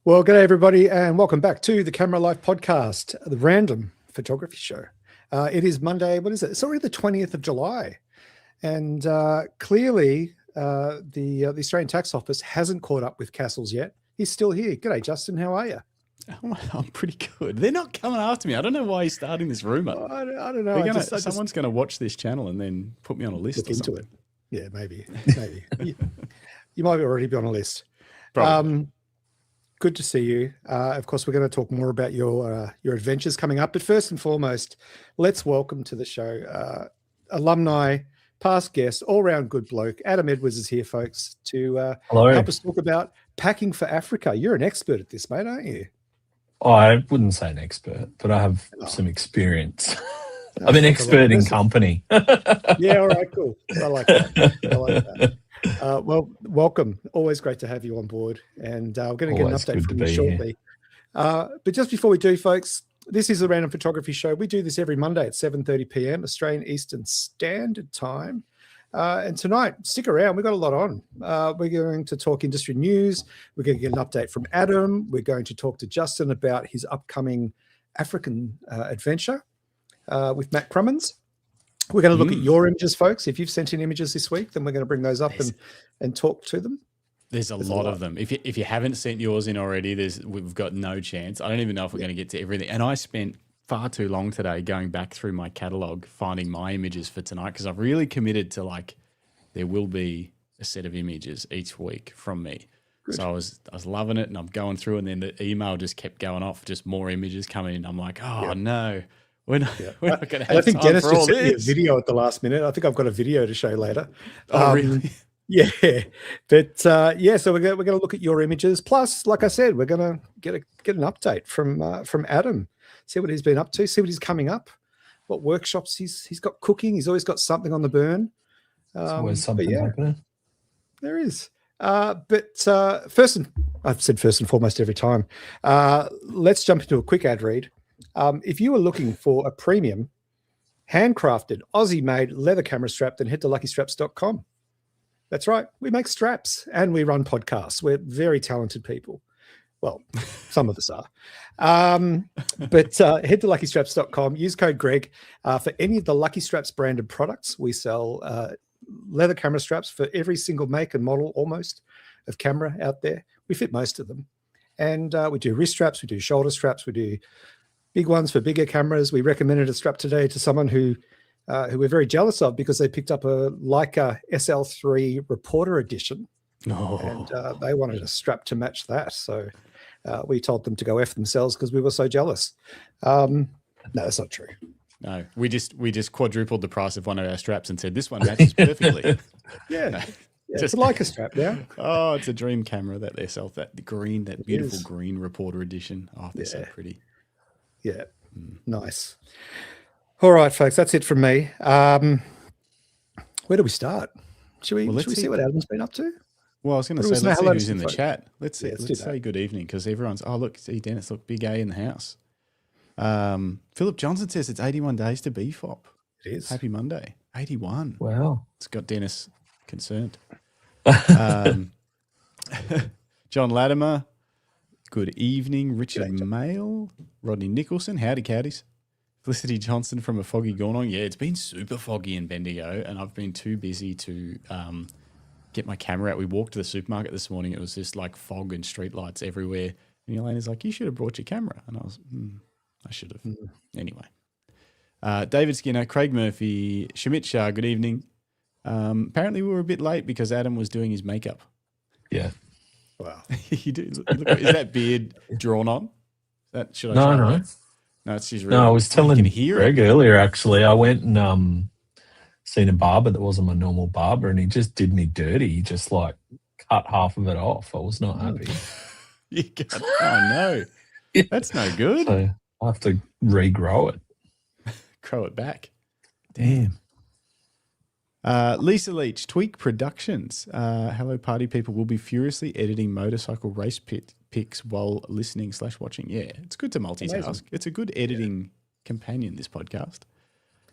Well, g'day everybody, and welcome back to the Camera Life podcast, the random photography show. It is Monday. What is it? It's already the 20th of July, and clearly the Australian Tax Office hasn't caught up with Castles yet. He's still here. G'day, Justin. How are you? I'm pretty good. They're not coming after me. I don't know why he's starting this rumor. I don't know. Someone's going to watch this channel and then put me on a list look or into something. it. Yeah, maybe. You might already be on a list. Probably. Good to see you. Of course, we're going to talk more about your adventures coming up. But first and foremost, let's welcome to the show alumni, past guest, all-round good bloke. Adam Edwards is here, folks, to help us talk about packing for Africa. You're an expert at this, mate, aren't you? Oh, I wouldn't say an expert, but I have some experience. I'm an expert in company. Yeah, all right, cool. I like that. Well, welcome. Always great to have you on board. And we're going to get an update from you shortly. But just before we do, folks, this is the Random Photography Show. We do this every Monday at 7:30 p.m. Australian Eastern Standard Time. And tonight, stick around. We've got a lot on. We're going to talk industry news. We're going to get an update from Adam. We're going to talk to Justin about his upcoming African adventure with Matt Crummins. We're going to look at your images, folks. If you've sent in images this week, then we're going to bring those up and talk to them. There's a lot of them. If you haven't sent yours in already, we've got no chance. I don't even know if we're going to get to everything. And I spent far too long today going back through my catalog, finding my images for tonight, because I've really committed to there will be a set of images each week from me. Good. So I was loving it, and I'm going through, and then the email just kept going off, just more images coming in. I'm like, no. We're not going to have I think time Dennis for just all sent me a this. video at the last minute. I think I've got a video to show later. Oh, really? Yeah. But so we're going to look at your images. Plus, like I said, we're going to get an update from Adam. See what he's been up to. See what he's coming up. What workshops he's got cooking. He's always got something on the burn. There's always something happening. There is. First and foremost every time. Let's jump into a quick ad read. If you are looking for a premium, handcrafted, Aussie-made leather camera strap, then head to luckystraps.com. That's right. We make straps and we run podcasts. We're very talented people. Well, some of us are. But head to luckystraps.com. Use code Greg for any of the Lucky Straps branded products. We sell leather camera straps for every single make and model almost of camera out there. We fit most of them. And we do wrist straps. We do shoulder straps. We do big ones for bigger cameras. We recommended a strap today to someone who we're very jealous of because they picked up a Leica SL3 Reporter Edition. And they wanted a strap to match that. So we told them to go F themselves because we were so jealous. No, that's not true. No, we just quadrupled the price of one of our straps and said, this one matches perfectly. Yeah. No, it's a Leica strap now. Oh, it's a dream camera that they sell, that beautiful green Reporter Edition. Oh, they're so pretty. Yeah, nice. All right, folks, that's it from me. Where do we start? Should we see what Adam's been up to? Well, I was going to say, let's see who's in the chat. Let's say good evening, because everyone's, see Dennis, look, Big A in the house. Philip Johnson says it's 81 days to BFOP. It is. Happy Monday. 81. Wow. It's got Dennis concerned. John Latimer. Good evening, Richard Mail, Rodney Nicholson, howdy caddies. Felicity Johnson from a foggy Gornong. Yeah, it's been super foggy in Bendigo, and I've been too busy to get my camera out. We walked to the supermarket this morning. It was just like fog and street lights everywhere. And Elena's like, you should have brought your camera. And I was, I should have. Anyway. David Skinner, Craig Murphy, Shamit Shah, good evening. Apparently we were a bit late because Adam was doing his makeup. Yeah. Wow. You do. Is that beard drawn on? Should I No. No, it's just I was telling Greg earlier, actually, I went and seen a barber that wasn't my normal barber, and he just did me dirty. He just cut half of it off. I was not happy. No. Yeah. That's no good. So I have to regrow it. Grow it back. Damn. Lisa Leach, Tweak Productions. Hello, party people. Will be furiously editing motorcycle race pics while listening / watching. Yeah, it's good to multitask. Amazing. It's a good editing companion, this podcast.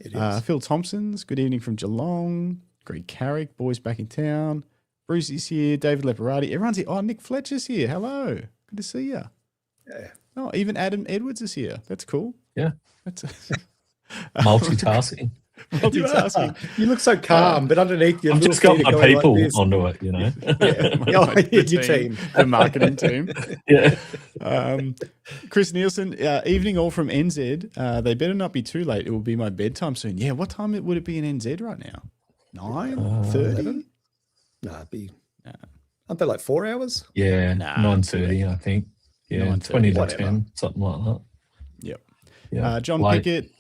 It is. Phil Thompson's, good evening from Geelong. Greg Carrick, boys back in town. Bruce is here. David Leparati. Everyone's here. Oh, Nick Fletcher's here. Hello. Good Good to see you. Yeah. Oh, even Adam Edwards is here. That's cool. Yeah. That's Multitasking. multitasking. You look so calm, but underneath your I've little just got feet are my going people like this. onto it, you know. Your team. The marketing team. Yeah. Chris Nielsen, evening all from NZ. They better not be too late. It will be my bedtime soon. Yeah, what time would it be in NZ right now? 9:30? No, it'd be. Aren't they like 4 hours? Yeah. Nah, 9:30, I think. Yeah. 9:30, 20 to whatever. 10, something like that. Yep. Yeah. John Late. Pickett.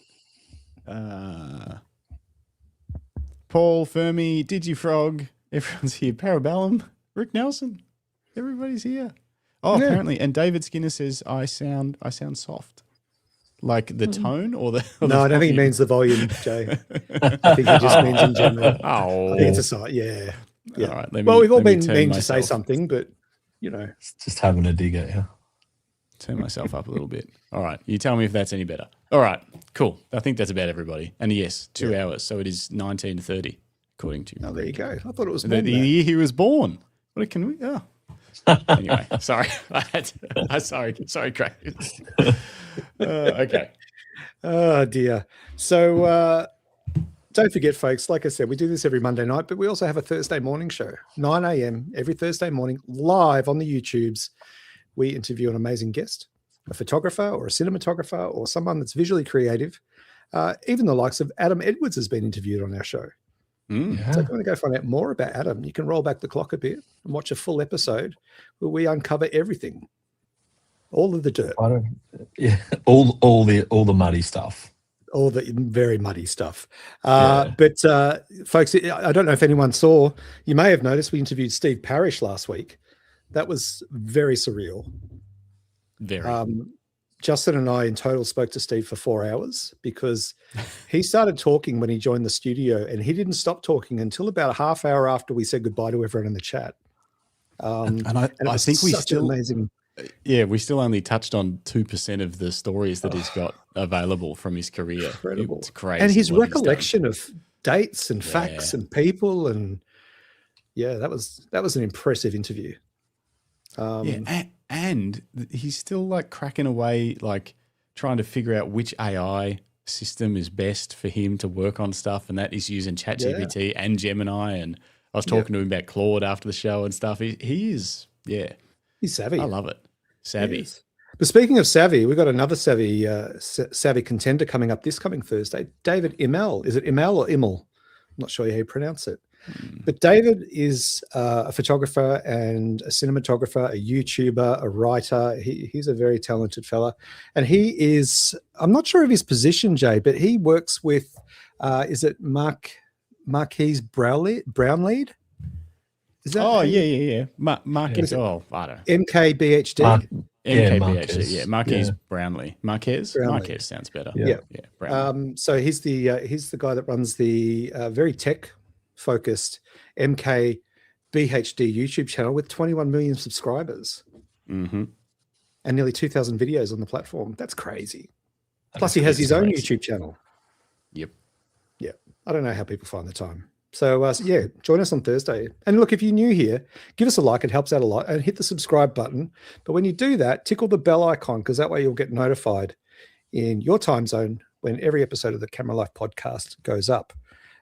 Paul Fermi, Digifrog, everyone's here. Parabellum, Rick Nelson, everybody's here. Oh, Yeah. apparently, and David Skinner says I sound soft, like the tone or the. Or No, the I don't think he volume? means the volume, Jay. I think he just means in general. Oh, I think it's a sign. Yeah. Yeah. All right, let Well, me- we've all let me been turn mean to say myself- something, but you know, It's just having a dig at you. Turn myself up a little bit. All right, you tell me if that's any better. All right, cool. I think that's about everybody. And yes, 2 hours, so it is 19 to 30, according to you. oh, there you go. I thought it was The more than that. year he was born. What can we? Oh. Anyway, sorry. Sorry, Craig. Okay. Oh dear. So don't forget, folks, like I said, we do this every Monday night, but we also have a Thursday morning show, 9 a.m. every Thursday morning, live on the YouTubes. We interview an amazing guest, a photographer or a cinematographer or someone that's visually creative. Even the likes of Adam Edwards has been interviewed on our show. Mm. Yeah. So if you want to go find out more about Adam, you can roll back the clock a bit and watch a full episode where we uncover everything, all of the dirt, I don't, yeah. All the muddy stuff. all the very muddy stuff. Yeah. But folks, I don't know if anyone saw, you may have noticed we interviewed Steve Parrish last week. That was very surreal. Very. Justin and I in total spoke to Steve for 4 hours because he started talking when he joined the studio and he didn't stop talking until about a half hour after we said goodbye to everyone in the chat. and I it was think we such an still amazing. Yeah, we still only touched on 2% of the stories that he's got available from his career. Incredible. It's crazy. And his what he's done. recollection of dates and facts and people, and that was an impressive interview. And he's still like cracking away, like trying to figure out which AI system is best for him to work on stuff, and that is using ChatGPT and Gemini. And I was talking to him about Claude after the show and stuff. He is, he's savvy. I love it. Savvy. Yes. But speaking of savvy, we've got another savvy contender coming up this coming Thursday. David Immel. Is it Immel or Immel? I'm not sure how you pronounce it. But David is a photographer and a cinematographer, a YouTuber, a writer. He's a very talented fella. And he is, I'm not sure of his position, Jay, but he works with, is it Marquise Brownlead? Is that? Oh, yeah. Marquez. Oh, I don't know. MKBHD. MKBHD. Marquez Brownlee. Marquez sounds better. Yeah. Brownlee. So he's the guy that runs the very tech-focused MKBHD YouTube channel with 21 million subscribers and nearly 2,000 videos on the platform. That's crazy. Plus, he has his own YouTube channel. Yep. Yeah. I don't know how people find the time. So, join us on Thursday. And look, if you're new here, give us a like. It helps out a lot. And hit the subscribe button. But when you do that, tickle the bell icon because that way you'll get notified in your time zone when every episode of the Camera Life podcast goes up.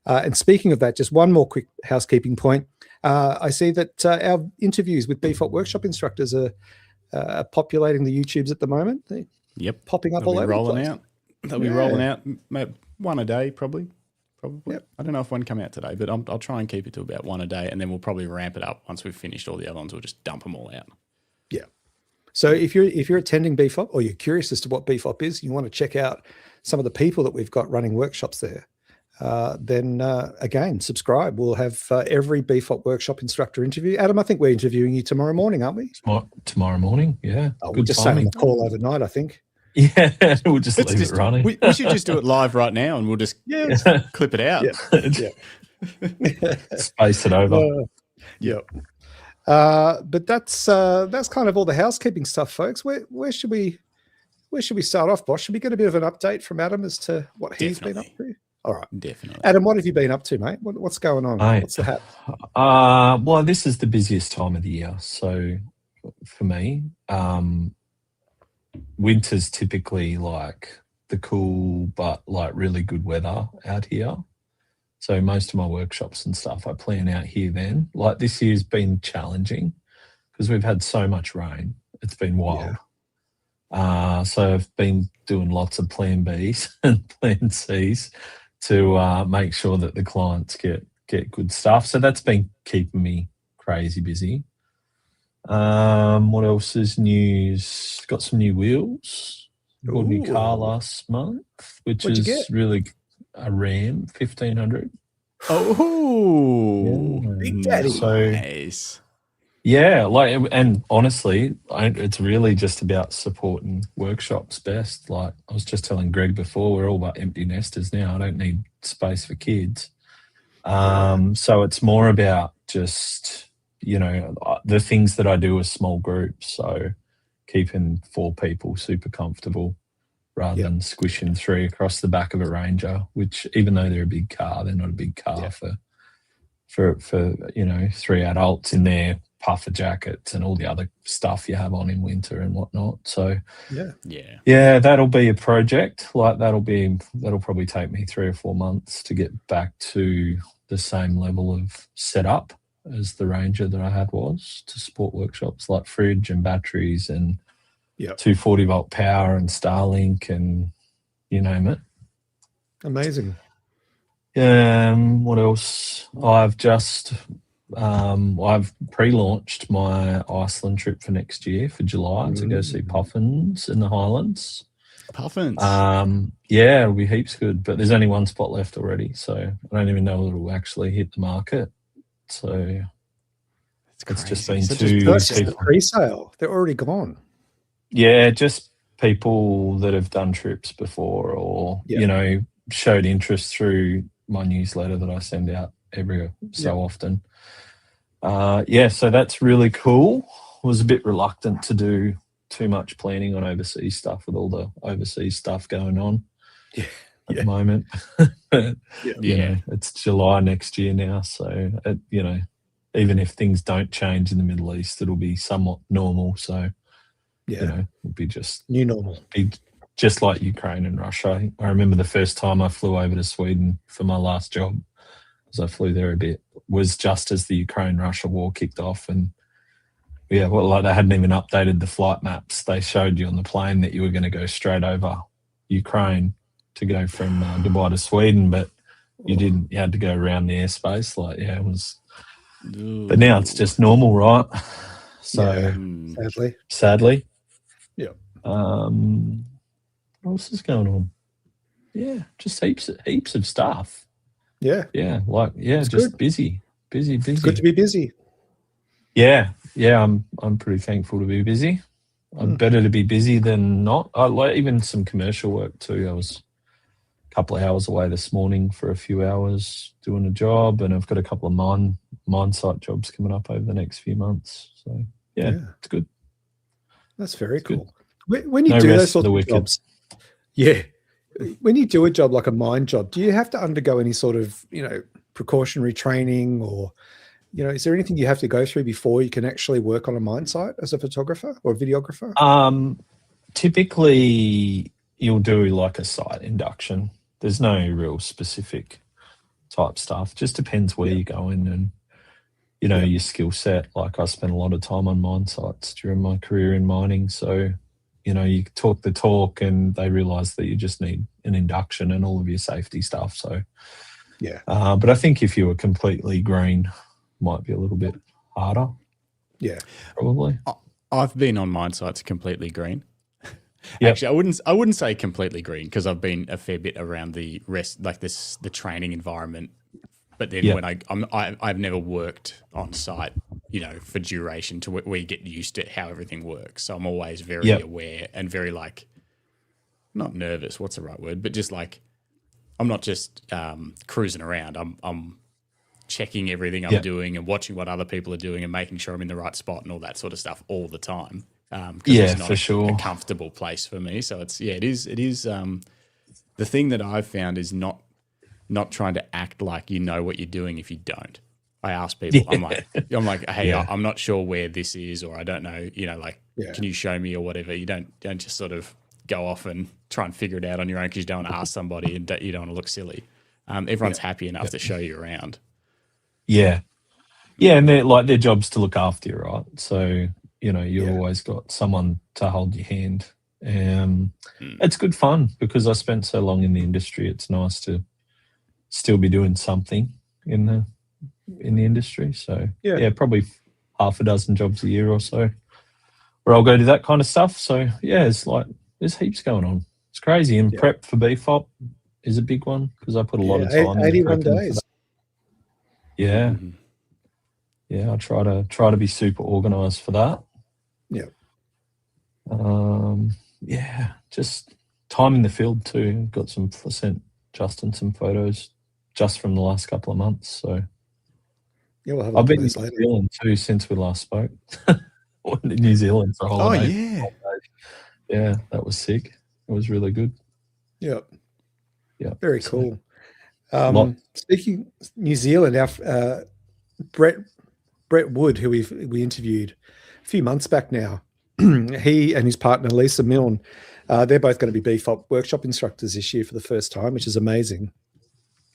And speaking of that, just one more quick housekeeping point. I see that our interviews with BFOP workshop instructors are populating the YouTubes at the moment. They're popping up all over the place. They'll be rolling out one a day, probably. Yep. I don't know if one come out today, but I'll try and keep it to about one a day, and then we'll probably ramp it up once we've finished all the other ones. We'll just dump them all out. Yeah. So if you're attending BFOP or you're curious as to what BFOP is, you want to check out some of the people that we've got running workshops there, then again, subscribe. We'll have every BFOP workshop instructor interview. Adam, I think we're interviewing you tomorrow morning, aren't we? Tomorrow morning, yeah. We'll just stay on the call overnight, I think. Yeah, we'll just leave it running. We should just do it live right now, and we'll just clip it out. Space it over. But that's kind of all the housekeeping stuff, folks. Where should we start off, boss? Should we get a bit of an update from Adam as to what he's been up to? All right, definitely. Adam, what have you been up to, mate? What's going on? Mate, what's the hat? Well, this is the busiest time of the year, so for me. Winter's typically like the cool but like really good weather out here. So most of my workshops and stuff I plan out here then. Like this year's been challenging because we've had so much rain. It's been wild. So I've been doing lots of plan Bs and plan Cs to make sure that the clients get good stuff. So that's been keeping me crazy busy. What else is news? Got some new wheels. Bought a new car last month, which What'd you is get? really a Ram 1500. Oh, Big Daddy. nice. Yeah, like, and honestly, it's really just about supporting workshops best. Like I was just telling Greg before, we're all about empty nesters now. I don't need space for kids. So it's more about just, you know, the things that I do as small groups. So keeping 4 people super comfortable rather than squishing 3 across the back of a Ranger, which even though they're a big car, they're not a big car for you know, 3 adults in their puffer jackets and all the other stuff you have on in winter and whatnot. So yeah, that'll be a project. Like that'll probably take me 3 or 4 months to get back to the same level of setup as the Ranger that I had was to support workshops, like fridge and batteries and 240 volt power and Starlink and you name it. Amazing. What else? I've just I've pre-launched my Iceland trip for next year for July to go see puffins in the Highlands. Puffins. Yeah, it'll be heaps good, but there's only 1 spot left already, so I don't even know whether it'll actually hit the market. So it's just been too pre-sale. They're already gone. Yeah, just people that have done trips before or you know showed interest through my newsletter that I send out every so often. So that's really cool. Was a bit reluctant to do too much planning on overseas stuff with all the overseas stuff going on at the moment. You know, it's July next year now, so you know, even if things don't change in the Middle East, it'll be somewhat normal. So you know, it'll be just new normal. Just like Ukraine and Russia. I remember the first time I flew over to Sweden for my last job, because I flew there a bit, was just as the Ukraine-Russia war kicked off. And like they hadn't even updated the flight maps. They showed you on the plane that you were going to go straight over Ukraine to go from Dubai to Sweden, but you didn't. You had to go around the airspace. Like, it was. But now it's just normal, right? So sadly. What else is going on? Yeah, just heaps of stuff. It's just good. busy. It's good to be busy. Yeah, I'm pretty thankful to be busy. Better to be busy than not. I like even some commercial work too. I was a couple of hours away this morning for a few hours doing a job, and I've got a couple of mine site jobs coming up over the next few months. So it's good. That's very cool. When you do those sorts of jobs, when you do a job like a mine job, do you have to undergo any sort of, you know, precautionary training, or, you know, is there anything you have to go through before you can actually work on a mine site as a photographer or videographer? Typically, you'll do like a site induction. There's no real specific type stuff. Just depends where you're going and, you know, your skill set. Like I spent a lot of time on mine sites during my career in mining, so you know, you talk the talk and they realise that you just need an induction and all of your safety stuff. So, but I think if you were completely green, might be a little bit harder. Yeah, probably. I've been on mine sites completely green. Actually, I wouldn't say completely green, because I've been a fair bit around the rest, like the training environment. But then when I've never worked on site, you know, for duration to where you get used to how everything works. So I'm always very aware and very like, not nervous, what's the right word? But just like, I'm not just cruising around. I'm checking everything I'm doing and watching what other people are doing and making sure I'm in the right spot and all that sort of stuff all the time. It's not a comfortable place for me. So it is the thing that I've found is not trying to act like you know what you're doing if you don't. I ask people, I'm like, hey, Yeah. I'm not sure where this is, or I don't know, like, can you show me or whatever? You don't just sort of go off and try and figure it out on your own because you don't want to ask somebody and you don't want to look silly. Everyone's happy enough to show you around. Yeah. Yeah, and their job's to look after you, right? So, you've always got someone to hold your hand. It's good fun because I spent so long in the industry. It's nice to still be doing something in the industry. So, probably half a dozen jobs a year or so where I'll go do that kind of stuff. So, it's like there's heaps going on. It's crazy. And prep for BFOP is a big one because I put a lot of time in 81 prepping days. for that. Yeah. Mm-hmm. Yeah, I try to be super organised for that. Yeah. Just time in the field too. I sent Justin some photos just from the last couple of months. So Yeah, we'll have a I've look at been in those New later. Zealand too since we last spoke. Went to New Zealand for a holiday. Oh yeah. Yeah, that was sick. It was really good. Yep. Yeah. Very cool. Speaking New Zealand, our Brett Wood, who we interviewed a few months back now, he and his partner Lisa Milne, they're both going to be BFOP workshop instructors this year for the first time, which is amazing.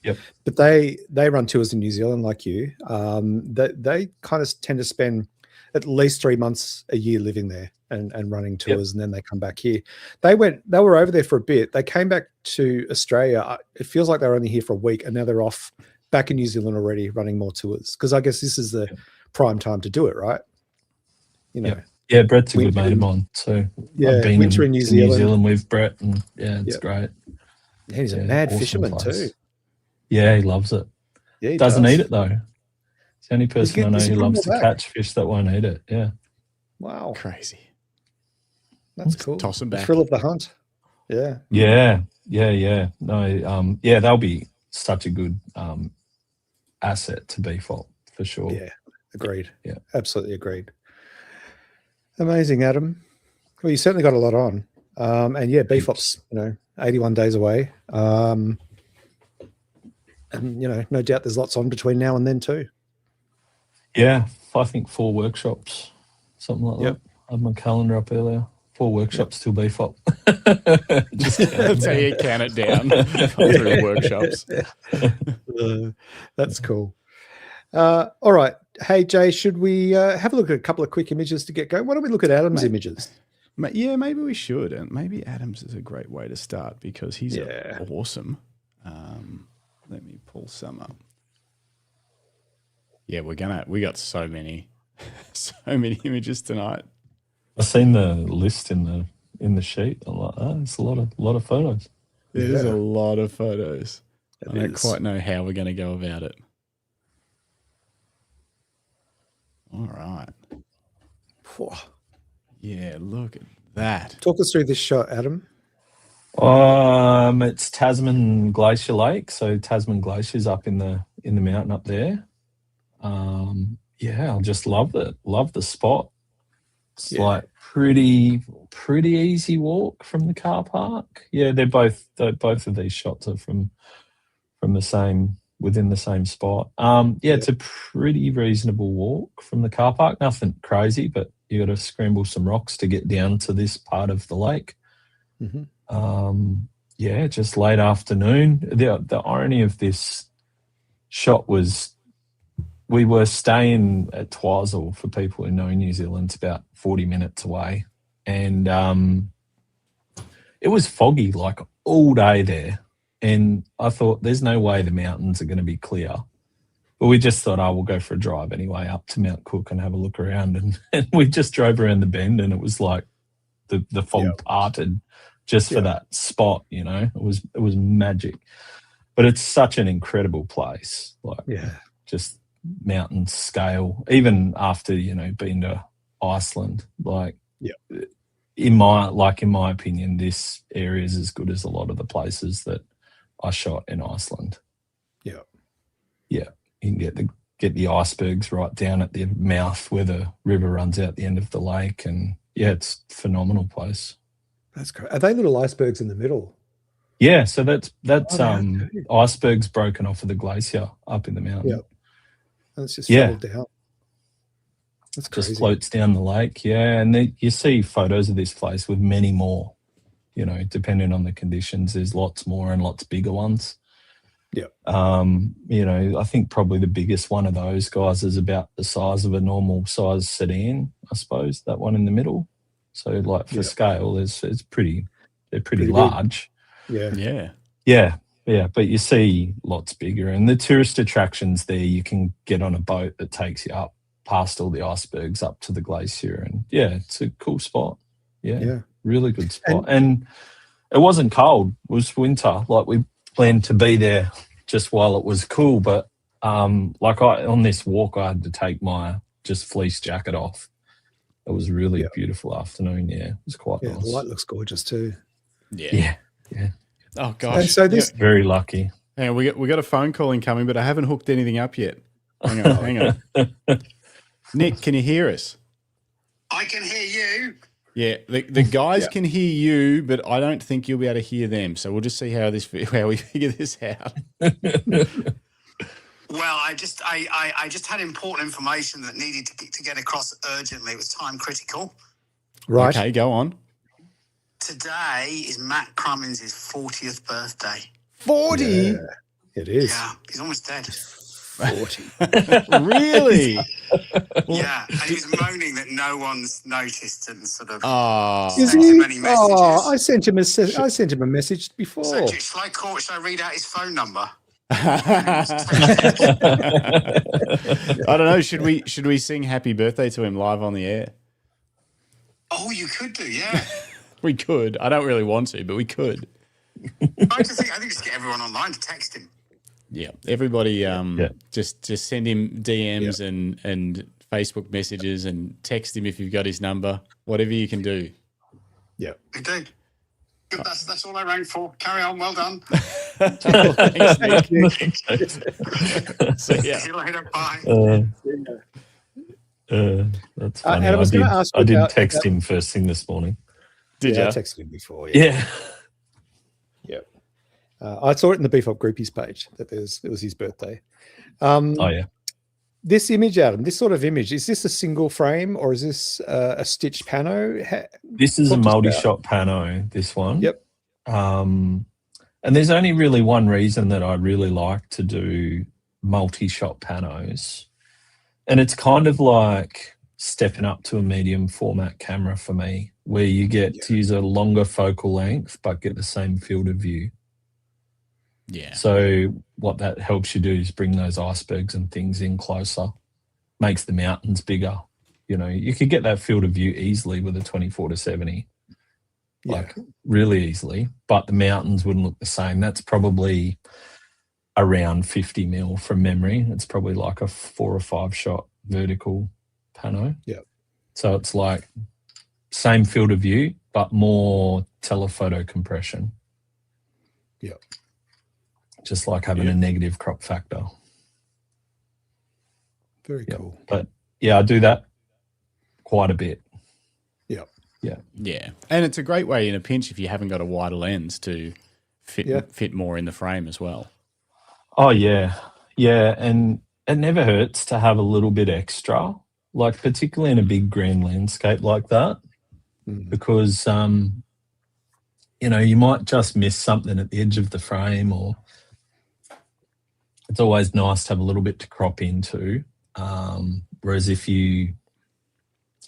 Yep. But they run tours in New Zealand like you. They kind of tend to spend at least 3 months a year living there and running tours, and then they come back here. They were over there for a bit. They came back to Australia. It feels like they were only here for a week, and now they're off back in New Zealand already running more tours, because I guess this is the prime time to do it, right? Yeah, Brett's a good mate of mine. So I've been winter in New Zealand with Brett, and it's great. He's a mad awesome fisherman place. too. Yeah, he loves it. Yeah, he doesn't does. eat it though. It's the only person I know who loves to catch fish that won't eat it. Yeah. Wow. Crazy. That's cool. Toss them back. The thrill of the hunt. Yeah. Yeah. No, they'll be such a good asset to BFOP for sure. Yeah, agreed. Yeah. Absolutely agreed. Amazing, Adam. Well, you certainly got a lot on. And yeah, BFOP's, 81 days away. And, no doubt there's lots on between now and then too. Yeah, I think 4 workshops, something like that. I had my calendar up earlier. 4 workshops till BFOP. That's how you count it down. 3 workshops. That's cool. All right. Hey, Jay, should we have a look at a couple of quick images to get going? Why don't we look at Adam's images? Yeah, maybe we should. And maybe Adam's is a great way to start because he's awesome. Let me pull some up. Yeah, we got so many images tonight. I've seen the list in the sheet. I'm like, it's a lot of photos. It is a lot of photos. I don't quite know how we're going to go about it. All right. Yeah, look at that. Talk us through this shot, Adam. It's Tasman Glacier Lake. So Tasman Glacier's up in the mountain up there. I just love the spot. It's like pretty easy walk from the car park. Yeah, both of these shots are from the same, within the same spot. It's a pretty reasonable walk from the car park. Nothing crazy, but you got to scramble some rocks to get down to this part of the lake. Mm-hmm. Just late afternoon. The irony of this shot was we were staying at Twizel, for people who know New Zealand. It's about 40 minutes away. And it was foggy like all day there. And I thought, there's no way the mountains are going to be clear. But we just thought, we'll go for a drive anyway up to Mount Cook and have a look around. And we just drove around the bend, and it was like the fog parted just for that spot, It was magic. But it's such an incredible place. Just mountain scale. Even after, being to Iceland, in my opinion, this area is as good as a lot of the places that I shot in Iceland. Yeah. You can get the icebergs right down at the mouth where the river runs out the end of the lake, and it's a phenomenal place. That's great. Are they little icebergs in the middle? Yeah, so that's icebergs broken off of the glacier up in the mountain. and it's just Yeah. followed down. That's crazy. Just floats down the lake. Yeah. And then you see photos of this place with many more, you know, depending on the conditions. There's lots more and lots bigger ones. Yeah. You know, I think probably the biggest one of those guys is about the size of a normal size sedan, I suppose, that one in the middle. So like for scale, they're pretty large. Yeah. Yeah. Yeah. Yeah. But you see lots bigger. And the tourist attractions there, you can get on a boat that takes you up past all the icebergs up to the glacier. And yeah, it's a cool spot. Yeah. Really good spot. And it wasn't cold. It was winter. Like we planned to be there just while it was cool, but on this walk I had to take my just fleece jacket off. It was really a beautiful afternoon. Yeah, it was quite nice. The light looks gorgeous too. Yeah. Oh gosh. And so this very lucky. Hang on, we got a phone call incoming, but I haven't hooked anything up yet. Hang on. Nick, can you hear us? I can hear you. Yeah, the guys can hear you, but I don't think you'll be able to hear them. So we'll just see how we figure this out. Well, I just had important information that needed to get across urgently. It was time critical. right. Okay, go on. Today is Matt Cummins' 40th birthday. 40? Yeah, it is. Yeah, he's almost dead. 40. Really? Yeah, and he was moaning that no one's noticed and sort of Is sent he? him many messages. Oh, I sent him a message before. So shall I read out his phone number? I don't know. Should we sing happy birthday to him live on the air? Oh, you could do, yeah. We could. I don't really want to, but we could. I think just get everyone online to text him. Yeah. Everybody just send him DMs and Facebook messages and text him if you've got his number. Whatever you can do. Yeah. Indeed. Good, that's all I rang for. Carry on, well done. Thanks, Nick. See ya. See you later, bye. That's funny. and I was going to ask you I did about- text him first thing this morning. Did I you? texted him before. Yeah. I saw it in the Beef Up Groupies page that it was his birthday. Oh, yeah. This image, Adam, this sort of image, is this a single frame or is this a stitched pano? This is a Talk to us multi-shot pano, this one. Yep. And there's only really one reason that I really like to do multi-shot panos. And it's kind of like stepping up to a medium format camera for me, where you get to use a longer focal length but get the same field of view. Yeah. So what that helps you do is bring those icebergs and things in closer, makes the mountains bigger. You know, you could get that field of view easily with a 24-70, like really easily, but the mountains wouldn't look the same. That's probably around 50 mil from memory. It's probably like a 4 or 5 shot vertical pano. Yeah. So it's like same field of view, but more telephoto compression. Yeah. Just like having a negative crop factor. Very cool. But yeah, I do that quite a bit. Yeah. Yeah. Yeah. And it's a great way in a pinch if you haven't got a wider lens to fit more in the frame as well. Oh, yeah. Yeah. And it never hurts to have a little bit extra, like particularly in a big grand landscape like that, because, you know, you might just miss something at the edge of the frame, or it's always nice to have a little bit to crop into. Whereas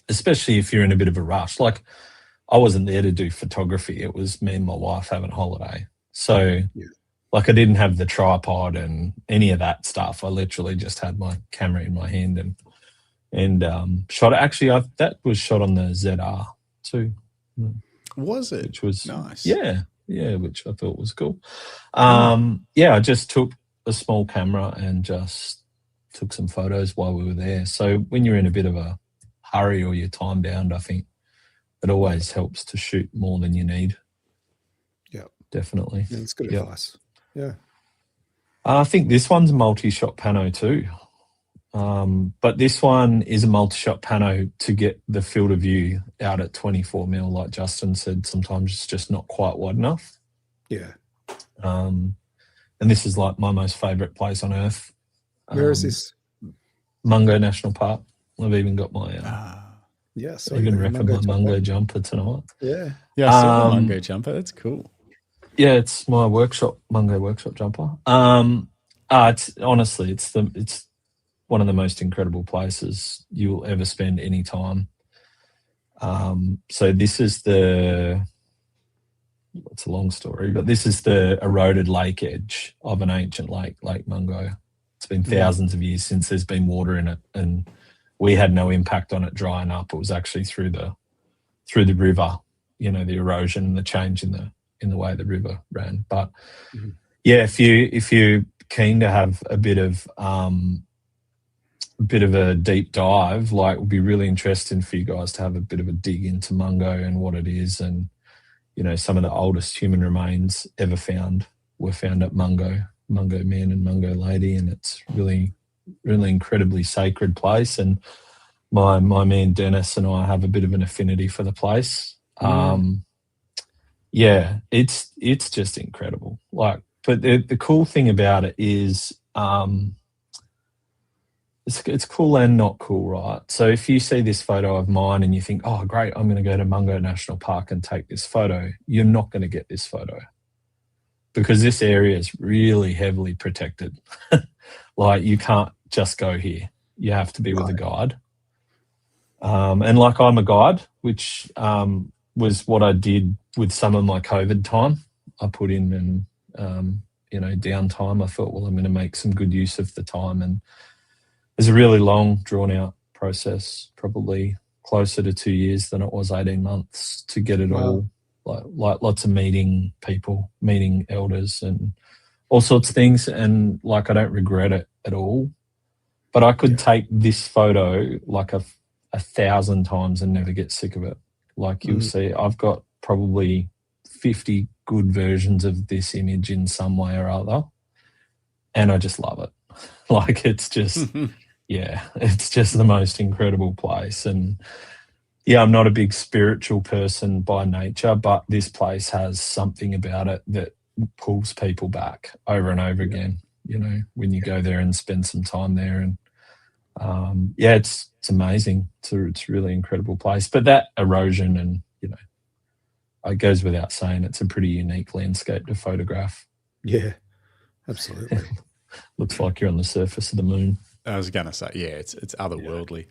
especially if you're in a bit of a rush, like I wasn't there to do photography. It was me and my wife having a holiday. So like I didn't have the tripod and any of that stuff. I literally just had my camera in my hand and shot it. Actually, that was shot on the ZR too. Was it? Which was nice. Yeah, which I thought was cool. I just took a small camera and just took some photos while we were there. So when you're in a bit of a hurry or you're time bound, I think it always helps to shoot more than you need. Yeah, definitely. Yeah, that's good advice. Yeah. I think this one's a multi-shot pano too. But this one is a multi-shot pano to get the field of view out at 24 mil, like Justin said. Sometimes it's just not quite wide enough. Yeah. And this is like my most favourite place on earth. Where is this? Mungo National Park. I've even got my Yeah, so even repping my Mungo jumper tonight. Yeah. Yeah, I saw the Mungo jumper. That's cool. Yeah, it's my Mungo workshop jumper. It's honestly, it's one of the most incredible places you'll ever spend any time. So this is it's a long story, but this is the eroded lake edge of an ancient lake, Lake Mungo. It's been thousands of years since there's been water in it, and we had no impact on it drying up. It was actually through the river, the erosion and the change in the way the river ran. But yeah, if you're keen to have a bit of a deep dive, like, it would be really interesting for you guys to have a bit of a dig into Mungo and what it is. And some of the oldest human remains ever found were found at Mungo Man and Mungo Lady, and it's really, really incredibly sacred place. And my man Dennis and I have a bit of an affinity for the place. Yeah, it's just incredible. Like, but the cool thing about it is it's cool and not cool, right? So if you see this photo of mine and you think, oh, great, I'm going to go to Mungo National Park and take this photo, you're not going to get this photo because this area is really heavily protected. Like, you can't just go here. You have to be with a guide. And like, I'm a guide, which was what I did with some of my COVID time. I put in downtime. I thought, well, I'm going to make some good use of the time. And it's a really long, drawn-out process, probably closer to 2 years than it was 18 months to get it all, like lots of meeting people, meeting elders and all sorts of things. And, like, I don't regret it at all. But I could take this photo like a 1,000 times and never get sick of it. Like, you'll see, I've got probably 50 good versions of this image in some way or other, and I just love it. Like, it's just, it's just the most incredible place. And yeah, I'm not a big spiritual person by nature, but this place has something about it that pulls people back over and over again, when you go there and spend some time there. And it's amazing. It's a really incredible place. But that erosion and, it goes without saying, it's a pretty unique landscape to photograph. Yeah, absolutely. Looks like you're on the surface of the moon. I was going to say, it's otherworldly.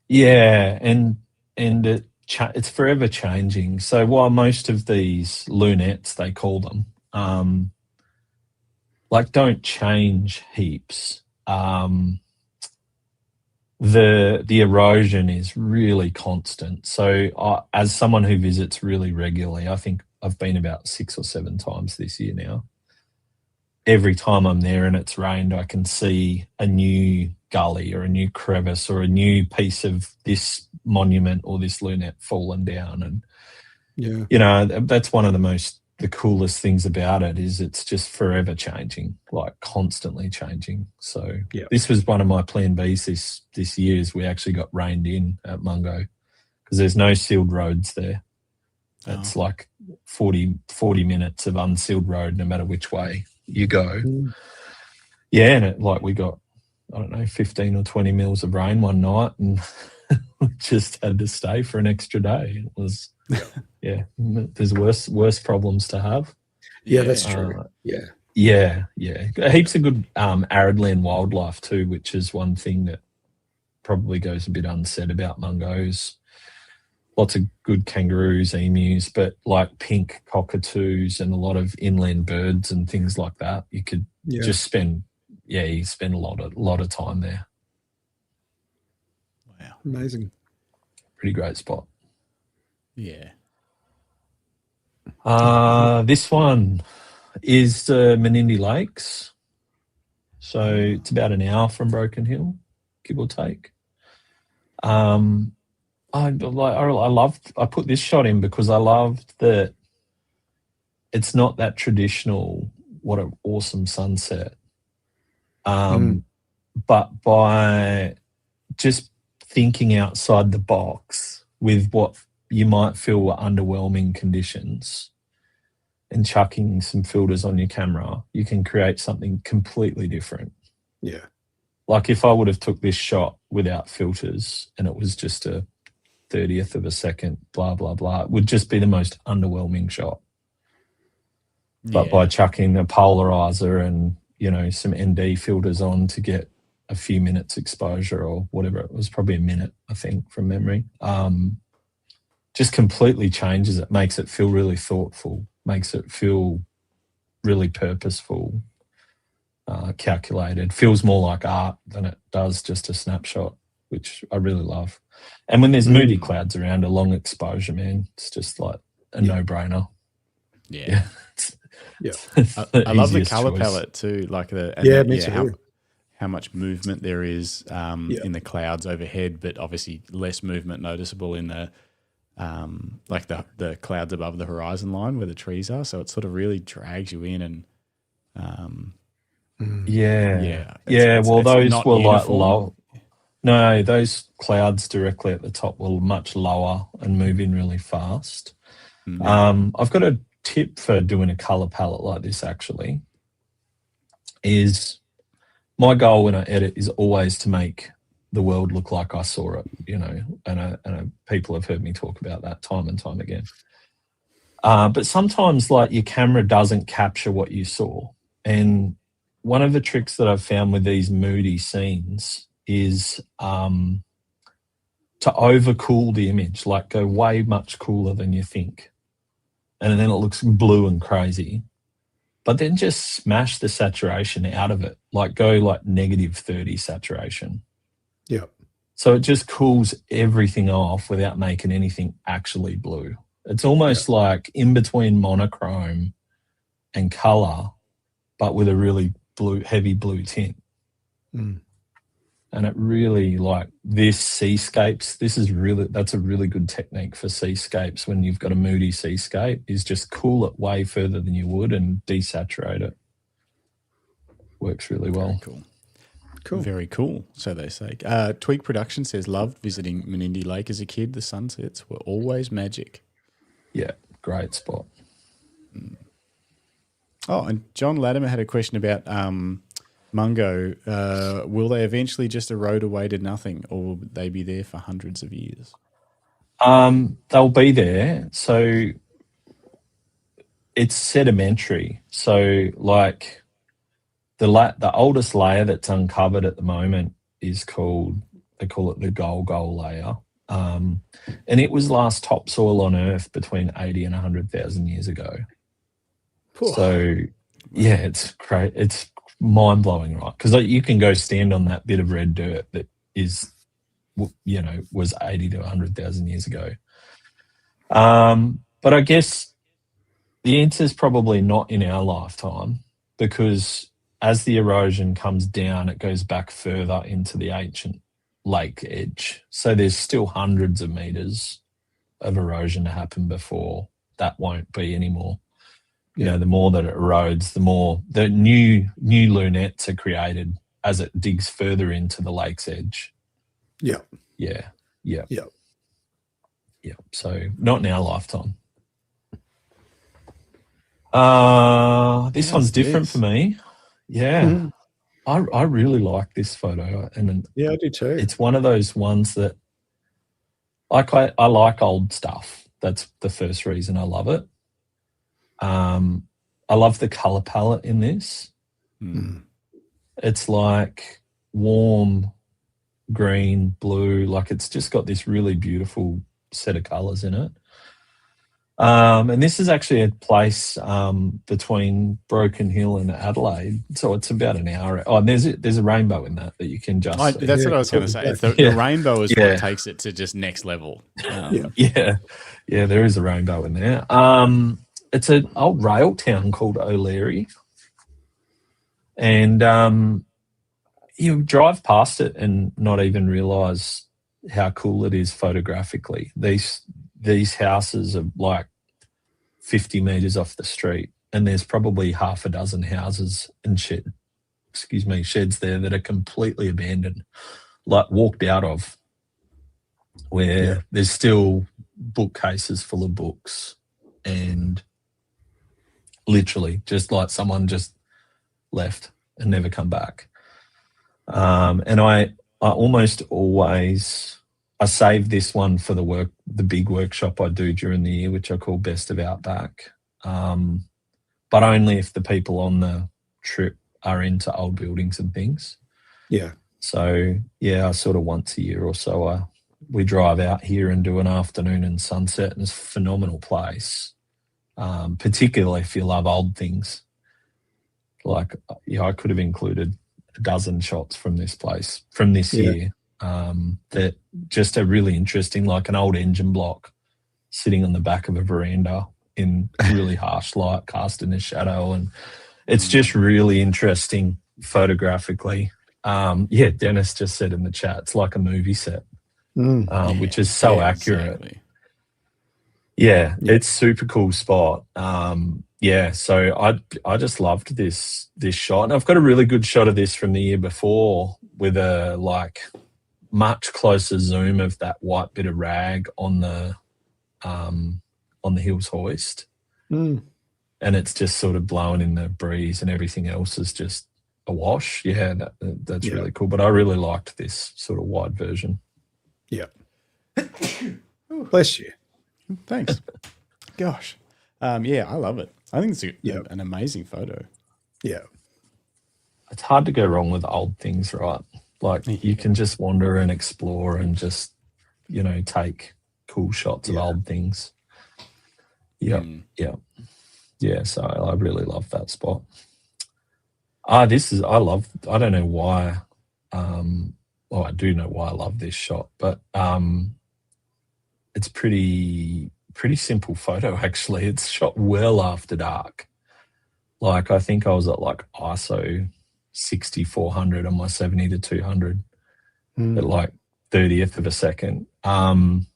Yeah, and it's forever changing. So while most of these lunettes, they call them, don't change heaps, the erosion is really constant. So as someone who visits really regularly, I think I've been about 6 or 7 times this year now. Every time I'm there and it's rained, I can see a new gully or a new crevice or a new piece of this monument or this lunette fallen down. And, that's one of the coolest things about it is it's just forever changing, like constantly changing. So this was one of my plan Bs this year is we actually got rained in at Mungo because there's no sealed roads there. It's like 40 minutes of unsealed road no matter which way you go. Yeah, and we got, 15 or 20 mils of rain one night and we just had to stay for an extra day. It was, there's worse problems to have. Yeah, that's true. Yeah. Heaps of good arid land wildlife too, which is one thing that probably goes a bit unsaid about Mungo's. Lots of good kangaroos, emus, but like pink cockatoos and a lot of inland birds and things like that. You could just spend a lot of time there. Wow. Amazing. Pretty great spot. Yeah. This one is the Menindee Lakes. So it's about an hour from Broken Hill, give or take. I put this shot in because I loved that it's not that traditional, what an awesome sunset. But by just thinking outside the box with what you might feel were underwhelming conditions and chucking some filters on your camera, you can create something completely different. Yeah. Like if I would have took this shot without filters and it was just a 30th of a second, blah, blah, blah, it would just be the most underwhelming shot. But by chucking a polarizer and, you know, some ND filters on to get a few minutes exposure or whatever, it was probably a minute, I think, from memory, just completely changes it, makes it feel really thoughtful, makes it feel really purposeful, calculated, feels more like art than it does just a snapshot, which I really love. And when there's moody clouds around, a long exposure, man, it's just like a no-brainer. Yeah. Yeah. I love the easiest color choice. palette too. Like me too. How much movement there is in the clouds overhead, but obviously less movement noticeable in the like the clouds above the horizon line where the trees are. So it sort of really drags you in and well, those were like low. No, those clouds directly at the top were much lower and moving really fast. I've got a tip for doing a color palette like this, actually, is my goal when I edit is always to make the world look like I saw it, you know, and people have heard me talk about that time and time again. But sometimes like your camera doesn't capture what you saw. And one of the tricks that I've found with these moody scenes is to overcool the image, like go way much cooler than you think. And then it looks blue and crazy. But then just smash the saturation out of it, like go like -30 saturation. Yeah. So it just cools everything off without making anything actually blue. It's almost like in between monochrome and color, but with a really heavy blue tint. And it really, like this seascapes, that's a really good technique for seascapes when you've got a moody seascape, is just cool it way further than you would and desaturate it. Works really well. Cool. Very cool, so they say. Tweak Production says, loved visiting Menindee Lake as a kid. The sunsets were always magic. Yeah, great spot. Oh, and John Latimer had a question about Mungo. Will they eventually just erode away to nothing, or will they be there for hundreds of years? They'll be there. So it's sedimentary. So like the oldest layer that's uncovered at the moment is they call it the Gol layer. And it was last topsoil on Earth between 80 and 100,000 years ago. So yeah, it's great. It's mind-blowing, right? Because you can go stand on that bit of red dirt that is, you know, was 80 to 100,000 years ago. But I guess the answer is probably not in our lifetime, because as the erosion comes down, it goes back further into the ancient lake edge. So there's still hundreds of meters of erosion to happen before that won't be anymore. You know, the more that it erodes, the more the new lunettes are created as it digs further into the lake's edge. Yeah. So not in our lifetime. This one's different for me. Yeah. I really like this photo. And I do too. It's one of those ones that I like old stuff. That's the first reason I love it. I love the color palette in this. It's like warm green, blue, like it's just got this really beautiful set of colors in it. And this is actually a place between Broken Hill and Adelaide, so it's about an hour. Oh, and there's a rainbow in that you can just see. That's what I was going to say. The rainbow is what takes it to just next level. Yeah, there is a rainbow in there. It's an old rail town called O'Leary, and you drive past it and not even realise how cool it is photographically. These houses are like 50 metres off the street, and there's probably half a dozen houses and sheds there that are completely abandoned, like walked out of, where there's still bookcases full of books, and literally just like someone just left and never come back. And I almost always I save this one for the big workshop I do during the year, which I call Best of Outback. But only if the people on the trip are into old buildings and things. Yeah. So yeah, sort of once a year or so, we drive out here and do an afternoon and sunset, and it's a phenomenal place. Particularly if you love old things. Like, I could have included a dozen shots from this place from this year. That just are really interesting, like an old engine block sitting on the back of a veranda in really harsh light, casting a shadow, and it's just really interesting photographically. Dennis just said in the chat, it's like a movie set, which is so accurate. Exactly. Yeah, it's super cool spot. So I just loved this shot. And I've got a really good shot of this from the year before with a much closer zoom of that white bit of rag on the Hills hoist. And it's just sort of blowing in the breeze and everything else is just awash. Yeah, that's really cool. But I really liked this sort of wide version. Yeah. Bless you. Thanks. Gosh. I love it. I think it's an amazing photo. Yeah. It's hard to go wrong with old things, right? Like you can just wander and explore and just, take cool shots of old things. Yeah. So I really love that spot. I don't know why. I do know why I love this shot, but it's pretty simple photo actually. It's shot well after dark. Like I think I was at ISO 6400 on my 70-200 at 30th of a second. And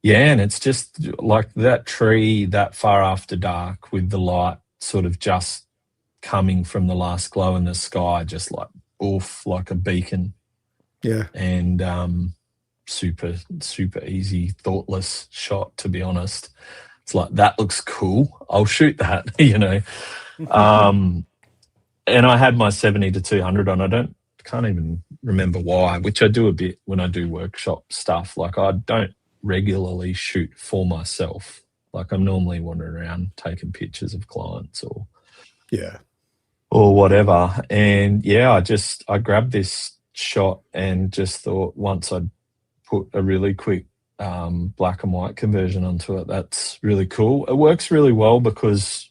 it's just like that tree that far after dark with the light sort of just coming from the last glow in the sky, just like a beacon. Yeah. And super easy, thoughtless shot, to be honest. It's like, that looks cool, I'll shoot that. And I had my 70-200 on. Can't even remember why, which I do a bit when I do workshop stuff. Like I don't regularly shoot for myself. Like I'm normally wandering around taking pictures of clients or whatever. And I grabbed this shot and just thought once I'd put a really quick black and white conversion onto it, that's really cool. It works really well because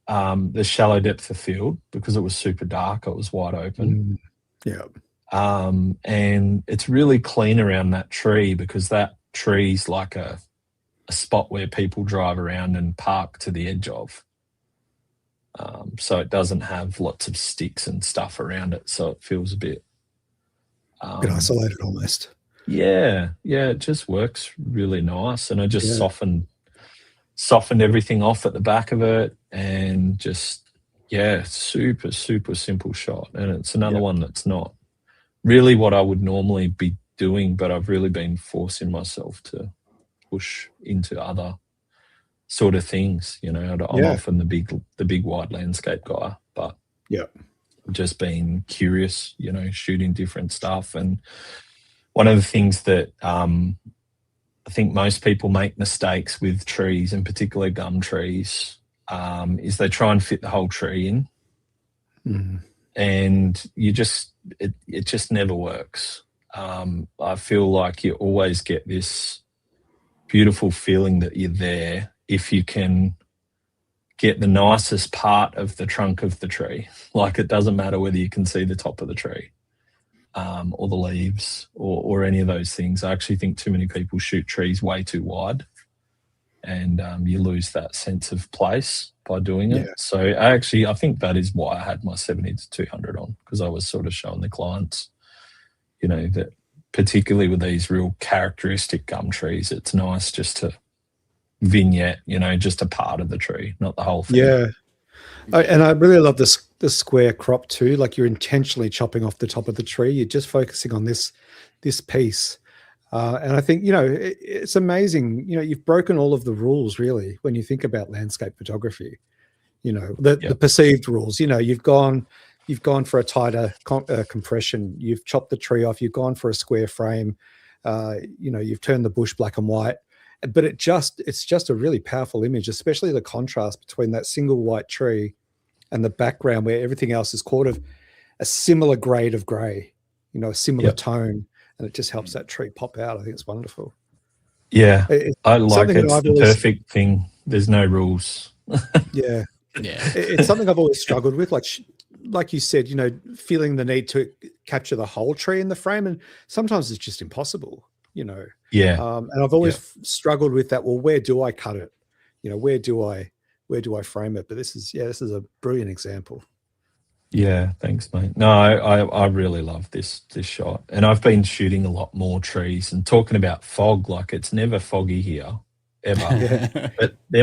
the shallow depth of field, because it was super dark, it was wide open. And it's really clean around that tree because that tree's like a spot where people drive around and park to the edge of. So it doesn't have lots of sticks and stuff around it, so it feels a bit isolated almost. Yeah, it just works really nice. And I just softened everything off at the back of it and just, super simple shot. And it's another one that's not really what I would normally be doing, but I've really been forcing myself to push into other sort of things. I'm often the big wide landscape guy, but I've just been curious, shooting different stuff. And one of the things that I think most people make mistakes with trees, and particularly gum trees, is they try and fit the whole tree in. And it just never works. I feel like you always get this beautiful feeling that you're there if you can get the nicest part of the trunk of the tree. Like it doesn't matter whether you can see the top of the tree or the leaves or any of those things. I actually think too many people shoot trees way too wide and you lose that sense of place by doing it. So I think that is why I had my 70-200 on, because I was sort of showing the clients, that particularly with these real characteristic gum trees, it's nice just to vignette, just a part of the tree, not the whole thing. And I really love the square crop too. Like you're intentionally chopping off the top of the tree. You're just focusing on this piece. And I think, it's amazing. You've broken all of the rules really when you think about landscape photography. The perceived rules. You've gone you've gone for a tighter compression. You've chopped the tree off. You've gone for a square frame. You've turned the bush black and white. But it's just a really powerful image, especially the contrast between that single white tree and the background where everything else is caught of a similar grade of grey, a similar tone, and it just helps that tree pop out. I think it's wonderful. Yeah, I like something it's I've the always- perfect thing. There's no rules. Yeah. Yeah. It's something I've always struggled with, like you said, feeling the need to capture the whole tree in the frame, and sometimes it's just impossible, Yeah. and I've always struggled with that. Well, where do I cut it? Where do I frame it? But this is a brilliant example. Yeah, thanks, mate. No, I really love this shot, and I've been shooting a lot more trees and talking about fog. Like, it's never foggy here ever, but we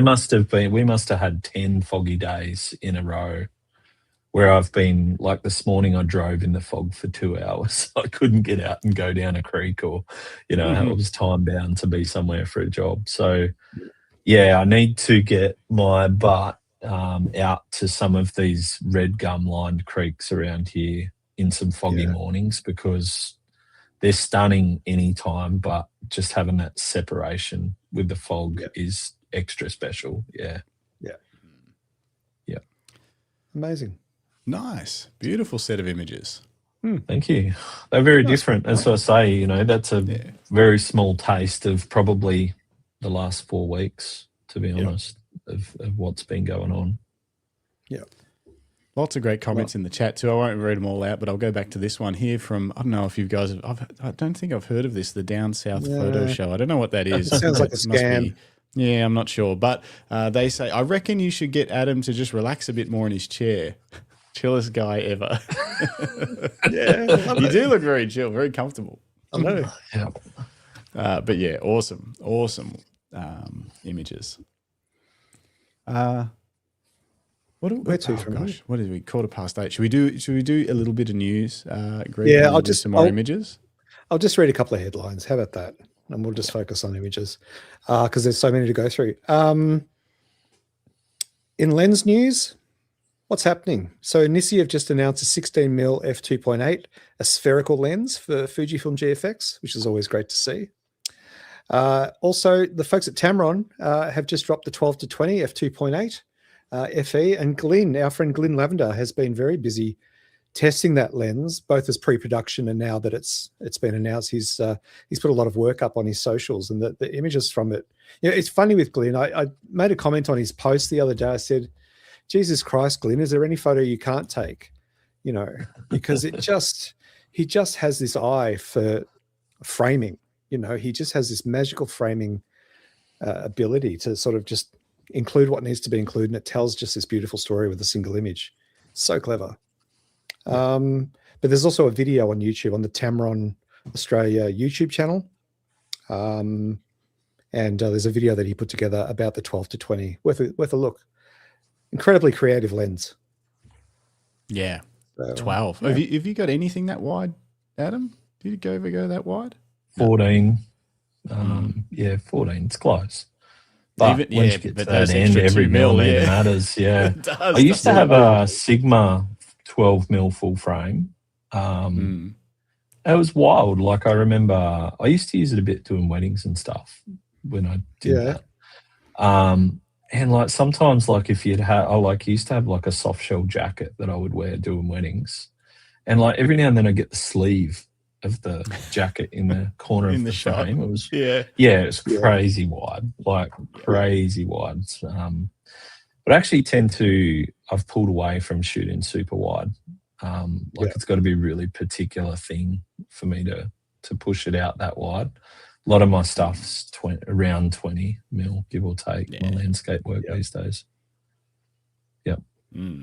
must have had 10 foggy days in a row where I've been, like, this morning I drove in the fog for 2 hours. I couldn't get out and go down a creek, or I was time bound to be somewhere for a job. So yeah, I need to get my butt out to some of these red gum lined creeks around here in some foggy mornings, because they're stunning anytime, but just having that separation with the fog is extra special. Yeah. Amazing. Nice. Beautiful set of images. Thank you. They're very different. As I say, that's a very small taste of probably the last 4 weeks, to be honest, of what's been going on. Yeah. Lots of great comments in the chat too. I won't read them all out, but I'll go back to this one here from, I don't know if you guys have, I don't think I've heard of this, the Down South Photo Show. I don't know what that is. It sounds like a It must scam. be- yeah, I'm not sure. But they say, I reckon you should get Adam to just relax a bit more in his chair. Chillest guy ever. You do look very chill, very comfortable. I know. Yeah. But yeah, awesome images. Where to from here? What did we 8:15? Should we do a little bit of news, Greg? Yeah, and we'll do some more images. I'll just read a couple of headlines. How about that? And we'll just focus on images because there's so many to go through. In lens news, what's happening? So Nissi have just announced a 16mm f2.8, a spherical lens for Fujifilm GFX, which is always great to see. Also, the folks at Tamron have just dropped the 12-20 f2.8 FE, and Glyn, our friend Glyn Lavender, has been very busy testing that lens, both as pre-production and now that it's been announced. He's put a lot of work up on his socials, and the images from it. It's funny with Glyn. I made a comment on his post the other day. I said, "Jesus Christ, Glyn, is there any photo you can't take?" Because he just has this eye for framing. He just has this magical framing ability to sort of just include what needs to be included, and it tells just this beautiful story with a single image. So clever. But there's also a video on YouTube on the Tamron Australia YouTube channel. And there's a video that he put together about the 12-20, worth a look. Incredibly creative lens. Yeah, So, 12. yeah. Have you got anything that wide, Adam? Did you ever go that wide? 14. 14. It's close. But Even- once yeah, you get but to that those end, extra every 2 mil, millimetre yeah. matters. Yeah. It does, I used to doesn't have it? a Sigma 12mm full frame. It was wild. Like, I remember I used to use it a bit doing weddings and stuff when I did that. And like sometimes, like if you'd have, I used to have like a soft shell jacket that I would wear doing weddings, and like every now and then I get the sleeve of the jacket in the corner In of the the shot. frame. It was Yeah. crazy wide, like crazy wide. But I actually I've pulled away from shooting super wide. It's got to be a really particular thing for me to push it out that wide. A lot of my stuff's around 20 mil, give or take, my landscape work these days. Yep.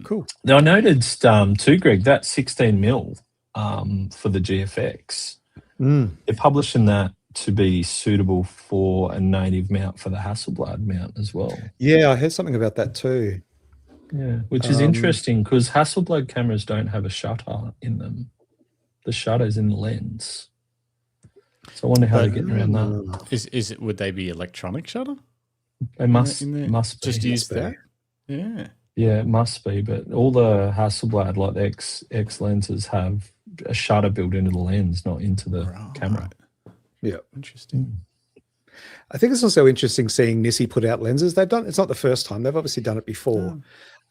Cool. Now, I noticed too, Greg, that 16 mil for the GFX, they're publishing that to be suitable for a native mount for the Hasselblad mount as well. Yeah, I heard something about that too. Yeah, which is interesting because Hasselblad cameras don't have a shutter in them. The shutter's in the lens. So I wonder how they're getting around that. Is it? Would they be electronic shutter? They must in there? be. Just use Must be. that. Yeah. Yeah, it must be. But all the Hasselblad, like the X lenses, have a shutter built into the lens, not into the camera. Yeah. Interesting. I think it's also interesting seeing Nissi put out lenses. It's not the first time. They've obviously done it before.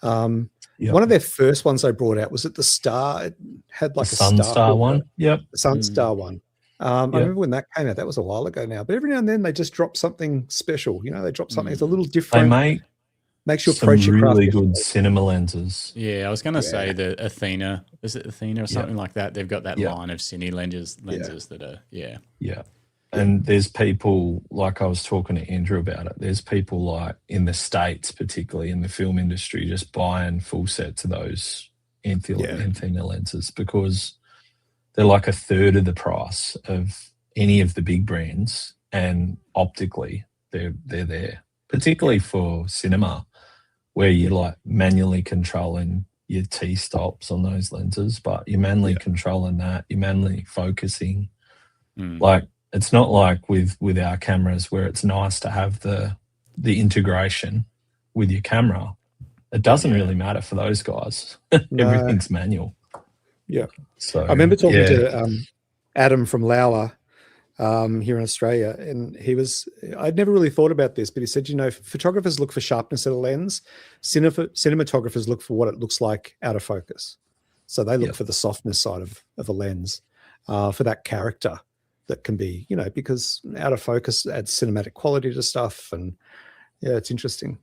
Yep. One of their first ones they brought out was at the Star. It had like The a Sunstar one. Yep. The Sunstar one. I remember when that came out. That was a while ago now. But every now and then they just drop something special. You know, they drop something that's a little different. They make makes you some approach your craft really differently. good cinema lenses. Yeah, I was going to say the Athena. Is it Athena or something like that? They've got that Yeah. line of cine lenses that are, Yeah. And there's people, like I was talking to Andrew about it, there's people like in the States, particularly in the film industry, just buying full sets of those Athena lenses because they're like a third of the price of any of the big brands, and optically they're there, particularly for cinema, where you're like manually controlling your T-stops on those lenses, but you're manually controlling that, you're manually focusing. Like, it's not like with our cameras where it's nice to have the integration with your camera. It doesn't really matter for those guys. No. Everything's manual. Yeah. So I remember talking to Adam from Lauer here in Australia, and I'd never really thought about this, but he said, photographers look for sharpness of a lens. Cinematographers look for what it looks like out of focus. So they look for the softness side of a lens, for that character that can be, because out of focus adds cinematic quality to stuff. And it's interesting.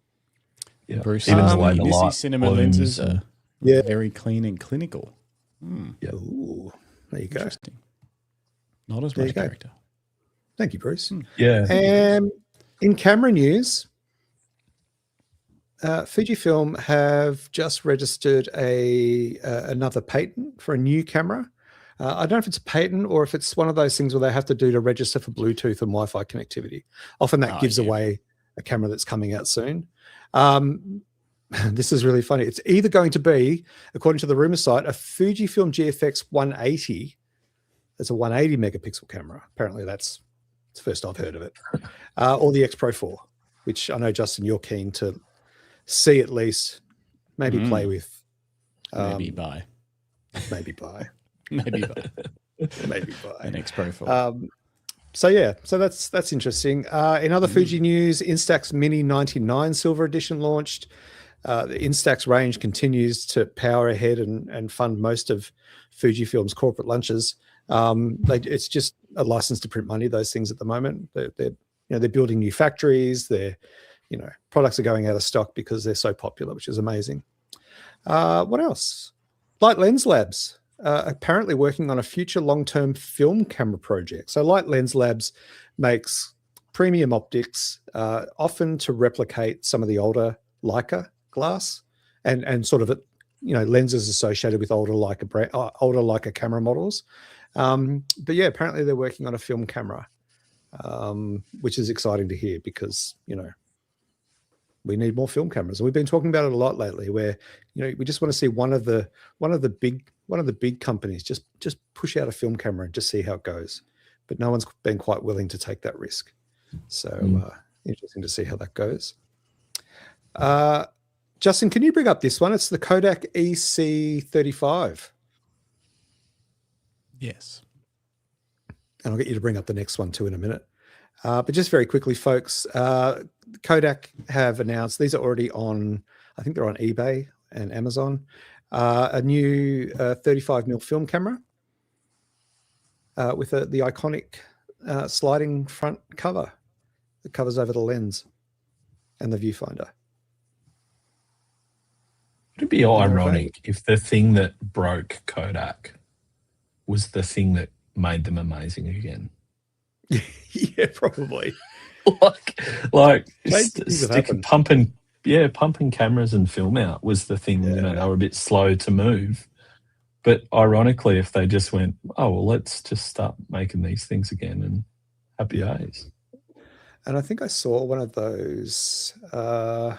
Yeah. Bruce, Even the way the Nissi light cinema blooms lenses are very clean and clinical. Yeah. Ooh, there you go. Interesting. Not as much character. Thank you, Bruce. Yeah. And in camera news, Fujifilm have just registered another patent for a new camera. I don't know if it's a patent or if it's one of those things where they have to do to register for Bluetooth and Wi-Fi connectivity. Often that gives away a camera that's coming out soon. This is really funny. It's either going to be, according to the rumor site, a Fujifilm GFX 180. It's a 180 megapixel camera. Apparently it's the first I've heard of it. Or the X Pro 4, which I know, Justin, you're keen to see at least, maybe play with. Maybe buy. Maybe buy. Maybe buy. Maybe buy. An X Pro 4. So that's interesting. In other Fuji news, Instax Mini 99 Silver Edition launched. The Instax range continues to power ahead and fund most of Fujifilm's corporate lunches. It's just a license to print money, those things at the moment. They're building new factories. Products are going out of stock because they're so popular, which is amazing. What else? Light Lens Labs. Apparently working on a future long-term film camera project. So Light Lens Labs makes premium optics, often to replicate some of the older Leica glass and sort of lenses associated with older Leica camera models. But yeah, apparently they're working on a film camera, which is exciting to hear because we need more film cameras. And we've been talking about it a lot lately, where we just want to see one of the big companies just push out a film camera and just see how it goes. But no one's been quite willing to take that risk. So interesting to see how that goes. Justin, can you bring up this one? It's the Kodak EC35. Yes. And I'll get you to bring up the next one too in a minute. But just very quickly, folks, Kodak have announced, these are already on, I think they're on eBay and Amazon, a new 35mm film camera with the iconic sliding front cover that covers over the lens and the viewfinder. It'd be ironic if the thing that broke Kodak was the thing that made them amazing again. Yeah, probably. pumping cameras and film out was the thing. They were a bit slow to move. But ironically, if they just went, oh well, let's just start making these things again, and happy days. And I think I saw one of those. I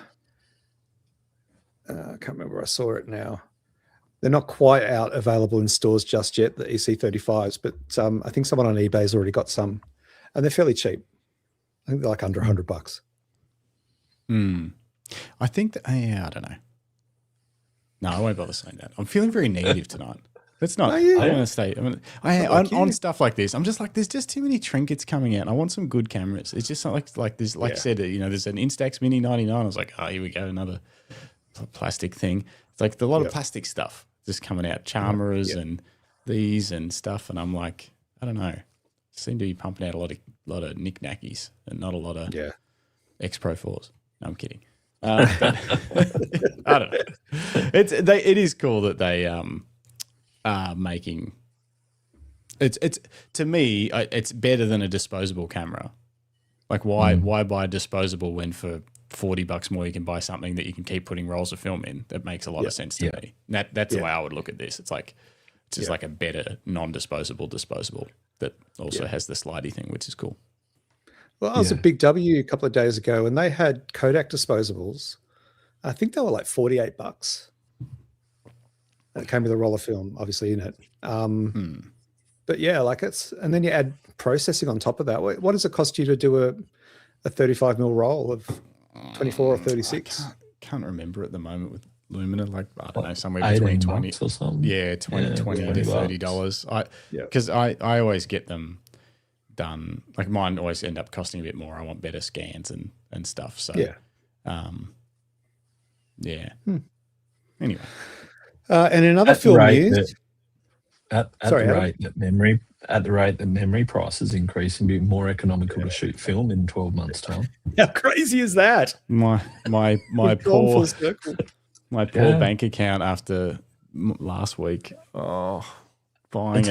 can't remember where I saw it now. They're not quite out available in stores just yet, the EC35s, but I think someone on eBay has already got some, and they're fairly cheap. I think they're like under $100. I think that, I don't know. No, I won't bother saying that. I'm feeling very negative tonight. Let's not. No, you- I'm going to stay. like On you. stuff like this, I'm just like, there's just too many trinkets coming out. And I want some good cameras. It's just not like there's, like you said, there's an Instax Mini 99. I was like, oh, here we go, another plastic thing. It's like a lot of plastic stuff just coming out, Charmerers and these and stuff. And I'm like, I don't know. Seem to be pumping out a lot of knickknackies and not a lot of X Pro 4s. No, I'm kidding. But I don't know. It is cool that they are making. It's to me, it's better than a disposable camera. Like why buy a disposable when for $40 more you can buy something that you can keep putting rolls of film in? That makes a lot of sense to me. And that's the way I would look at this. It's like it's just like a better non-disposable disposable that also has the slidey thing, which is cool. Well, I was at Big W a couple of days ago, and they had Kodak disposables. I think they were like $48. And it came with a roll of film, obviously, in it. But yeah, like and then you add processing on top of that. What does it cost you to do a 35mm roll of 24 or 36? Can't remember at the moment with Lumina. Like I don't know, somewhere $18 between 20 or something. Yeah, 20 to $30. Because I always get them done. Like mine always end up costing a bit more. I want better scans and stuff. So Anyway. And in other film news, at the rate that memory prices increase, and be more economical to shoot film in 12 months' time. How crazy is that? My We've gone poor full circle. my poor bank account after last week. Oh, buying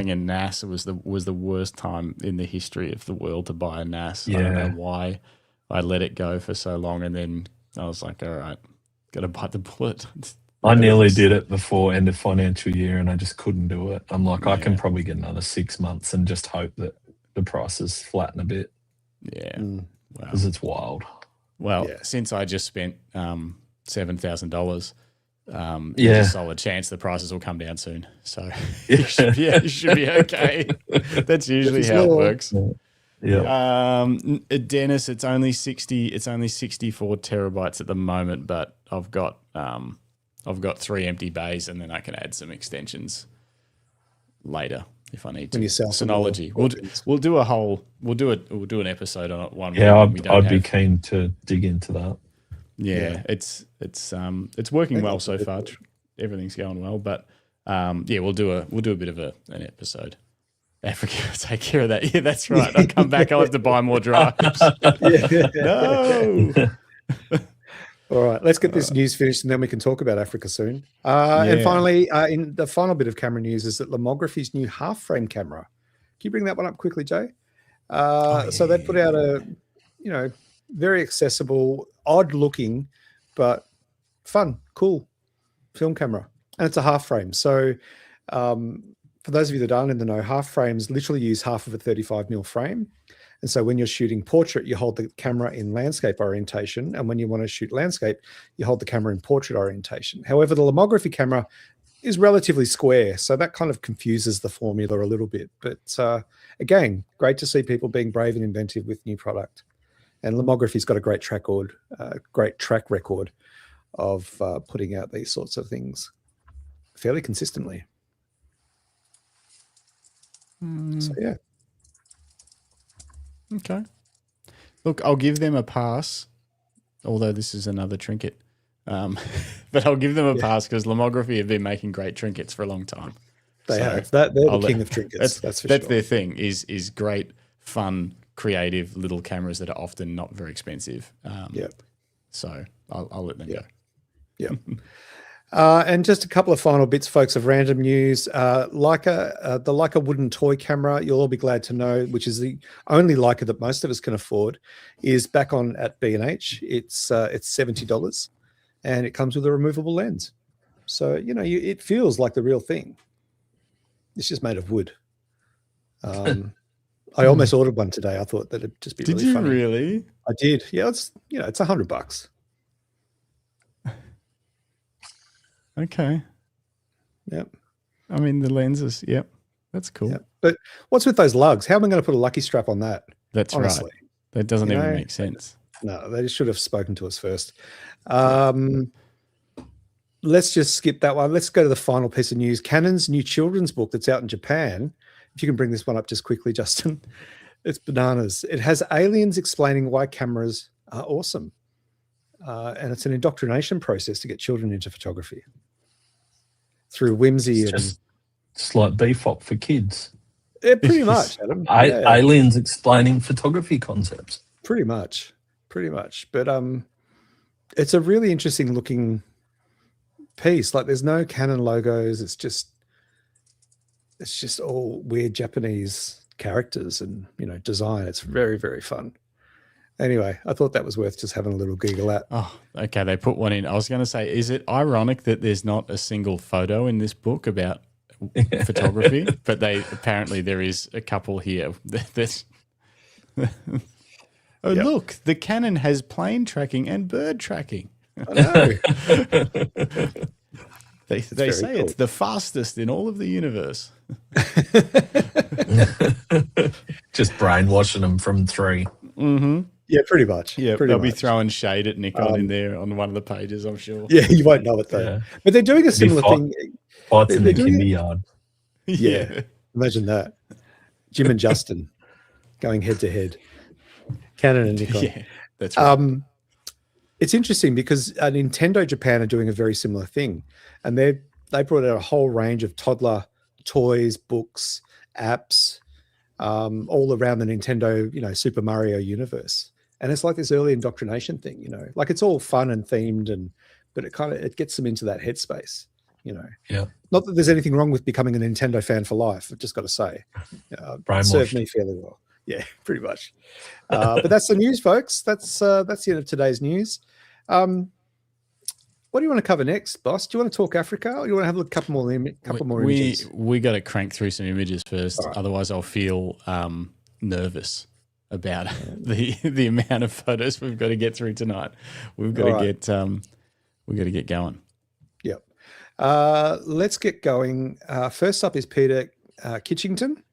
a NAS was the worst time in the history of the world to buy a NAS. I don't know why I let it go for so long, and then I was like, all right, got to bite the bullet. I nearly did it before end of financial year, and I just couldn't do it. I'm like, I can probably get another 6 months and just hope that the prices flatten a bit. Yeah, because it's wild. Well, since I just spent $7,000, there's a solid chance the prices will come down soon. So you should be okay. That's usually how it works. Dennis, it's only 64 terabytes at the moment, but I've got 3 empty bays, and then I can add some extensions later if I need to. When you sell Synology, we'll do an episode on it one. Yeah, I'd be keen to dig into that. Yeah, it's working well so far. Everything's going well, but we'll do a bit of an episode. Africa will take care of that. Yeah, that's right. I'll come back. I'll have to buy more drives. No. All right, let's get this news finished, and then we can talk about Africa soon. And finally, in the final bit of camera news is that Lomography's new half-frame camera. Can you bring that one up quickly, Jay? So they put out a, very accessible, odd-looking, but fun, cool film camera, and it's a half-frame. So for those of you that aren't in the know, half-frames literally use half of a 35mm frame. And so when you're shooting portrait, you hold the camera in landscape orientation. And when you want to shoot landscape, you hold the camera in portrait orientation. However, the Lomography camera is relatively square. So that kind of confuses the formula a little bit. But again, great to see people being brave and inventive with new product. And Lomography's got a great track record of putting out these sorts of things fairly consistently. So, yeah. Okay. Look, I'll give them a pass, although this is another trinket. But I'll give them a pass because Lomography have been making great trinkets for a long time. They're the king of trinkets. That's their thing, is great, fun, creative little cameras that are often not very expensive. So I'll let them go. Yeah. And just a couple of final bits, folks, of random news. The Leica wooden toy camera, you'll all be glad to know, which is the only Leica that most of us can afford, is back on at B&H. It's $70, and it comes with a removable lens. So, it feels like the real thing. It's just made of wood. I almost ordered one today. I thought that it'd just be really funny. Did you really? I did. Yeah, it's $100. Okay. Yep. I mean, the lenses. Yep. That's cool. Yep. But what's with those lugs? How am I going to put a lucky strap on that? That's honestly right. That doesn't even make sense. No, they should have spoken to us first. let's just skip that one. Let's go to the final piece of news. Canon's new children's book that's out in Japan. If you can bring this one up just quickly, Justin. It's bananas. It has aliens explaining why cameras are awesome. And it's an indoctrination process to get children into photography through whimsy. It's like BFOP for kids. Yeah, pretty much, Adam. Aliens explaining photography concepts. Pretty much. But it's a really interesting looking piece. Like there's no Canon logos. It's just all weird Japanese characters and, design. It's very, very fun. Anyway, I thought that was worth just having a little giggle at. Oh, okay. They put one in. I was going to say, is it ironic that there's not a single photo in this book about photography? But apparently there is a couple here. Look, the Canon has plane tracking and bird tracking. I know. They say cool. It's the fastest in all of the universe. Just brainwashing them from 3. Mm-hmm. Yeah, pretty much. Yeah, they'll be throwing shade at Nikon in there on one of the pages, I'm sure. Yeah, you won't know it though. Yeah. But they're doing a similar thing. Fights in the kindergarten. Yeah, imagine that. Jim and Justin going head to head. Canon and Nikon. Yeah, that's right. It's interesting because Nintendo Japan are doing a very similar thing, and they brought out a whole range of toddler toys, books, apps, all around the Nintendo, Super Mario universe. And it's like this early indoctrination thing, like it's all fun and themed, but it gets them into that headspace, Yeah. Not that there's anything wrong with becoming a Nintendo fan for life. I've just got to say, it served me fairly well. Yeah, pretty much. But that's the news, folks. That's the end of today's news. What do you want to cover next, boss? Do you want to talk Africa, or you want to have a couple more images? We got to crank through some images first, right. Otherwise I'll feel nervous about the amount of photos we've got to get through tonight. We've got to get going. Yep. Let's get going. First up is Peter Kitchington,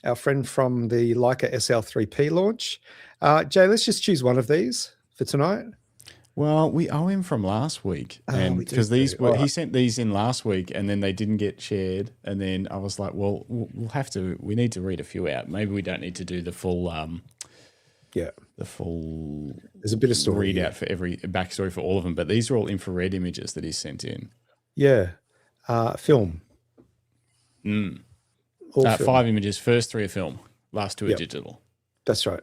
our friend from the Leica SL3P launch. Jay, let's just choose one of these for tonight. Well, we owe him from last week, and because he sent these in last week, and then they didn't get shared, and then I was like, well, we need to read a few out. Maybe we don't need to do the full, There's a bit of story readout for every backstory for all of them, but these are all infrared images that he sent in. Yeah, film. Film. 5 images. First 3 are film. Last 2 are digital. That's right.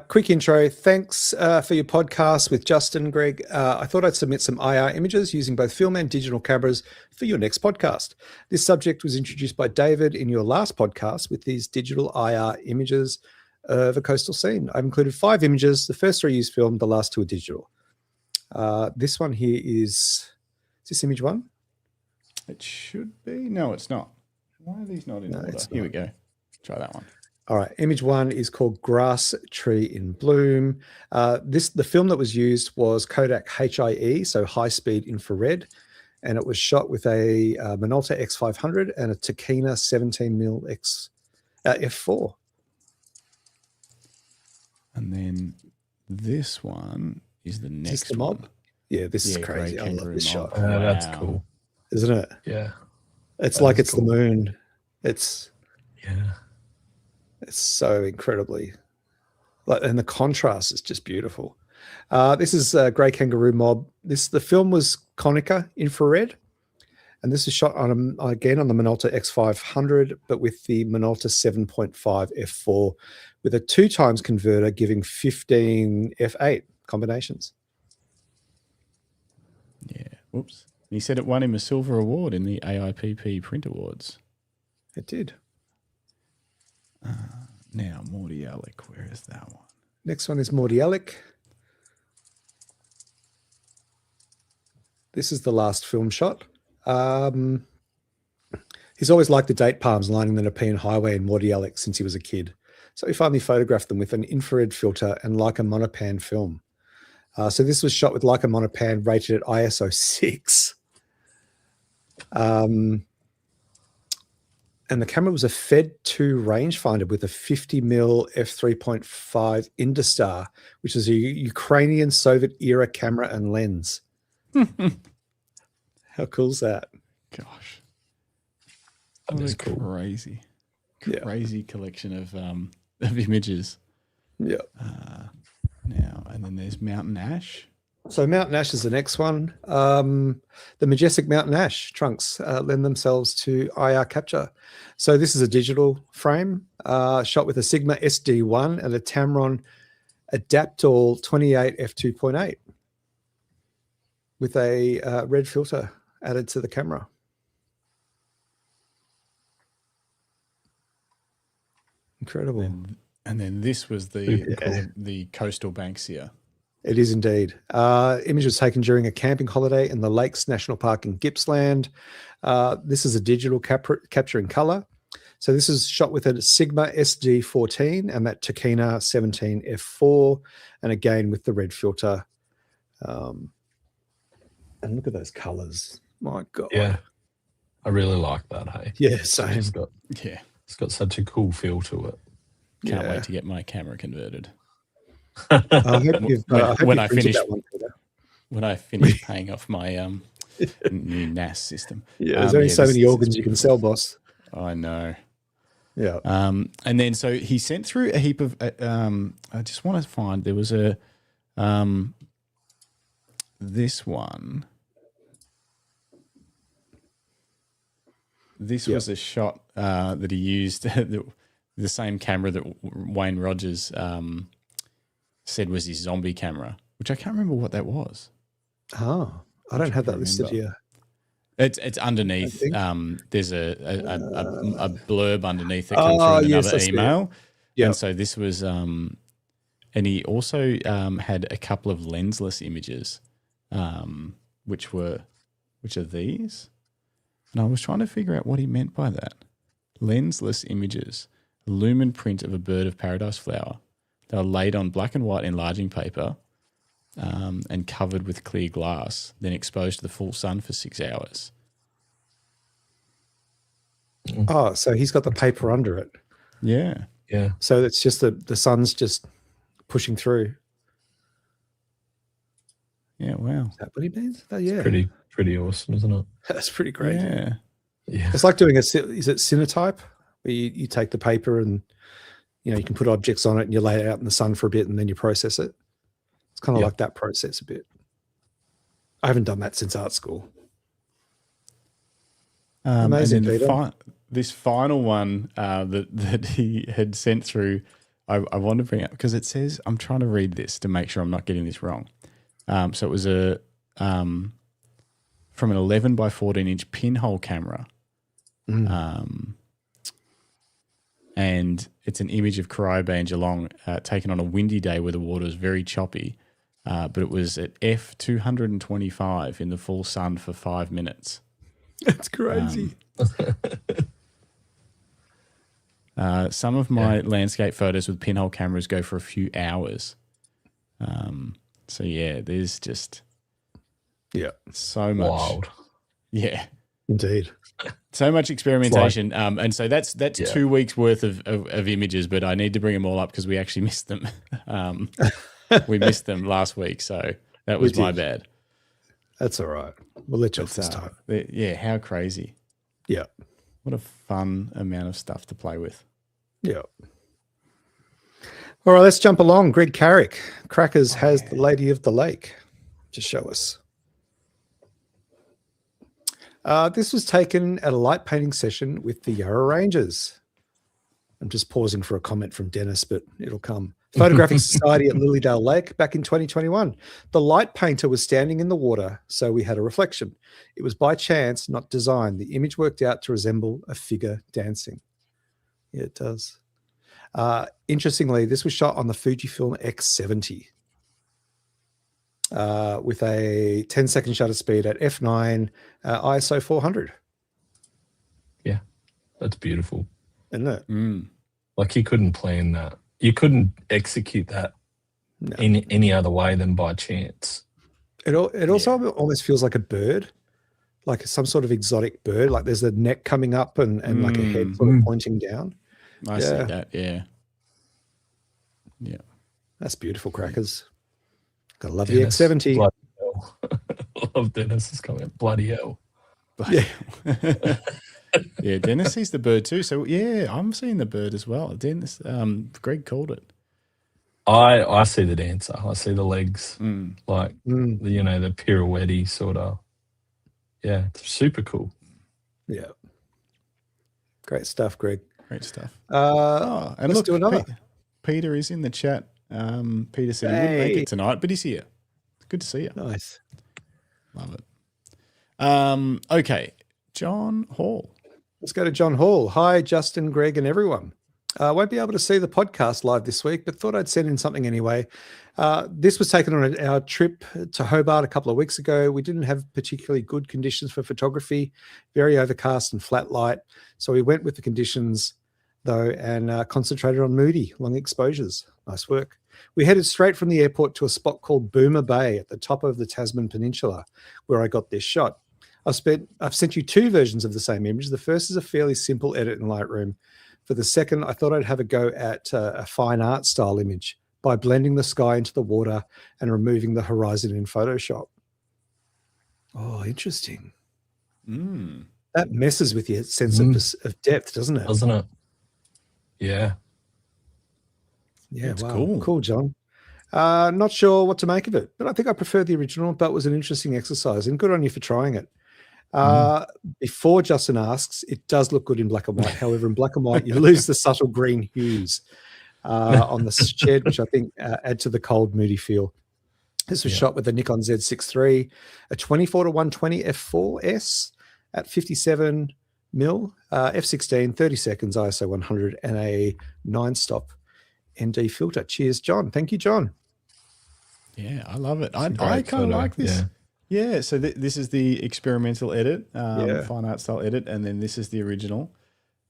Quick intro. Thanks for your podcast with Justin, Greg. I thought I'd submit some IR images using both film and digital cameras for your next podcast. This subject was introduced by David in your last podcast with these digital IR images of a coastal scene. I've included 5 images. The first 3 use film, the last 2 are digital. This one here is this image 1? It should be. No, it's not. Why are these not in order? Here we go. Try that one. All right. Image 1 is called Grass Tree in Bloom. The film that was used was Kodak HIE, so high speed infrared, and it was shot with a Minolta X500 and a Tokina 17mm f4. And then this one is the next. Is this the mob? one. Yeah, this is crazy. I love this shot. Wow. That's cool, isn't it? Yeah. It's like it's cool. The moon. It's so incredibly, and the contrast is just beautiful. This is Grey Kangaroo Mob. The film was Konica infrared, and this is shot again on the Minolta X500, but with the Minolta 7.5 f4 with a 2x converter giving 15 f8 combinations. Yeah. Whoops. He said it won him a silver award in the AIPP Print Awards. It did. Now, Morty Alec, where is that one? Next one is Morty Alec. This is the last film shot. He's always liked the date palms lining the Nepean Highway in Morty Alec since he was a kid. So he finally photographed them with an infrared filter and Leica monopan film. So this was shot with Leica monopan rated at ISO 6. And the camera was a Fed 2 rangefinder with a 50mm f3.5 Industar, which is a Ukrainian Soviet era camera and lens. How cool's that? Gosh. That What is a cool. crazy Yeah. collection of images. Yeah. Now, and then there's Mountain Ash. So Mountain Ash is the next one. The majestic Mountain Ash trunks lend themselves to IR capture. So this is a digital frame shot with a Sigma SD1 and a Tamron Adaptall 28 f2.8 with a red filter added to the camera. Incredible. And then this was the coastal Banksia. It is indeed. Image was taken during a camping holiday in the Lakes National Park in Gippsland. This is a digital capture in color. So this is shot with a Sigma SD14 and that Takina 17 f4, and again with the red filter. And look at those colors. My God. Yeah. I really like that, hey? Yeah, same. It's got such a cool feel to it. Can't wait to get my camera converted. I hope When you've I printed finish- that one, Peter. When I finish paying off my new NAS system. Yeah, there's only so many organs you can sell, boss. I know. Yeah. And then so he sent through a heap of. I just want to find there was a. This one. This was a shot that he used, the same camera that Wayne Rogers said was his zombie camera, which I can't remember what that was. Oh, I don't have that listed here. It's underneath. There's a blurb underneath that comes through another email. Yeah. And so this was, and he also had a couple of lensless images, which are these. And I was trying to figure out what he meant by that. Lensless images, lumen print of a bird of paradise flower. They were laid on black and white enlarging paper and covered with clear glass, then exposed to the full sun for 6 hours. Oh, so he's got the paper under it. Yeah. Yeah. So it's just the sun's just pushing through. Yeah, wow. Is that what he means? Oh, yeah. Pretty awesome, isn't it? That's pretty great. Yeah. Yeah. It's like doing is it Cinetype, where you take the paper and you can put objects on it and you lay it out in the sun for a bit and then you process it. It's kind of like that process a bit. I haven't done that since art school. Amazing, and then Peter. this final one that he had sent through, I want to bring up because it says, I'm trying to read this to make sure I'm not getting this wrong. So it was from an 11 by 14 inch pinhole camera. And it's an image of Corio Bay in Geelong taken on a windy day where the water was very choppy. But it was at f225 in the full sun for 5 minutes. That's crazy. Some of my landscape photos with pinhole cameras go for a few hours. So yeah, there's just so much. Wild. Yeah, Indeed. so much experimentation. And so that's 2 weeks worth of images, but I need to bring them all up because we actually missed them. We missed them last week, so that was my bad. That's all right. We'll let you off this time. Yeah, how crazy. Yeah. What a fun amount of stuff to play with. Yeah. All right, let's jump along. Greg Carrick. Crackers has the Lady of the Lake to show us. This was taken at a light painting session with the Yarra Rangers. I'm just pausing for a comment from Dennis, but it'll come. Photographic Society at Lilydale Lake back in 2021. The light painter was standing in the water, so we had a reflection. It was by chance, not design. The image worked out to resemble a figure dancing. Yeah, it does. Interestingly, this was shot on the Fujifilm X70 with a 10-second shutter speed at f9 ISO 400. Yeah, that's beautiful. Isn't it? Like you couldn't plan that. You couldn't execute that in any other way than by chance. It also almost feels like a bird, like some sort of exotic bird. Like there's a neck coming up and like a head sort of pointing down. I see that, yeah. Yeah. That's beautiful, Crackers. Gotta love Dennis, the X70. Bloody hell. I love Dennis's comment. Bloody hell. Bloody hell. Yeah, Dennis sees the bird too. So yeah, I'm seeing the bird as well. Dennis, Greg called it. I see the dancer. I see the legs, like Mm. the pirouette sort of. Yeah, it's super cool. Yeah. Great stuff, Greg. Great stuff. And And let's look, do another. Peter is in the chat. Peter said he wouldn't make Hey. it tonight, but he's here. Good to see you. Nice. Love it. Okay, John Hall. Let's go to John Hall. Hi, Justin, Greg, and everyone. I won't be able to see the podcast live this week, but thought I'd send in something anyway. This was taken on our trip to Hobart a couple of weeks ago. We didn't have particularly good conditions for photography, very overcast and flat light. So we went with the conditions, though, and concentrated on moody, long exposures. Nice work. We headed straight from the airport to a spot called Boomer Bay at the top of the Tasman Peninsula, where I got this shot. I've sent you two versions of the same image. The first is a fairly simple edit in Lightroom. For the second, I thought I'd have a go at a fine art style image by blending the sky into the water and removing the horizon in Photoshop. Oh, interesting. That messes with your sense of depth, doesn't it? Doesn't it? Yeah. Yeah, It's wow. cool. Cool, John. Not sure what to make of it, but I think I prefer the original, but it was an interesting exercise, and good on you for trying it. Before Justin asks, it does look good in black and white. However, in black and white, you lose the subtle green hues on the shed, which I think add to the cold, moody feel. This was shot with a Nikon Z6 III, a 24-120 f4S at 57 mil, f16, 30 seconds, ISO 100, and a 9-stop ND filter. Cheers, John. Thank you, John. Yeah, I love it. I Great kind of photo, like this. yeah. Yeah, so this is the experimental edit, Yeah. fine art style edit, and then this is the original.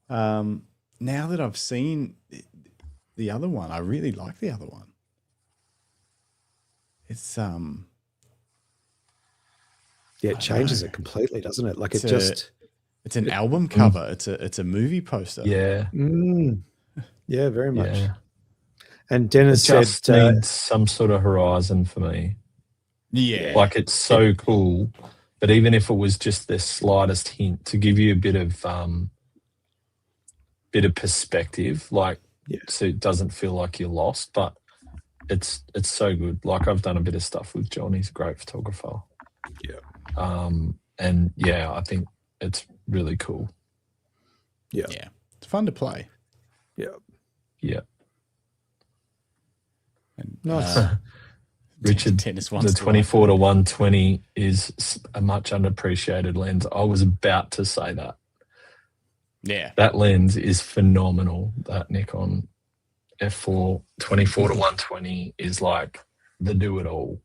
Now that I've seen the other one, I really like the other one. It's Yeah, it changes it completely, doesn't it? Like It's it a- just it's an album cover. It's a movie poster. Yeah. yeah, very much. Yeah. And It Dennis said just needs some sort of horizon for me. Yeah. Like it's so cool, but even if it was just the slightest hint to give you a bit of perspective, like so it doesn't feel like you're lost, but it's so good. Like I've done a bit of stuff with John. He's a great photographer. Yeah. And yeah, I think it's really cool. Yeah. Yeah. It's fun to play. Yeah. Yeah. And, Nice. Richard, tennis the wants to 24-120 is a much underappreciated lens. I was about to say that. Yeah. That lens is phenomenal. That Nikon F4 24-120 is like the do-it-all.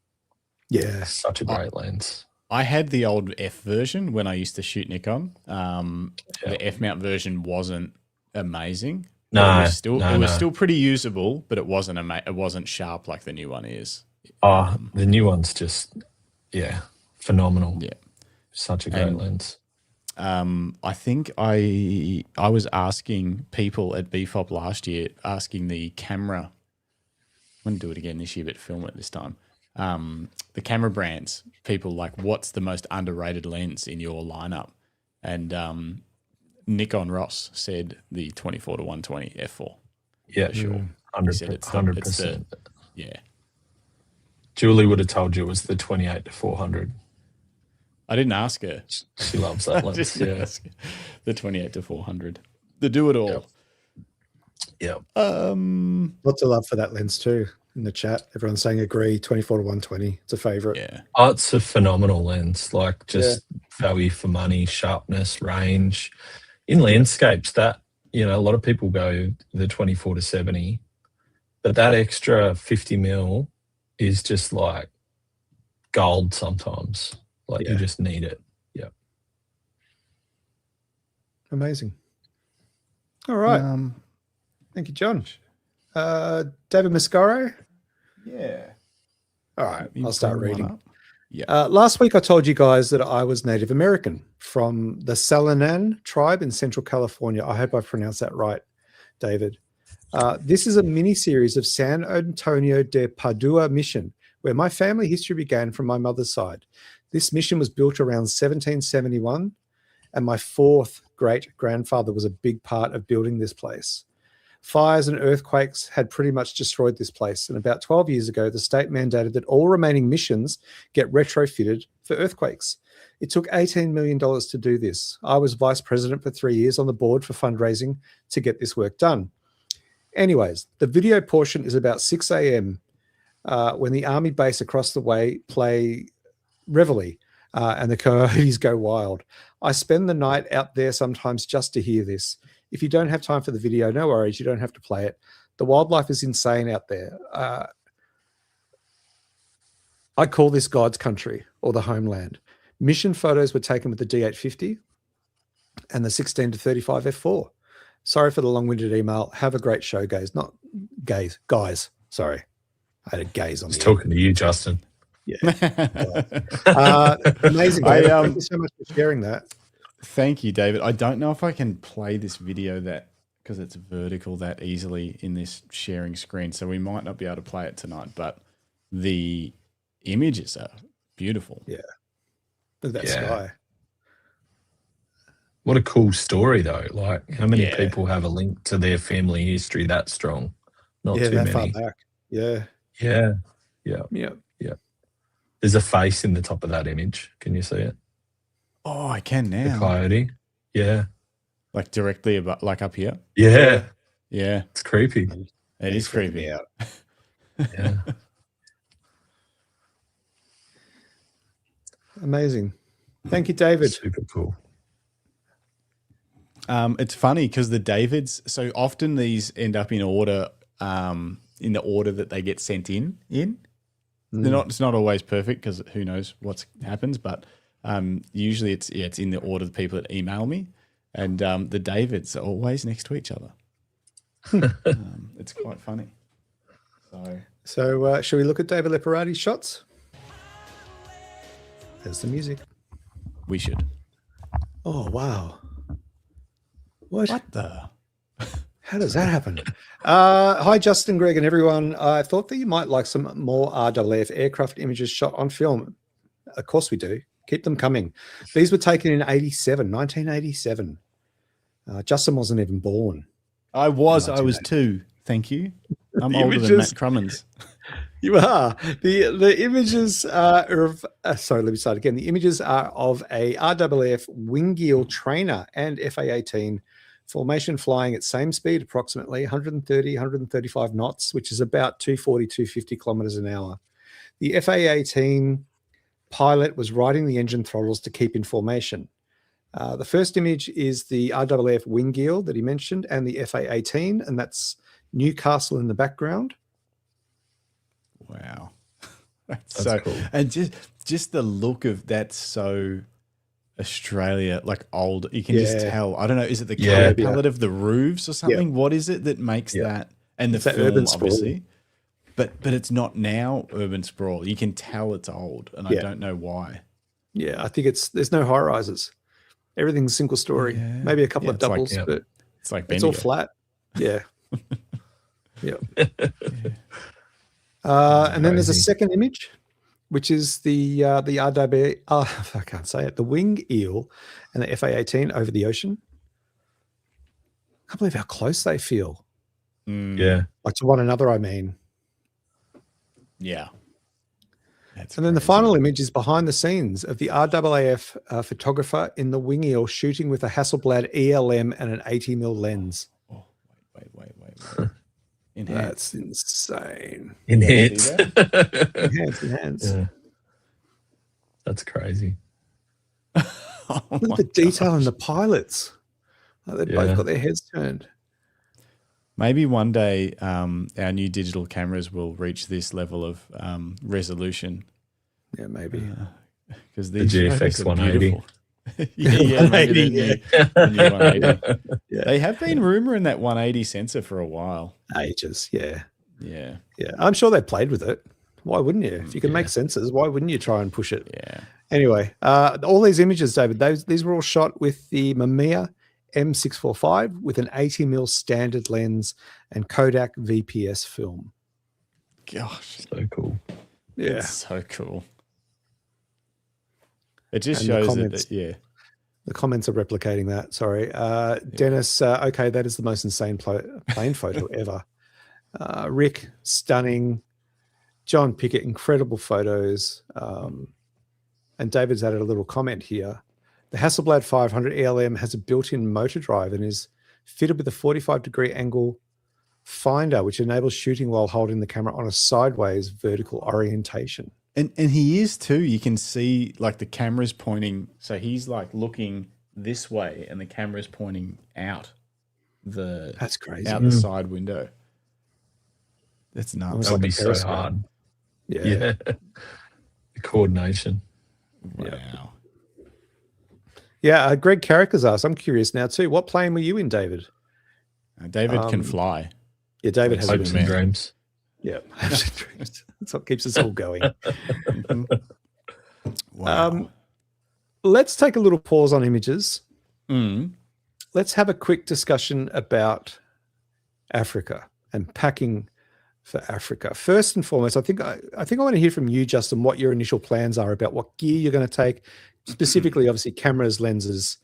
Yeah. Such a great lens. I had the old F version when I used to shoot Nikon. The F mount version wasn't amazing. No, it was still pretty usable, but it wasn't sharp like the new one is. The new one's just, phenomenal. Yeah. Such a great lens. I think I was asking people at BFOP last year, asking the camera, I'm going to do it again this year, but film it this time. The camera brands, people like, what's the most underrated lens in your lineup? And Nikon Ross said the 24-120 f4. Yeah, sure. 100%. Yeah. Julie would have told you it was the 28-400. I didn't ask her. She loves that lens. Yeah. The 28-400. The do-it-all. Yeah. Lots of love for that lens too in the chat. Everyone's saying agree. 24-120. It's a favorite. Yeah. Oh, it's a phenomenal lens. Like just value for money, sharpness, range. In landscapes, that a lot of people go the 24-70, but that extra 50 mil is just like gold sometimes. Like you just need it. Yeah. Amazing. All right. Thank you, John. David Mascaro. Yeah. All right. I'll start reading. Yeah. Last week, I told you guys that I was Native American from the Salinan tribe in Central California. I hope I pronounced that right, David. This is a mini-series of San Antonio de Padua mission, where my family history began from my mother's side. This mission was built around 1771 and my fourth great-grandfather was a big part of building this place. Fires and earthquakes had pretty much destroyed this place, and about 12 years ago, the state mandated that all remaining missions get retrofitted for earthquakes. It took $18 million to do this. I was vice president for 3 years on the board for fundraising to get this work done. Anyways, the video portion is about 6 a.m. When the army base across the way play Reveille and the coyotes go wild. I spend the night out there sometimes just to hear this. If you don't have time for the video, no worries, you don't have to play it. The wildlife is insane out there. I call this God's country or the homeland. Mission photos were taken with the D850 and the 16 to 35 F4. Sorry for the long-winded email. Have a great show, guys. Not gays, guys. Sorry. I had a gaze on He's the talking to you, Justin. Yeah. Amazing. Thank you so much for sharing that. Thank you, David. I don't know if I can play this video because it's vertical that easily in this sharing screen, so we might not be able to play it tonight, but the images are beautiful. Yeah. Look at that sky. What a cool story, though. Like, how many people have a link to their family history that strong? Not too that many. far back. Yeah. Yeah. There's a face in the top of that image. Can you see it? Oh, I can now. The coyote. Yeah. Like directly about, like up here. Yeah. Yeah. It's creepy. It is creepy. Out. Yeah. Amazing. Thank you, David. Super cool. It's funny because the Davids, so often these end up in order, in the order that they get sent in. They're not. It's not always perfect because who knows what happens, but usually it's in the order of the people that email me, and the Davids are always next to each other. It's quite funny. So shall we look at David Leparati's shots? There's the music. We should. Oh, wow. What the? How does that happen? Hi, Justin, Greg, and everyone. I thought that you might like some more RAAF aircraft images shot on film. Of course we do. Keep them coming. These were taken in 1987. Justin wasn't even born. I was 2. Thank you. I'm older than Matt Crummins. You are. The images are of, sorry, let me start again. The images are of a RAAF wing-eel trainer and FA-18 formation flying at same speed, approximately 130, 135 knots, which is about 240, 250 kilometers an hour. The FA-18 pilot was riding the engine throttles to keep in formation. The first image is the RAAF wing-eel that he mentioned and the FA-18, and that's Newcastle in the background. Wow. That's so cool. And just the look of that's so Australia, like old. You can just tell. I don't know. Is it the color palette of the roofs or something? What is it that makes that? And the film, urban obviously. But it's not now urban sprawl. You can tell it's old, and I don't know why. Yeah, I think there's no high rises. Everything's single story. Yeah. Maybe a couple of doubles, but it's like it's all flat. Yeah. And then there's a second image, which is the RW, I can't say it, the wing eel and the FA-18 over the ocean. I can't believe how close they feel. Yeah. Like to one another, I mean. Yeah. And then the final image is behind the scenes of the RAAF photographer in the wing eel shooting with a Hasselblad ELM and an 80mm lens. Oh, wait. That's insane. Enhance. Enhance. Yeah. That's crazy. Look at the detail in the pilots. They've both got their heads turned. Maybe one day our new digital cameras will reach this level of resolution. Yeah, maybe. Because the GFX 180. Maybe the new 180. They have been rumoring that 180 sensor for a while. Ages, yeah. Yeah. I'm sure they played with it. Why wouldn't you? If you can make sensors, why wouldn't you try and push it? Yeah. Anyway, all these images, David, these were all shot with the Mamiya M645 with an 80mm standard lens and Kodak VPS film. Gosh. So cool. Yeah. It's so cool. It just shows that, The comments are replicating that. Sorry. Dennis, okay, that is the most insane plane photo ever. Rick, stunning. John Pickett, incredible photos. And David's added a little comment here. The Hasselblad 500 ELM has a built-in motor drive and is fitted with a 45-degree angle finder, which enables shooting while holding the camera on a sideways vertical orientation. And he is too. You can see like the camera's pointing. So he's like looking this way and the camera's pointing out That's crazy. out the side window. That's nuts. That would be so hard. Yeah. The coordination. Wow. Yeah, Greg Carrick has asked, I'm curious now too, what plane were you in, David? David can fly. Yeah, David has Hopes and dreams. Yeah, that's what keeps us all going. Wow. Let's take a little pause on images. Mm. Let's have a quick discussion about Africa and packing for Africa. First and foremost, I think I want to hear from you, Justin, what your initial plans are about what gear you're going to take, specifically, obviously, cameras, lenses,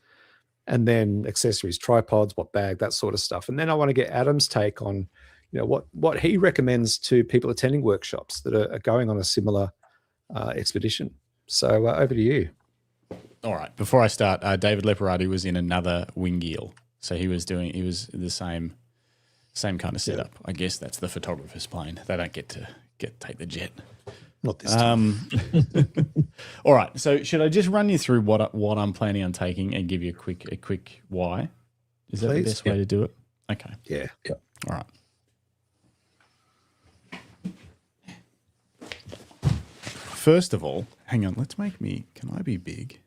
and then accessories, tripods, what bag, that sort of stuff. And then I want to get Adam's take on, what he recommends to people attending workshops that are going on a similar expedition. So over to you. All right. Before I start, David Leparati was in another wing eel, so he was the same kind of setup. I guess that's the photographer's plane. They don't get to take the jet. Not this time. All right. So should I just run you through what I'm planning on taking and give you a quick why? Is that the best way to do it? Okay. Yeah. All right. First of all, hang on. Can I be big?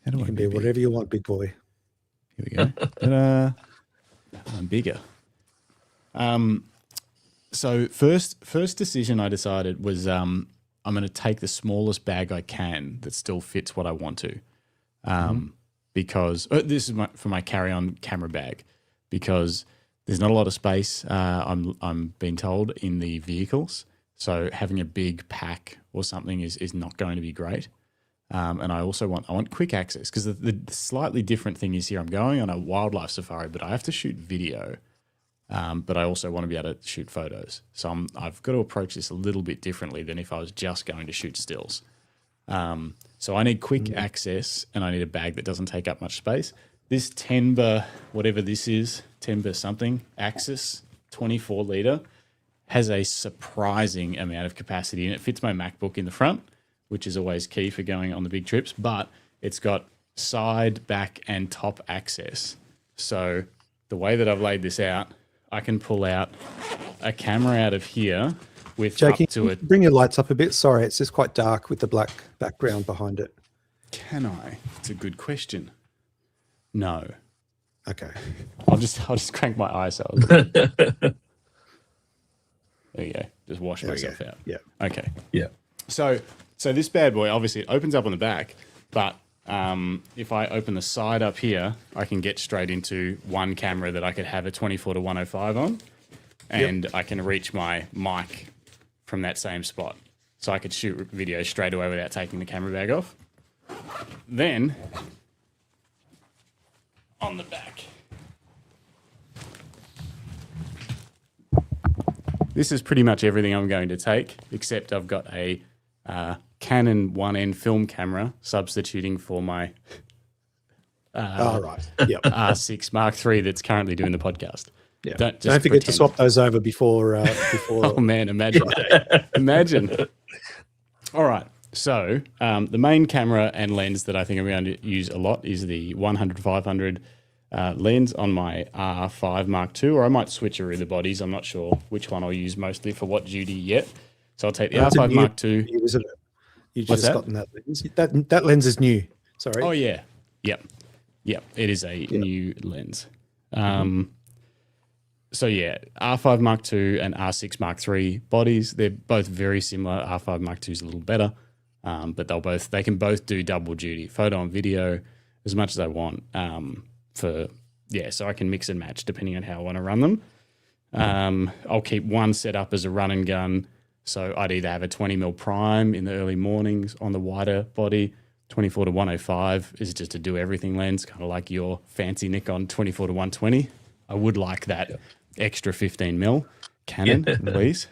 How do You I can be be big? whatever you want, big boy. Here we go. Ta-da. I'm bigger. So first decision I decided was I'm going to take the smallest bag I can that still fits what I want to, because this is for my carry-on camera bag, because there's not a lot of space. I'm being told in the vehicles, so having a big pack or something is not going to be great. And I also want quick access, because the slightly different thing is here I'm going on a wildlife safari, but I have to shoot video. But I also want to be able to shoot photos. So I've got to approach this a little bit differently than if I was just going to shoot stills. So I need quick access, and I need a bag that doesn't take up much space. This Tenba, whatever this is, Tenba something, Axis 24 litre, has a surprising amount of capacity, and it fits my MacBook in the front, which is always key for going on the big trips, but it's got side, back, and top access. So the way that I've laid this out, I can pull out a camera out of here with Jackie, up to it. bring your lights up a bit. Sorry, it's just quite dark with the black background behind it. Can I? It's a good question. No. Okay. I'll just crank my eyes out. There you go. Just wash myself out. Yeah. Okay. Yeah. So this bad boy, obviously, it opens up on the back, but if I open the side up here, I can get straight into one camera that I could have a 24-105 on, and I can reach my mic from that same spot. So I could shoot video straight away without taking the camera bag off. Then, on the back, this is pretty much everything I'm going to take, except I've got a Canon 1N film camera substituting for my Right. Yep. R6 Mark III that's currently doing the podcast. Yeah. Don't Don't forget to pretend. swap those over before. Oh man, imagine. Imagine. All right. So the main camera and lens that I think I'm going to use a lot is the 100-500 lens on my R5 Mark II, or I might switcheroo the bodies. I'm not sure which one I'll use mostly for what duty yet. So I'll take the That's a R5 new- Mark II. Isn't it? You What's just that? gotten that lens. That lens is new. Sorry. Oh yeah. Yep. It is a new lens. So yeah, R5 Mark II and R6 Mark III bodies, they're both very similar. R5 Mark II is a little better, but they can both do double duty, photo and video, as much as I want. So I can mix and match depending on how I want to run them. I'll keep one set up as a run and gun. So I'd either have a 20mm prime in the early mornings on the wider body, 24 to 105 is just a do everything lens, kind of like your fancy Nikon 24 to 120. I would like that extra 15 mil Canon, please.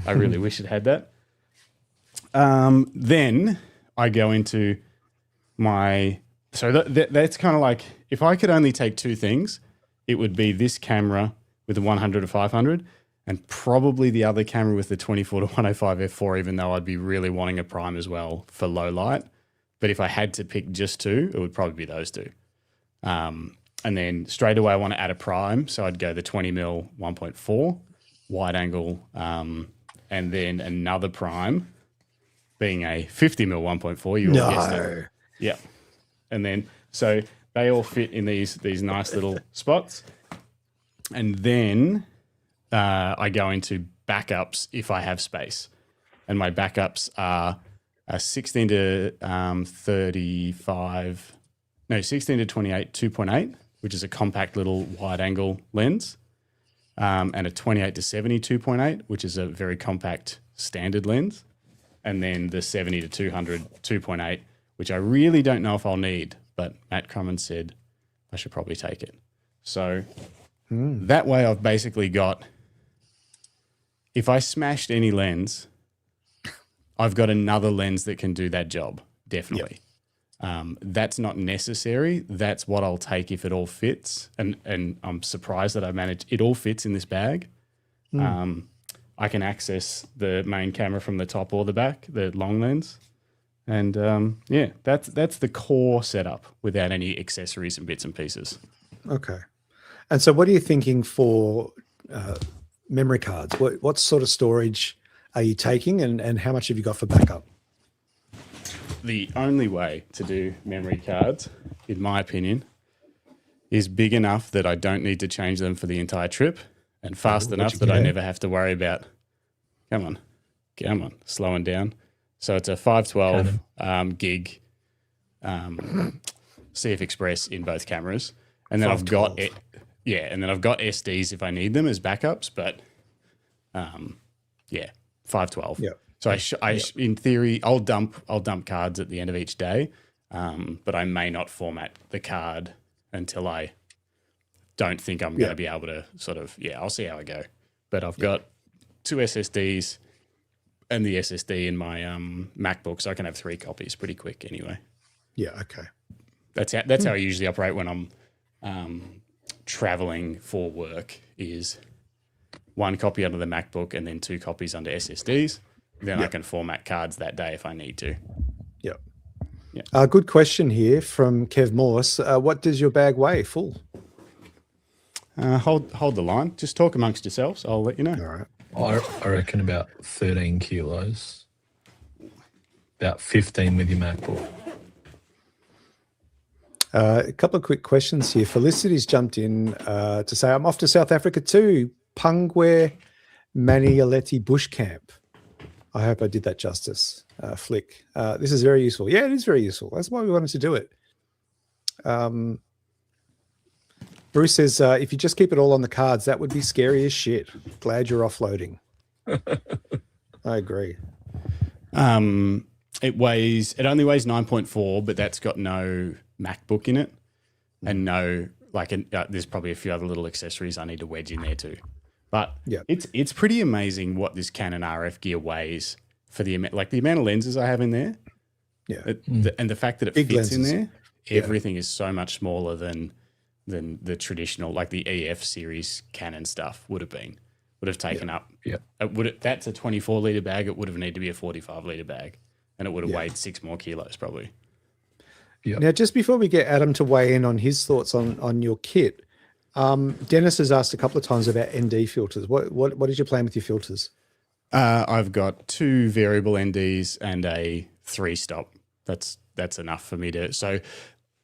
I really wish it had that. Then I go into my, so that's kind of like, if I could only take two things, it would be this camera with the 100 to 500 and probably the other camera with the 24 to 105 f4, even though I'd be really wanting a prime as well for low light. But if I had to pick just two, it would probably be those two. And then straight away I want to add a prime. So I'd go the 20 mil 1.4 wide angle, and then another prime being a 50 mil 1.4. You all guessed it. Yeah. And then, so they all fit in these nice little spots. And then I go into backups if I have space. And my backups are a 16 to 35, no, 16 to 28, 2.8, which is a compact little wide angle lens, and a 28 to 70, 2.8, which is a very compact standard lens, and then the 70 to 200, 2.8, which I really don't know if I'll need, but Matt Crumman said I should probably take it. So that way I've basically got, if I smashed any lens, I've got another lens that can do that job, definitely. Yep. That's not necessary. That's what I'll take if it all fits. And I'm surprised that I managed, it all fits in this bag. I can access the main camera from the top or the back, the long lens. And that's the core setup without any accessories and bits and pieces. Okay. And so what are you thinking for memory cards? What sort of storage are you taking and how much have you got for backup? The only way to do memory cards, in my opinion, is big enough that I don't need to change them for the entire trip and fast enough that I never have to worry about, come on, slowing down. So it's a 512 gig CF Express in both cameras. And then I've got it. Yeah, and then I've got SDs if I need them as backups, but 512. Yeah. So in theory, I'll dump cards at the end of each day, but I may not format the card until I don't think I'm going to be able to sort of, I'll see how I go. But I've got two SSDs and the SSD in my MacBook, so I can have 3 copies pretty quick anyway. Yeah, okay. That's how I usually operate when I'm traveling for work, is 1 copy under the MacBook and then 2 copies under SSDs. Then I can format cards that day if I need to. Yep. Yeah. Good question here from Kev Morse. What does your bag weigh full? Hold the line. Just talk amongst yourselves. I'll let you know. All right. I reckon about 13 kilos. About 15 with your MacBook. A couple of quick questions here. Felicity's jumped in to say, I'm off to South Africa too. Pungwe Manialeti Bush Camp. I hope I did that justice, Flick. This is very useful. Yeah, it is very useful. That's why we wanted to do it. Bruce says, if you just keep it all on the cards, that would be scary as shit. Glad you're offloading. I agree. It only weighs 9.4, but that's got no MacBook in it, and no there's probably a few other little accessories I need to wedge in there too. But it's pretty amazing what this Canon RF gear weighs for the amount of lenses I have in there. Yeah, and the fact that it fits lenses in there, everything is so much smaller than the traditional, like the EF series Canon stuff would have taken up. Yeah, that's a 24 litre bag. It would have needed to be a 45 litre bag, and it would have weighed 6 more kilos probably. Yeah. Now, just before we get Adam to weigh in on his thoughts on your kit, Dennis has asked a couple of times about ND filters. What is your plan with your filters? I've got 2 variable NDs and a 3-stop. That's enough for me to. So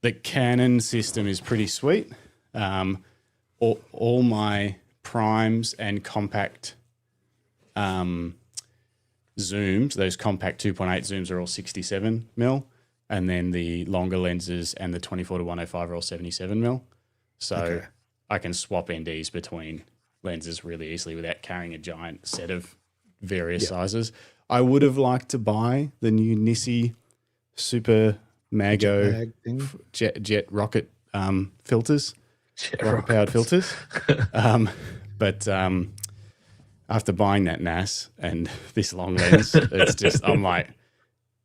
the Canon system is pretty sweet. All my primes and compact zooms, those compact 2.8 zooms are all 67 mil, and then the longer lenses and the 24 to 105 are all 77 mil. So I can swap NDs between lenses really easily without carrying a giant set of various sizes. I would have liked to buy the new Nissi Super Mago Mag thing. jet rocket filters, Jet rocket powered rockets. filters. But after buying that NAS and this long lens, it's just I'm like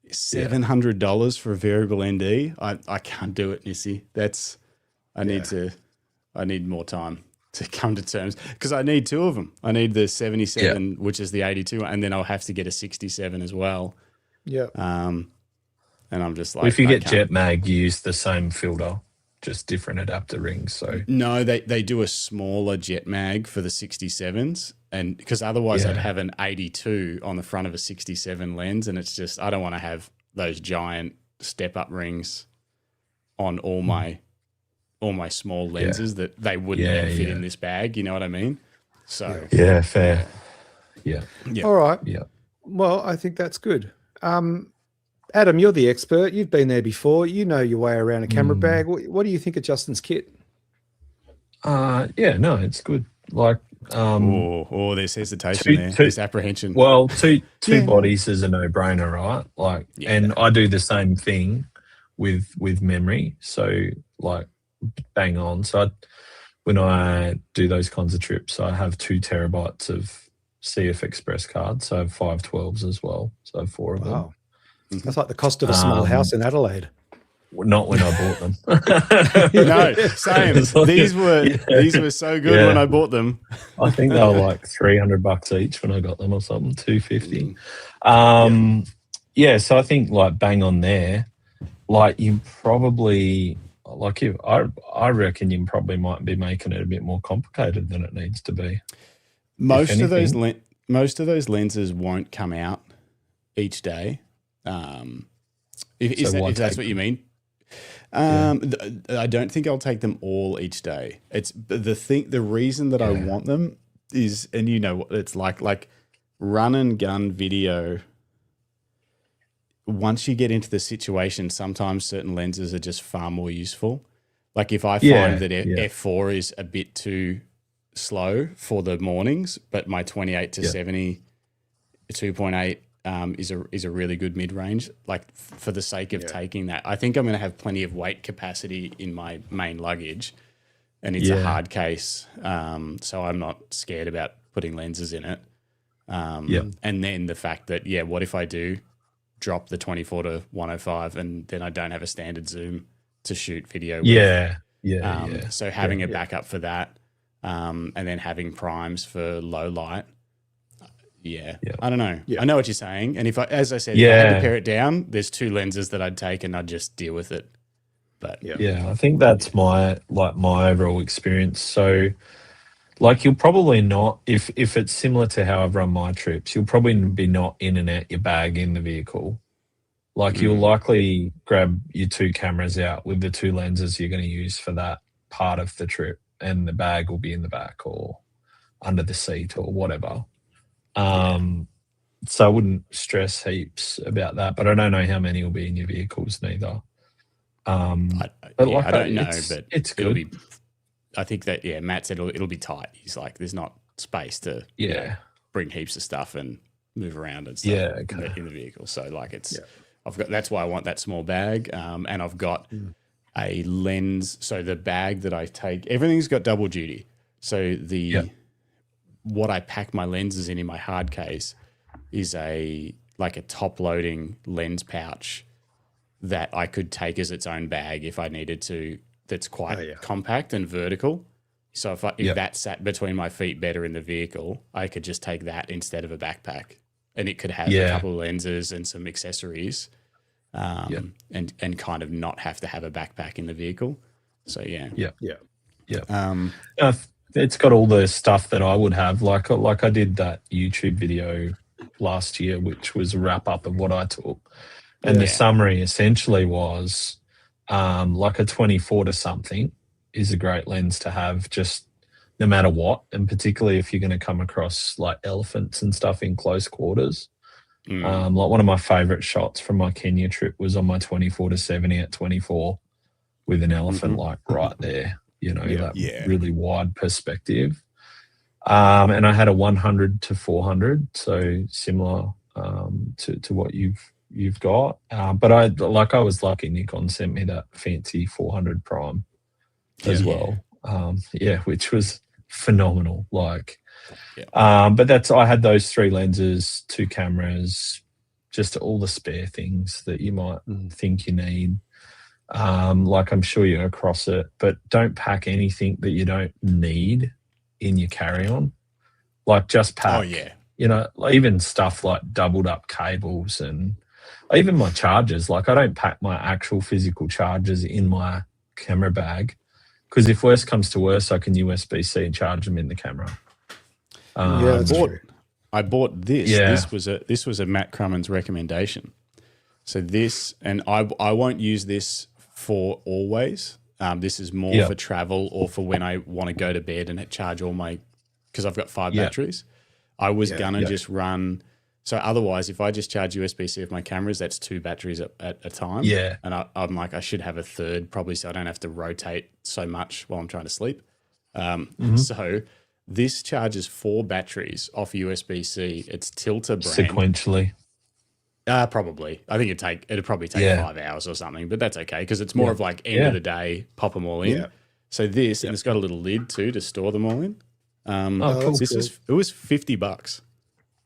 $700 for a variable ND. I can't do it, Nissy. I need more time to come to terms because I need two of them. I need the 77, which is the 82, and then I'll have to get a 67 as well. Yeah. And I'm just like, Well, if you I get can't. Jet Mag, you use the same filter, just different adapter rings. So No, they do a smaller jet mag for the 67s, and because otherwise I'd have an 82 on the front of a 67 lens, and it's just I don't want to have those giant step up rings on all my small lenses that they wouldn't then fit in this bag. You know what I mean? So yeah, fair. Yeah. All right. Yeah. Well, I think that's good. Adam, you're the expert. You've been there before. You know your way around a camera bag. What do you think of Justin's kit? Yeah, no, it's good. Like, there's hesitation there's apprehension. Well, two bodies is a no-brainer, right? Like, and I do the same thing with memory. So, like, bang on. So, when I do those kinds of trips, I have 2 terabytes of CF Express cards. So, I have 512s as well. So, I have 4 of them. Wow. That's like the cost of a small house in Adelaide. Not when I bought them. No, same. These were so good when I bought them. I think they were like $300 each when I got them or something, $250. So I think like bang on there. Like you probably I reckon you probably might be making it a bit more complicated than it needs to be. Most of those lenses won't come out each day. If that's what you mean. I don't think I'll take them all each day. It's the reason that I want them is, and you know what it's like run and gun video. Once you get into the situation, sometimes certain lenses are just far more useful. Like if I find that f4 is a bit too slow for the mornings, but my 28 to 70 2.8 is a really good mid-range, like for the sake of taking that. I think I'm going to have plenty of weight capacity in my main luggage, and it's a hard case, so I'm not scared about putting lenses in it. And then the fact that, what if I do drop the 24 to 105 and then I don't have a standard zoom to shoot video with? So having a backup for that, and then having primes for low light. I don't know. I know what you're saying. And if I had to pare it down, there's 2 lenses that I'd take and I'd just deal with it. But I think that's my overall experience. So like you'll probably not, if it's similar to how I've run my trips, you'll probably be not in and out your bag in the vehicle. Like you'll likely grab your 2 cameras out with the 2 lenses you're going to use for that part of the trip, and the bag will be in the back or under the seat or whatever. So I wouldn't stress heaps about that, but I don't know how many will be in your vehicles neither. I don't know, but it's good. I think that Matt said it'll be tight. He's like, there's not space to bring heaps of stuff and move around and stuff in the vehicle. So like that's why I want that small bag. And I've got a lens. So the bag that I take, everything's got double duty. So what I pack my lenses in my hard case is a top loading lens pouch that I could take as its own bag if I needed to. That's quite compact and vertical. So if that sat between my feet better in the vehicle, I could just take that instead of a backpack, and it could have a couple of lenses and some accessories, and kind of not have to have a backpack in the vehicle. So it's got all the stuff that I would have. Like I did that YouTube video last year, which was a wrap up of what I took. And the summary essentially was like a 24 to something is a great lens to have just no matter what. And particularly if you're going to come across like elephants and stuff in close quarters. Like one of my favorite shots from my Kenya trip was on my 24 to 70 at 24 with an elephant like right there. You know, that really wide perspective. And I had a 100 to 400, so similar to what you've you've got. But I was lucky. Nikon sent me that fancy 400 prime as well. Which was phenomenal. Like, but I had those 3 lenses, 2 cameras, just all the spare things that you might think you need. Like, I'm sure you're across it, but don't pack anything that you don't need in your carry-on. Like, just pack, even stuff like doubled up cables and even my chargers. Like, I don't pack my actual physical chargers in my camera bag because if worse comes to worse, I can USB-C and charge them in the camera. I bought this. Yeah. This was a Matt Crummins recommendation. So this, and I won't use this for always. This is more for travel or for when I want to go to bed and charge all my, because I've got 5 batteries. I was gonna just run. So otherwise, if I just charge USB-C with my cameras, that's 2 batteries at a time. Yeah. And I'm like, I should have a third probably so I don't have to rotate so much while I'm trying to sleep. So this charges 4 batteries off USB-C. It's Tilta brand. Sequentially. Probably. I think it'd probably take 5 hours or something, but that's okay because it's more of like end of the day, pop them all in. Yeah. So this, and it's got a little lid too to store them all in. Cool. It was $50.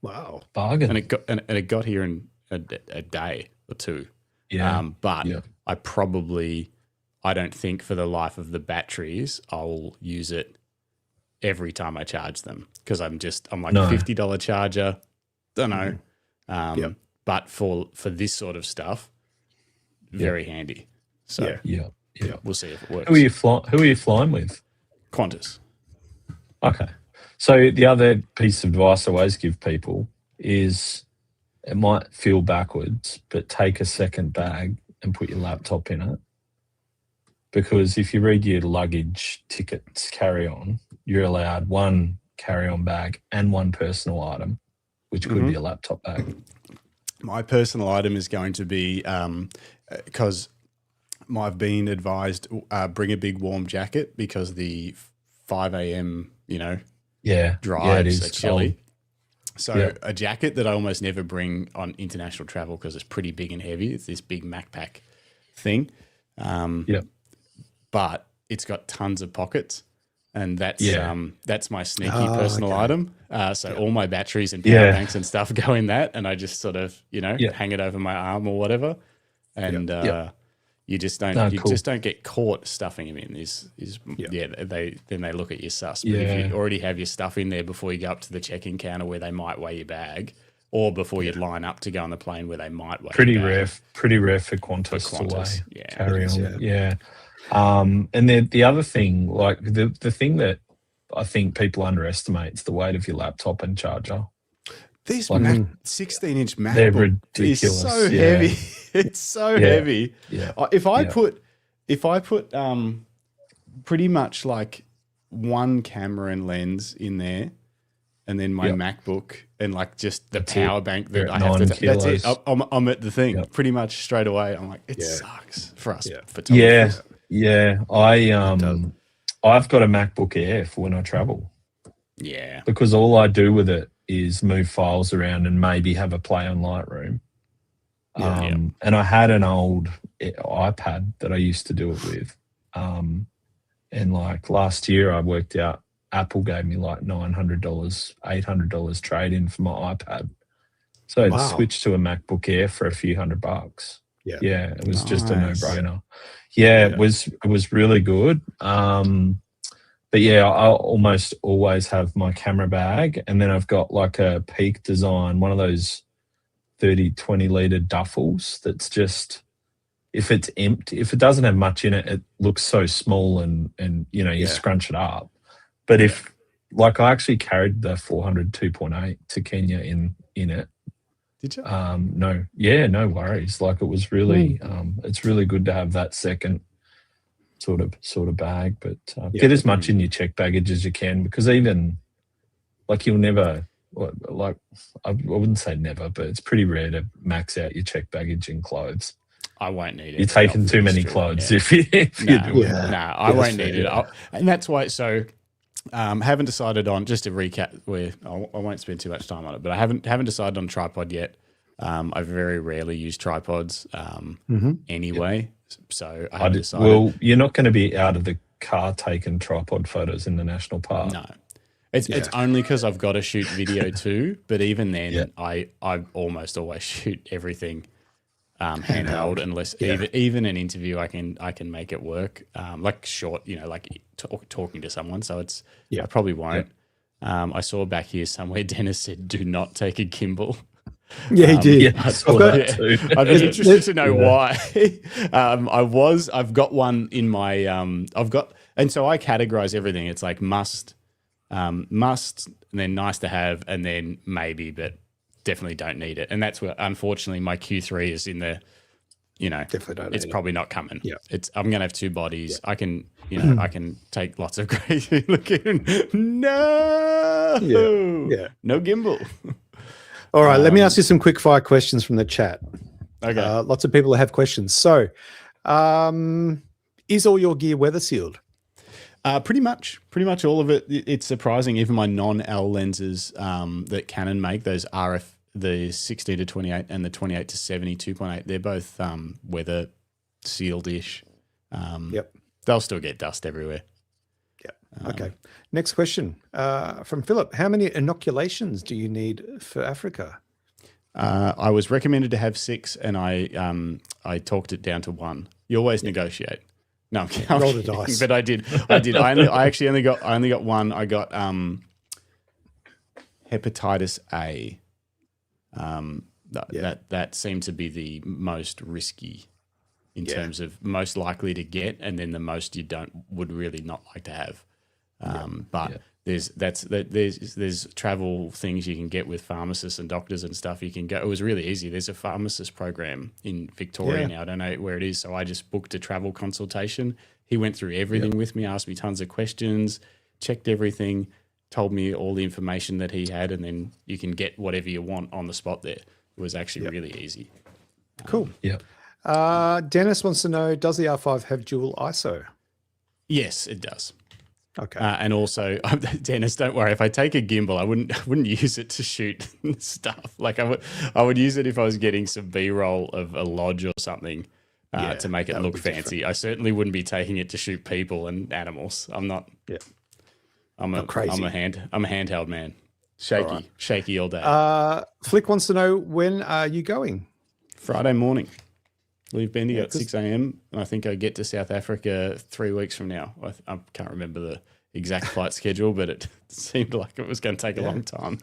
Wow, bargain. And it got here in a day or 2. Yeah. But I don't think for the life of the batteries I'll use it every time I charge them because I'm like $50 charger. Don't know. But for this sort of stuff, very handy. So we'll see if it works. Who are you flying with? Qantas. Okay. So the other piece of advice I always give people is it might feel backwards, but take a second bag and put your laptop in it. Because if you read your luggage tickets carry-on, you're allowed 1 carry-on bag and 1 personal item, which could be a laptop bag. My personal item is going to be, because I've been advised, bring a big warm jacket because the 5 a.m., drives are chilly. Cold. So a jacket that I almost never bring on international travel because it's pretty big and heavy. It's this big MacPack thing. But it's got tons of pockets. And that's my sneaky personal item. So all my batteries and power banks and stuff go in that, and I just sort of hang it over my arm or whatever. And you just don't get caught stuffing them in. They look at your sus. But if you already have your stuff in there before you go up to the check-in counter where they might weigh your bag, or before you line up to go on the plane where they might weigh pretty your bag. Pretty rare for Qantas to weigh. Carry on. And then the other thing, like the thing that I think people underestimate is the weight of your laptop and charger. This 16-inch MacBook they're ridiculous. Is so heavy. It's so heavy. Yeah. If I put pretty much like 1 camera and lens in there, and then my MacBook and like just the power bank that I have to. That's it. I'm at the thing pretty much straight away. I'm like, it sucks for us photographers. Yeah. I've got a MacBook Air for when I travel. Yeah. Because all I do with it is move files around and maybe have a play on Lightroom. And I had an old iPad that I used to do it with. And like last year I worked out Apple gave me like $900, $800 trade-in for my iPad. So I switched to a MacBook Air for a few $100. Yeah, it was just a no-brainer. It was really good. But I almost always have my camera bag, and then I've got like a Peak Design, one of those 20 litre duffels that's just, if it's empty, if it doesn't have much in it, it looks so small and you scrunch it up. But if, like, I actually carried the 400 2.8 to Kenya in it. Did you? No worries. Like, it was really, it's really good to have that second sort of bag. But get as much in your check baggage as you can, because even, like, you'll never, like, I wouldn't say never, but it's pretty rare to max out your check baggage in clothes. I won't need it. You're taking too many clothes if you do it. No, I won't need it. And that's why, so haven't decided on, just to recap, I won't spend too much time on it, but I haven't decided on tripod yet. I very rarely use tripods anyway. So I I haven't did, decided. well, you're not going to be out of the car taking tripod photos in the national park. No. It's only because I've got to shoot video too. But even then, Yeah. I almost always shoot everything handheld, unless Yeah. even an interview I can make it work. Like short, like talking to someone. So it's I probably won't. I saw back here somewhere Dennis said, "Do not take a gimbal." Yeah, he did. Yeah, I saw that too. I'd be interested to know why. I've got one in my, and so I categorize everything. It's like must, and then nice to have, and then maybe, but definitely don't need it. And that's where, unfortunately, my Q3 is in the, Definitely don't it's need probably not coming. Yeah. I'm going to have two bodies. I can, I can take lots of crazy looking. No. Yeah. No gimbal. All right, let me ask you some quick fire questions from the chat. Okay. Lots of people have questions. So, is all your gear weather sealed? Pretty much all of it. It's surprising. Even my non-L lenses that Canon make, those RF, the 16 to 28 and the 28 to 70 2.8, they're both weather sealed-ish. Yep. They'll still get dust everywhere. Okay. Next question from Philip. How many inoculations do you need for Africa? I was recommended to have 6, and I talked it down to 1. You always negotiate. No, I'm Roll the kidding, dice. but I did. I actually only got 1. I got hepatitis A. That seemed to be the most risky in terms of most likely to get, and then the most you would really not like to have. But there's travel things you can get with pharmacists and doctors and stuff. You can go. It was really easy. There's a pharmacist program in Victoria now. I don't know where it is, so I just booked a travel consultation. He went through everything with me, asked me tons of questions, checked everything, told me all the information that he had, and then you can get whatever you want on the spot there. It was actually really easy. Cool. Yeah. Dennis wants to know, does the R5 have dual ISO? Yes, it does. Okay. And also, Dennis, don't worry. If I take a gimbal, I wouldn't use it to shoot stuff. Like I would use it if I was getting some B-roll of a lodge or something to make it look fancy. I certainly wouldn't be taking it to shoot people and animals. I'm not. Yeah. I'm a handheld man. Shaky all day. Flick wants to know, when are you going? Friday morning. Leave Bendigo at 6 a.m. and I think I get to South Africa 3 weeks from now. I can't remember the exact flight schedule, but it seemed like it was going to take a long time.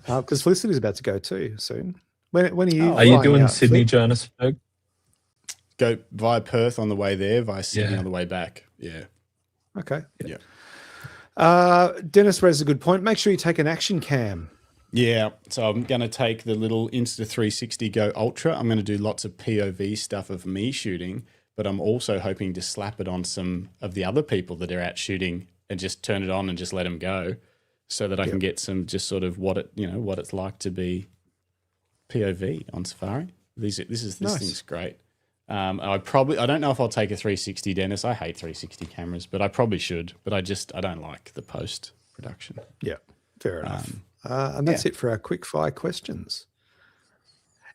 Because Felicity's about to go too soon. When are you? Are you doing out, Sydney, Flick? Johannesburg? Go via Perth on the way there, via Sydney on the way back. Yeah. Okay. Yeah. Dennis raises a good point. Make sure you take an action cam. Yeah, so I'm going to take the little Insta360 Go Ultra. I'm going to do lots of POV stuff of me shooting, but I'm also hoping to slap it on some of the other people that are out shooting and just turn it on and just let them go, so that I can get some just sort of what it's like to be POV on safari. This thing's great. I don't know if I'll take a 360, Dennis. I hate 360 cameras, but I probably should. But I don't like the post production. Yeah, fair enough. And that's it for our quick fire questions.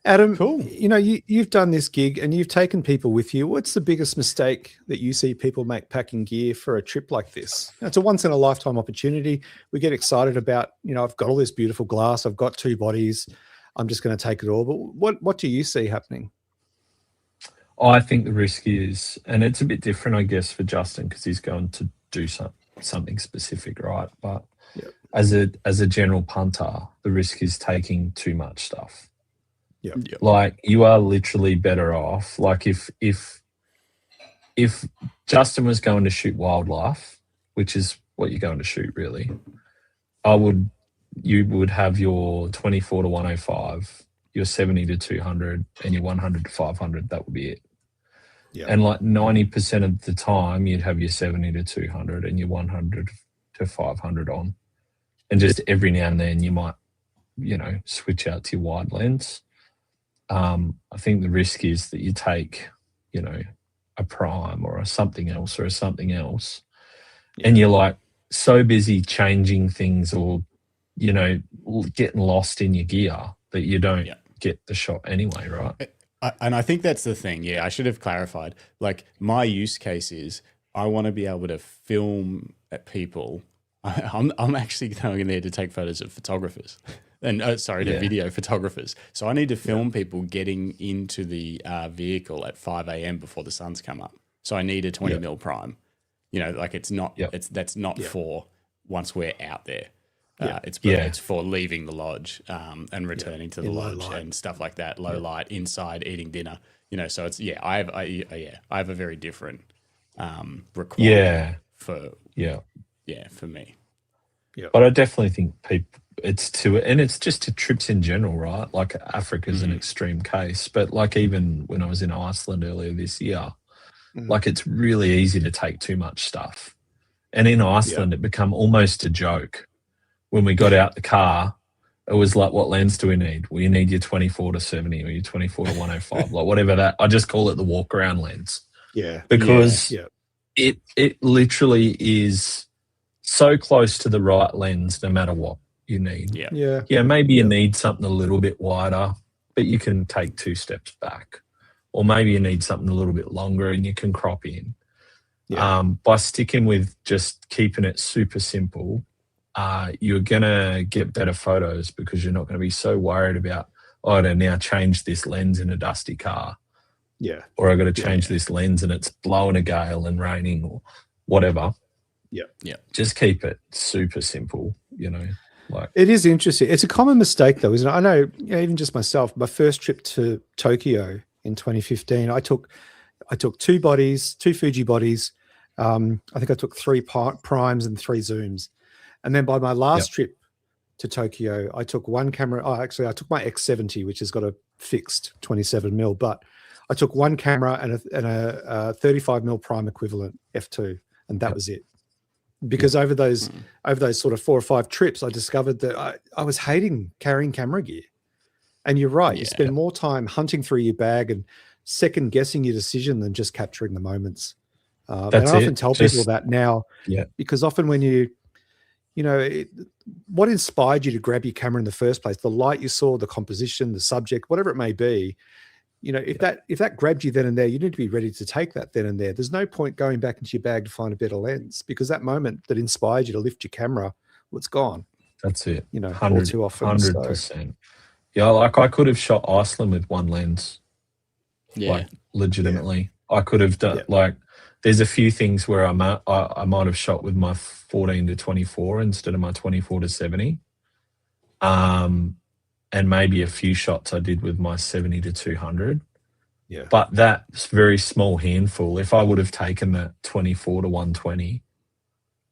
Adam, Cool. You've done this gig and you've taken people with you. What's the biggest mistake that you see people make packing gear for a trip like this? It's a once in a lifetime opportunity. We get excited about, I've got all this beautiful glass. I've got 2 bodies. I'm just going to take it all. But what do you see happening? I think the risk is, and it's a bit different, I guess, for Justin because he's going to do something specific, right? But as a general punter, the risk is taking too much stuff. Yeah. Like you are literally better off. Like if Justin was going to shoot wildlife, which is what you're going to shoot really, you would have your 24 to 105, your 70 to 200, and your 100 to 500. That would be it. Yeah. And like 90% of the time, you'd have your 70 to 200 and your 100 to 500 on. And just every now and then you might, switch out to your wide lens. I think the risk is that you take, a prime or a something else, and you're like so busy changing things or, getting lost in your gear that you don't get the shot anyway, right? And I think that's the thing. Yeah, I should have clarified. Like my use case is I want to be able to film at people. I'm actually going in there to take photos of photographers and to video photographers. So I need to film people getting into the vehicle at 5 a.m. before the sun's come up. So I need a 20 mil prime. You know, like it's not. That's not for once we're out there. It's for leaving the lodge and returning to the lodge and stuff like that. Low light, inside, eating dinner. You know, so it's I have a very different requirement for me. Yeah, but I definitely think it's just to trips in general, right? Like Africa's an extreme case, but like even when I was in Iceland earlier this year, like it's really easy to take too much stuff, and in Iceland it became almost a joke. When we got out the car, it was like, what lens do we need? Well, you need your 24-70 or your 24-105, like whatever that. I just call it the walk around lens. Yeah. Because it literally is so close to the right lens no matter what you need. Yeah, maybe you need something a little bit wider, but you can take 2 steps back. Or maybe you need something a little bit longer and you can crop in. By sticking with just keeping it super simple, you're going to get better photos because you're not going to be so worried about, I got to now change this lens in a dusty car. Yeah. Or I got to change this lens and it's blowing a gale and raining or whatever. Yeah. Just keep it super simple, you know. Like it is interesting. It's a common mistake though, isn't it? I know, even just myself, my first trip to Tokyo in 2015, I took 2 bodies, 2 Fuji bodies. I think I took 3 primes and 3 zooms. And then by my last trip to Tokyo, I took 1 camera. I took my X70, which has got a fixed 27 mil, but I took 1 camera and a 35 mil prime equivalent f2, and that was it. Because over those sort of 4 or 5 trips, I discovered that I was hating carrying camera gear. And you're right, you spend more time hunting through your bag and second guessing your decision than just capturing the moments. And I often tell people that now, because often when what inspired you to grab your camera in the first place? The light you saw, the composition, the subject, whatever it may be. You know, if that grabbed you then and there, you need to be ready to take that then and there. There's no point going back into your bag to find a better lens because that moment that inspired you to lift your camera, well, it's gone. That's it. You know, all too often. 100%. Yeah, like I could have shot Iceland with 1 lens. Like legitimately, I could have done like. There's a few things where I might have shot with my 14-24 instead of my 24-70. And maybe a few shots I did with my 70-200. Yeah. But that's very small handful. If I would have taken that 24-120,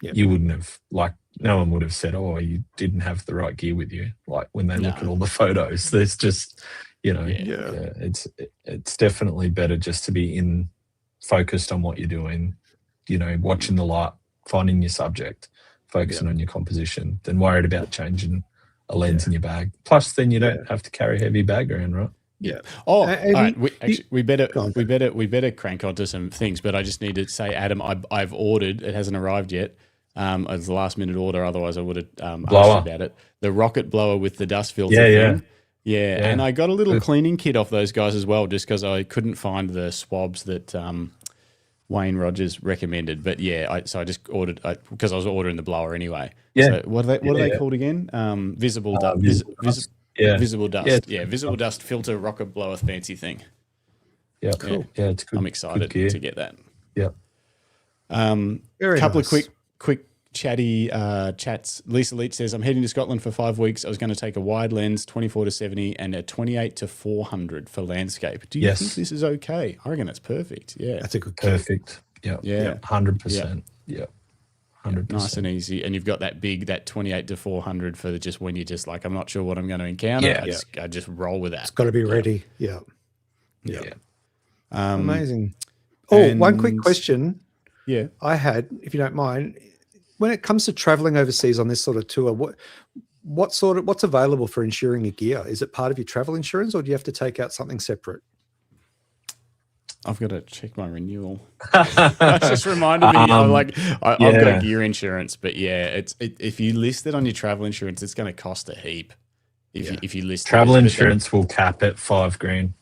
you wouldn't have, like, no one would have said, oh, you didn't have the right gear with you. Like when they look at all the photos, there's just, it's definitely better just to be focused on what you're doing, watching the light, finding your subject, focusing on your composition, than worried about changing a lens in your bag. Plus, then you don't have to carry a heavy bag around, right? Yeah. Oh, all right. We better crank onto some things, but I just need to say, Adam, I've ordered. It hasn't arrived yet. It's a last minute order. Otherwise, I would have asked you about it. The rocket blower with the dust filter thing. Yeah, and I got a little cleaning kit off those guys as well, just because I couldn't find the swabs that Wayne Rogers recommended. But so I just ordered because I was ordering the blower anyway. Yeah. So what are they called again? Visible dust. Visible dust. Yeah, visible dust filter rocket blower fancy thing. Yeah, cool. Yeah, it's good. I'm excited to get that. Yeah. Couple of quick chatty chats. Lisa Leach says, I'm heading to Scotland for 5 weeks. I was going to take a wide lens, 24-70, and a 28-400 for landscape. Do you think this is okay? I reckon that's perfect. Yeah. That's a good perfect. Yeah. 100%. Yeah. 100%. Nice and easy. And you've got that 28-400 for just when you're just like, I'm not sure what I'm going to encounter. I just roll with that. It's got to be ready. Yeah. Amazing. One quick question. Yeah. I had, if you don't mind, when it comes to traveling overseas on this sort of tour, what's available for insuring your gear? Is it part of your travel insurance, or do you have to take out something separate? I've got to check my renewal. That just reminded me. I've got gear insurance, but if you list it on your travel insurance, it's going to cost a heap. if you list Travel those. insurance will cap at $5,000.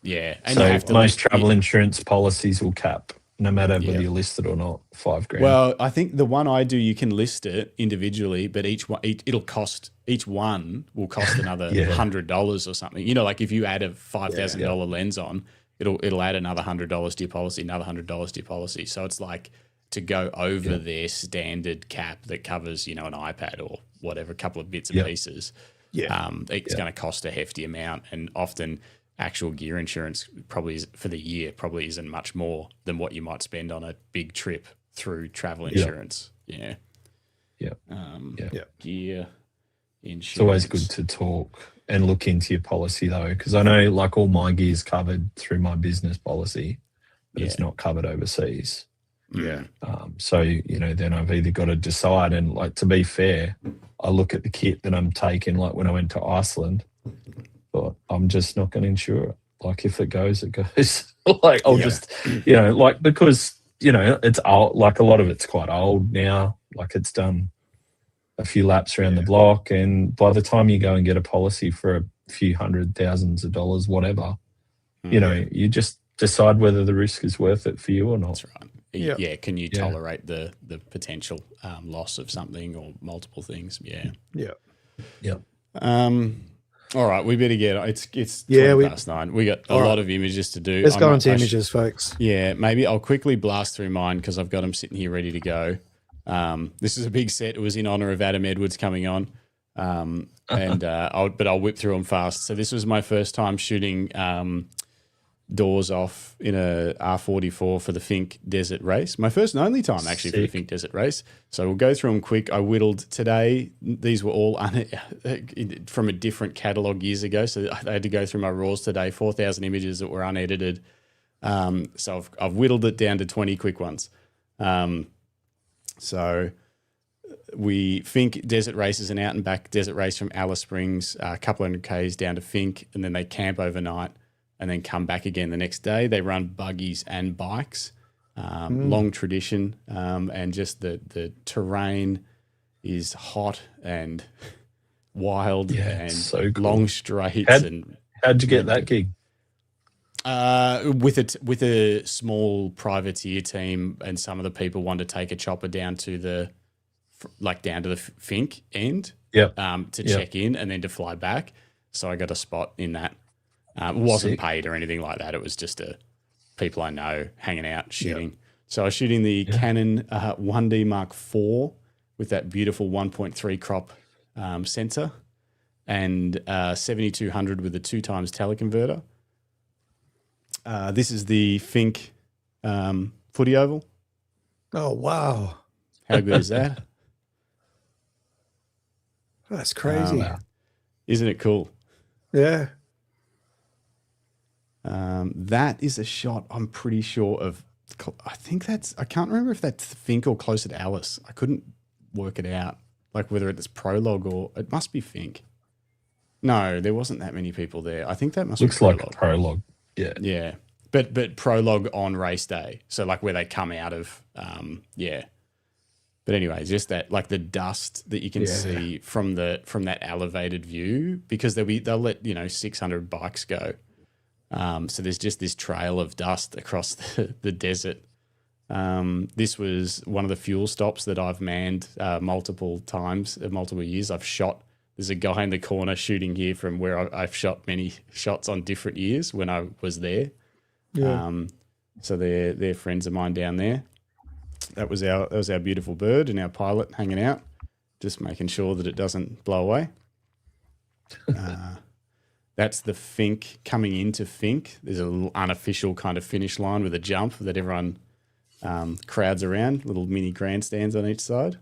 Yeah, and So you have to most travel insurance policies will cap, no matter whether Yeah. you're listed or not, $5,000. Well, I think the one I do, you can list it individually, but each one each one will cost another Yeah. $100 or something. You know, like if you add a $5,000 lens on, it'll add another $100 to your policy, another $100 to your policy. So it's like to go over their standard cap that covers, you know, an iPad or whatever, a couple of bits and pieces. It's going to cost a hefty amount, and often actual gear insurance for the year isn't much more than what you might spend on a big trip through travel insurance. Yeah. Gear insurance. It's always good to talk and look into your policy though, because I know like all my gear is covered through my business policy, but it's not covered overseas. Yeah. So, you know, then I've either got to decide, and like, to be fair, I look at the kit that I'm taking, like when I went to Iceland, but I'm just not going to insure it. Like if it goes, it goes. Like I'll just, you know, like, because, you know, it's old, like a lot of it's quite old now, like it's done a few laps around the block, and by the time you go and get a policy for a few $100,000s, whatever, you know, you just decide whether the risk is worth it for you or not. That's right. Yeah. Can you tolerate the potential loss of something or multiple things? Yeah. All right, we better get. It's 9:20. We got a lot of images to do. Let's go into images, folks. Yeah, maybe I'll quickly blast through mine because I've got them sitting here ready to go. This is a big set. It was in honor of Adam Edwards coming on, I'll whip through them fast. So this was my first time shooting doors off in a R44 for the Fink Desert Race. My first and only time actually for the Fink Desert Race. So we'll go through them quick. I whittled today. These were all from a different catalogue years ago. So I had to go through my raws today, 4,000 images that were unedited. So I've whittled it down to 20 quick ones. So Fink Desert Race is an out and back desert race from Alice Springs, a couple hundred Ks down to Fink, and then they camp overnight and then come back again the next day. They run buggies and bikes, long tradition, and just the terrain is hot and wild and so cool. long straights. How'd you get that gig? With a small privateer team, and some of the people wanted to take a chopper down to the Fink end, to check in and then to fly back. So I got a spot in that. It wasn't paid or anything like that. It was just people I know hanging out shooting. Yep. So I was shooting the Canon 1D Mark IV with that beautiful 1.3 crop sensor, and 7200 with a 2x teleconverter. This is the Fink footy oval. Oh, wow. How good is that? That's crazy. Isn't it cool? Yeah. That is a shot, I'm pretty sure of. I can't remember if that's Fink or closer to Alice. I couldn't work it out, like whether it's Prologue or it must be Fink. No, there wasn't that many people there. I think that must looks be Prologue. like a Prologue. Yeah. Yeah. But Prologue on race day. So like where they come out of, But anyway, just that, like the dust that you can see from that elevated view, because they'll let 600 bikes go. So there's just this trail of dust across the desert. This was one of the fuel stops that I've manned multiple times, multiple years. I've shot. There's a guy in the corner shooting here from where I've shot many shots on different years when I was there. Yeah. So they're friends of mine down there. That was our beautiful bird and our pilot hanging out, just making sure that it doesn't blow away. That's the Fink coming into Fink. There's a little unofficial kind of finish line with a jump that everyone crowds around, little mini grandstands on each side.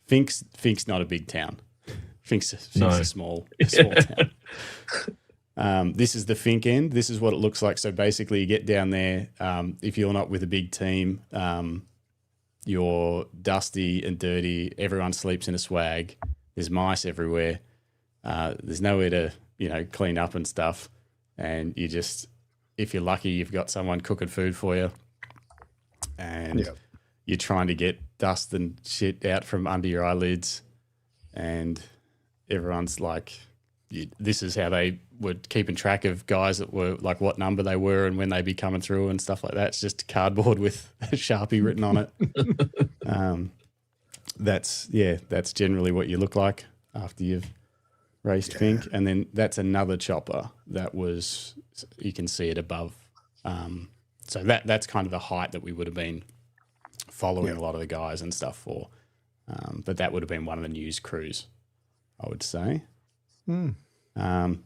Fink's not a big town. Fink's a small town. This is the Fink end. This is what it looks like. So basically you get down there. If you're not with a big team, you're dusty and dirty. Everyone sleeps in a swag. There's mice everywhere. There's nowhere to, clean up and stuff. And you just, if you're lucky, you've got someone cooking food for you. And you're trying to get dust and shit out from under your eyelids. And everyone's like, this is how they were keeping track of guys that were like what number they were and when they'd be coming through and stuff like that. It's just cardboard with a Sharpie written on it. That's generally what you look like after you've raced Fink. And then that's another chopper that was, you can see it above. So that's kind of the height that we would have been following a lot of the guys and stuff for. But that would have been one of the news crews, I would say.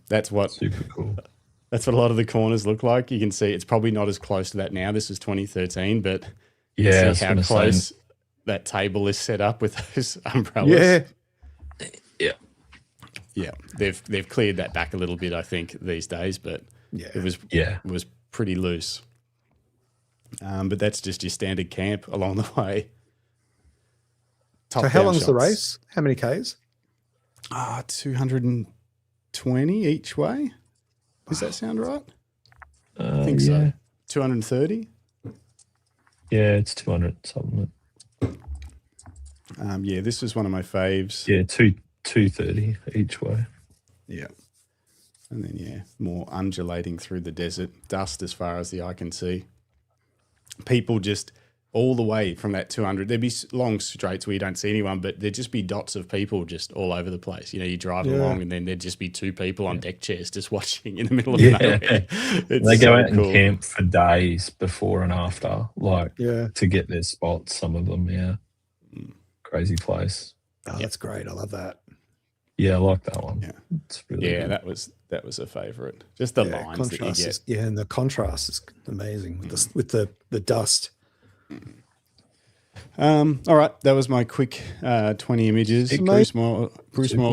That's what Super cool. That's what a lot of the corners look like. You can see it's probably not as close to that now. This is 2013, but you Yeah, see how close that table is set up with those umbrellas. Yeah. Yeah. They've cleared that back a little bit, I think, these days, but it was pretty loose. But that's just your standard camp along the way. So how long's the race? How many Ks? 220 each way. Does that sound right? I think so. 230? Yeah, it's 200 something. This was one of my faves. Yeah, 230 each way. Yeah. And then, more undulating through the desert, dust as far as the eye can see. People just all the way from that 200. There'd be long straights where you don't see anyone, but there'd just be dots of people just all over the place. You know, you drive along and then there'd just be two people on deck chairs just watching in the middle of nowhere. They go out and camp for days before and after, to get their spots, some of them, Crazy place. Oh, that's great. I love that. Yeah, I like that one. Yeah. It's really good. that was a favourite. Just the lines that you get. And the contrast is amazing with the dust. All right, that was my quick 20 images. Bruce Moore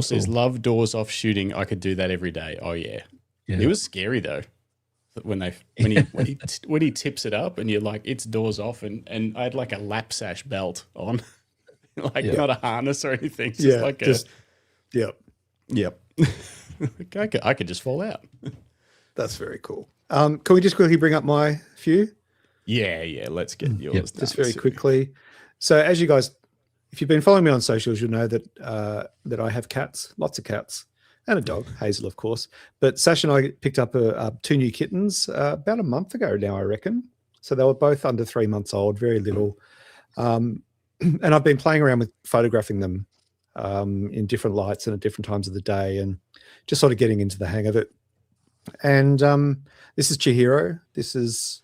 says, cool. "Love doors off shooting. I could do that every day." Oh yeah. It was scary though. When he tips it up and you're like, it's doors off, and I had like a lap sash belt on, not a harness or anything. Yep. I could just fall out. That's very cool. Can we just quickly bring up my few? Yeah. Let's get yours. Just very quickly. So as you guys, if you've been following me on socials, you'll know that that I have cats, lots of cats, and a dog, Hazel, of course. But Sash and I picked up two new kittens about a month ago now, I reckon. So they were both under 3 months old, very little. And I've been playing around with photographing them in different lights and at different times of the day, and just sort of getting into the hang of it. And this is Chihiro. This is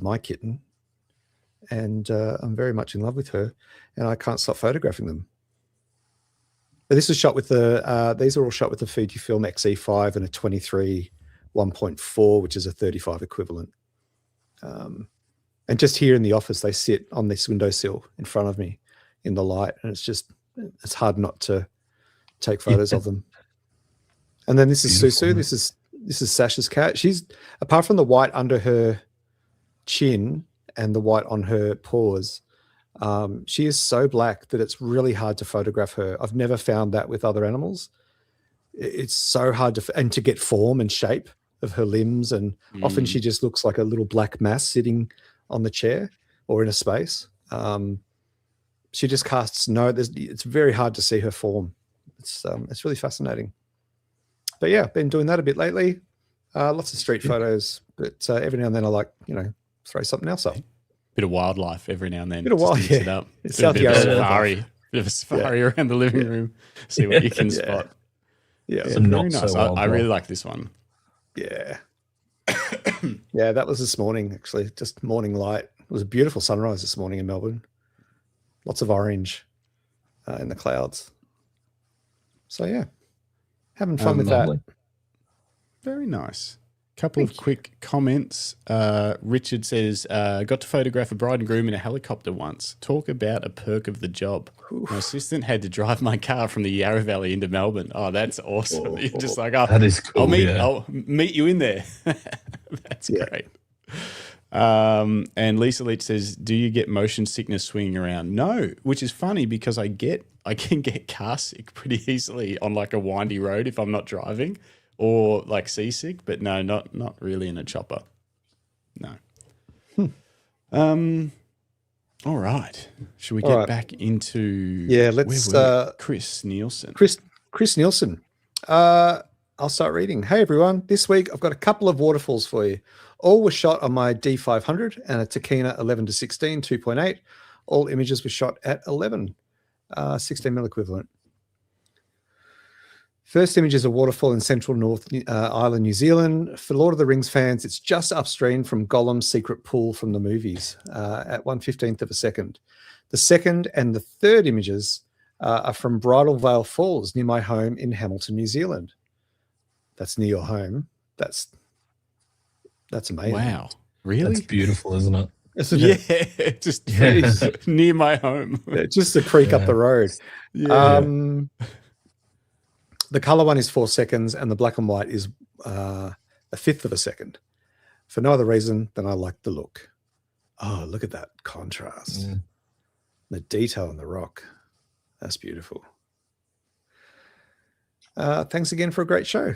my kitten, and I'm very much in love with her, and I can't stop photographing them. But this is shot with these are all shot with the Fujifilm Xe5 and a 23 1.4, which is a 35 equivalent. And just here in the office, they sit on this windowsill in front of me in the light, and it's hard not to take photos of them. And then this is Susu. This is Sasha's cat. She's, apart from the white under her chin and the white on her paws, she is so black that it's really hard to photograph her. I've never found that with other animals. It's so hard to get form and shape of her limbs, and often she just looks like a little black mass sitting on the chair or in a space. She just casts it's very hard to see her form. It's really fascinating. But yeah, been doing that a bit lately. Lots of street photos, but every now and then I like, throw something else up. Bit of wildlife every now and then. Bit of wildlife, It up. It's Bit of a safari around the living room. See what you can spot. Yeah, very nice. I really like this one. Yeah. Yeah, that was this morning, actually. Just morning light. It was a beautiful sunrise this morning in Melbourne. Lots of orange in the clouds. So yeah, having fun with lovely. that. Very nice. Couple of quick comments. Richard says, got to photograph a bride and groom in a helicopter once. Talk about a perk of the job. My assistant had to drive my car from the Yarra Valley into Melbourne. Oh, that's awesome. You're just like, that is cool. I'll meet you in there. That's great. And Lisa Leach says, do you get motion sickness swinging around? No, which is funny because I can get car sick pretty easily on like a windy road if I'm not driving, or like seasick, but no, not really in a chopper. No. All right. Should we get back into let's Chris Nielsen. Chris Chris Nielsen. I'll start reading. Hey, everyone. This week, I've got a couple of waterfalls for you. All were shot on my D500 and a Takina 11-16 2.8. All images were shot at 11, 16 mil equivalent. First image is a waterfall in central North Island, New Zealand. For Lord of the Rings fans, it's just upstream from Gollum's secret pool from the movies at 1/15th of a second. The second and the third images are from Bridal Veil Falls near my home in Hamilton, New Zealand. That's near your home. That's amazing. Wow. Really? That's beautiful, isn't it? Isn't it? Yeah, just near my home. Yeah, just the creek up the road. Yeah. The color one is 4 seconds and the black and white is a fifth of a second. For no other reason than I like the look. Oh, look at that contrast. Mm. The detail in the rock. That's beautiful. Thanks again for a great show.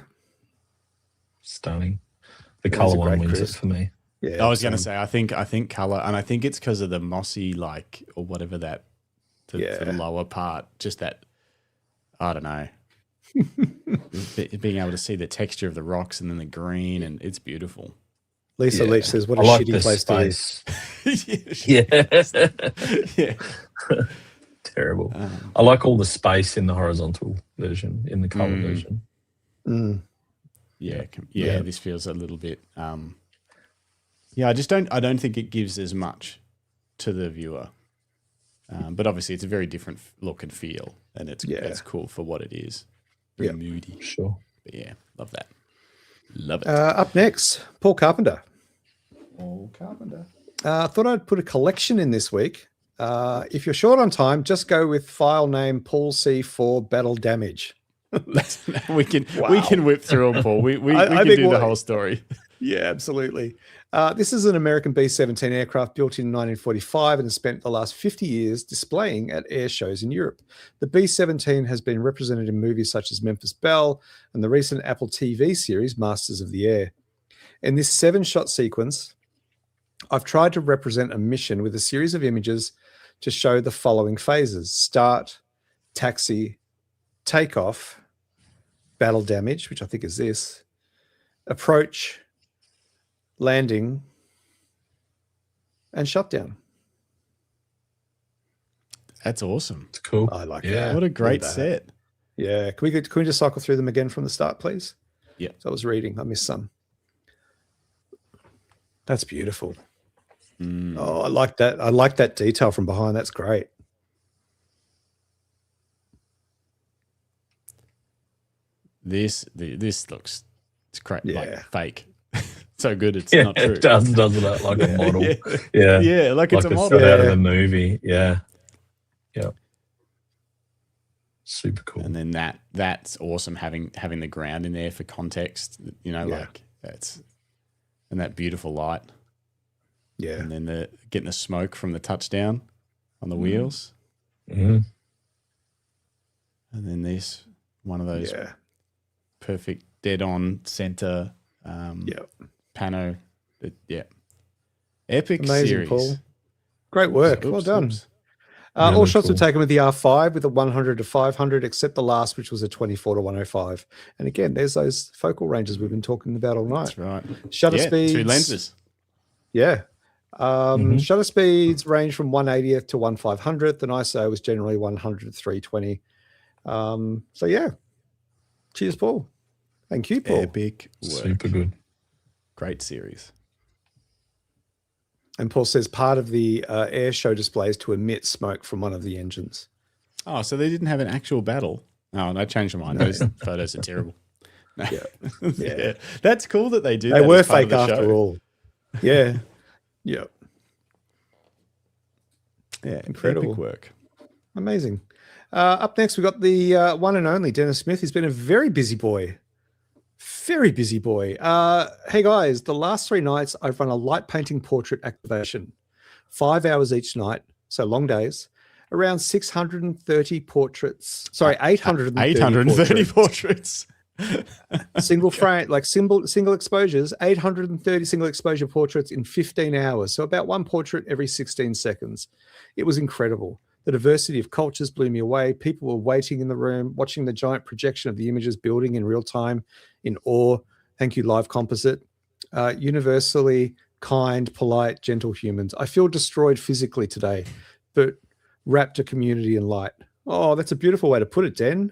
Stunning. The That was color a one great wins Chris. it for me. Yeah, I was going to same. say, I think color, and I think it's because of the mossy, like, or whatever that, for the lower part, just that, I don't know, being able to see the texture of the rocks and then the green, and it's beautiful. Lisa Yeah. Leach says, what a I like shitty the place to be. space. Yeah. Terrible. I like all the space in the horizontal version, in the color version. Mm. Yeah, this feels a little bit. I don't think it gives as much to the viewer. But obviously, it's a very different look and feel, and it's cool for what it is. Very moody. Sure. But yeah, love that. Love it. Up next, Paul Carpenter. Paul Carpenter. Thought I'd put a collection in this week. If you're short on time, just go with file name Paul C4 Battle Damage. we can whip through them, Paul. We I can think do the whole story. Yeah, absolutely. This is an American B-17 aircraft built in 1945 and has spent the last 50 years displaying at air shows in Europe. The B-17 has been represented in movies such as Memphis Belle and the recent Apple TV series Masters of the Air. In this 7-shot sequence, I've tried to represent a mission with a series of images to show the following phases: start, taxi, takeoff, battle damage, which I think is this, approach, landing, and shutdown. That's awesome. It's cool. I like Yeah. that. What a great Look at set. Yeah. Can we just cycle through them again from the start, please? Yeah. So I was reading. I missed some. That's beautiful. Oh, I like that. I like that detail from behind. That's great. This looks, it's great, Yeah. like fake. So good, it's Yeah, not true. it does, doesn't it? Like a model. Yeah. Yeah. Yeah, like it's a set model. out of Yeah. the movie. Yeah. Yeah. Super cool. And then that's awesome having the ground in there for context. You know, Yeah. like that's, and that beautiful light. Yeah. And then getting the smoke from the touchdown on the wheels. Mhm. And then this one of those Yeah. perfect dead on center Yeah. pano. Yeah. Epic Amazing, series. Paul. Great work. Well Oops, done. oops. All Really shots were cool. taken with the R5 with a 100 to 500, except the last, which was a 24 to 105. And again, there's those focal ranges we've been talking about all night. That's right. Shutter speeds. 2 lenses. Yeah. Mhm. Shutter speeds range from 1/80th to 1/500th, and ISO was generally 100 to 320. So yeah. Cheers, Paul. Thank you, Paul. Epic work. Super good. Great series. And Paul says part of the air show displays to emit smoke from one of the engines. Oh, so they didn't have an actual battle. Oh, no, I changed my mind. Those photos are terrible. No. Yeah. Yeah. That's cool that they do They that were as part of fake the after show. all. Yeah. Yeah. Yeah, Incredible. epic work. Amazing. Up next, we've got the one and only Dennis Smith. He's been a very busy boy. Very busy boy. Hey, guys, the last 3 nights, I've run a light painting portrait activation. 5 hours each night, so long days. Around 630 portraits. Sorry, 830 830 portraits. portraits. Single frame, like single exposures, 830 single exposure portraits in 15 hours. So about one portrait every 16 seconds. It was incredible. The diversity of cultures blew me away. People were waiting in the room, watching the giant projection of the images building in real time in awe. Thank you, Live Composite. Universally kind, polite, gentle humans. I feel destroyed physically today, but wrapped a community in light. Oh, that's a beautiful way to put it, Den.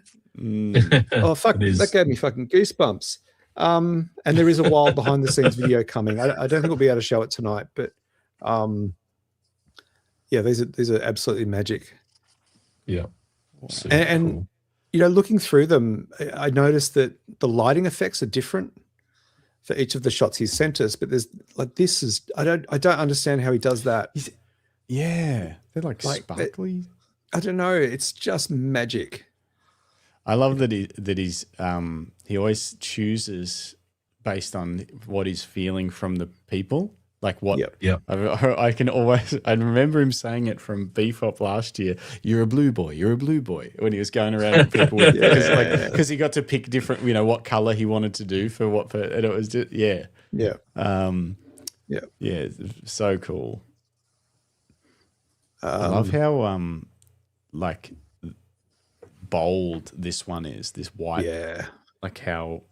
Oh, fuck, that gave me fucking goosebumps. And there is a wild behind the scenes video coming. I don't think we'll be able to show it tonight, but yeah, these are absolutely magic. Yeah. And cool. you know, looking through them, I noticed that the lighting effects are different for each of the shots he's sent us, but there's like, this is, I don't understand how he does that. Yeah, they're like sparkly. I don't know. It's just magic. I love that he's he always chooses based on what he's feeling from the people. Like what? Yep. I can always. I remember him saying it from Bebop last year. You're a blue boy. You're a blue boy. When he was going around with people, because he got to pick different. You know what color he wanted to do for what. And it was just yeah. So cool. I love how like bold this one is. This white. Yeah. Like how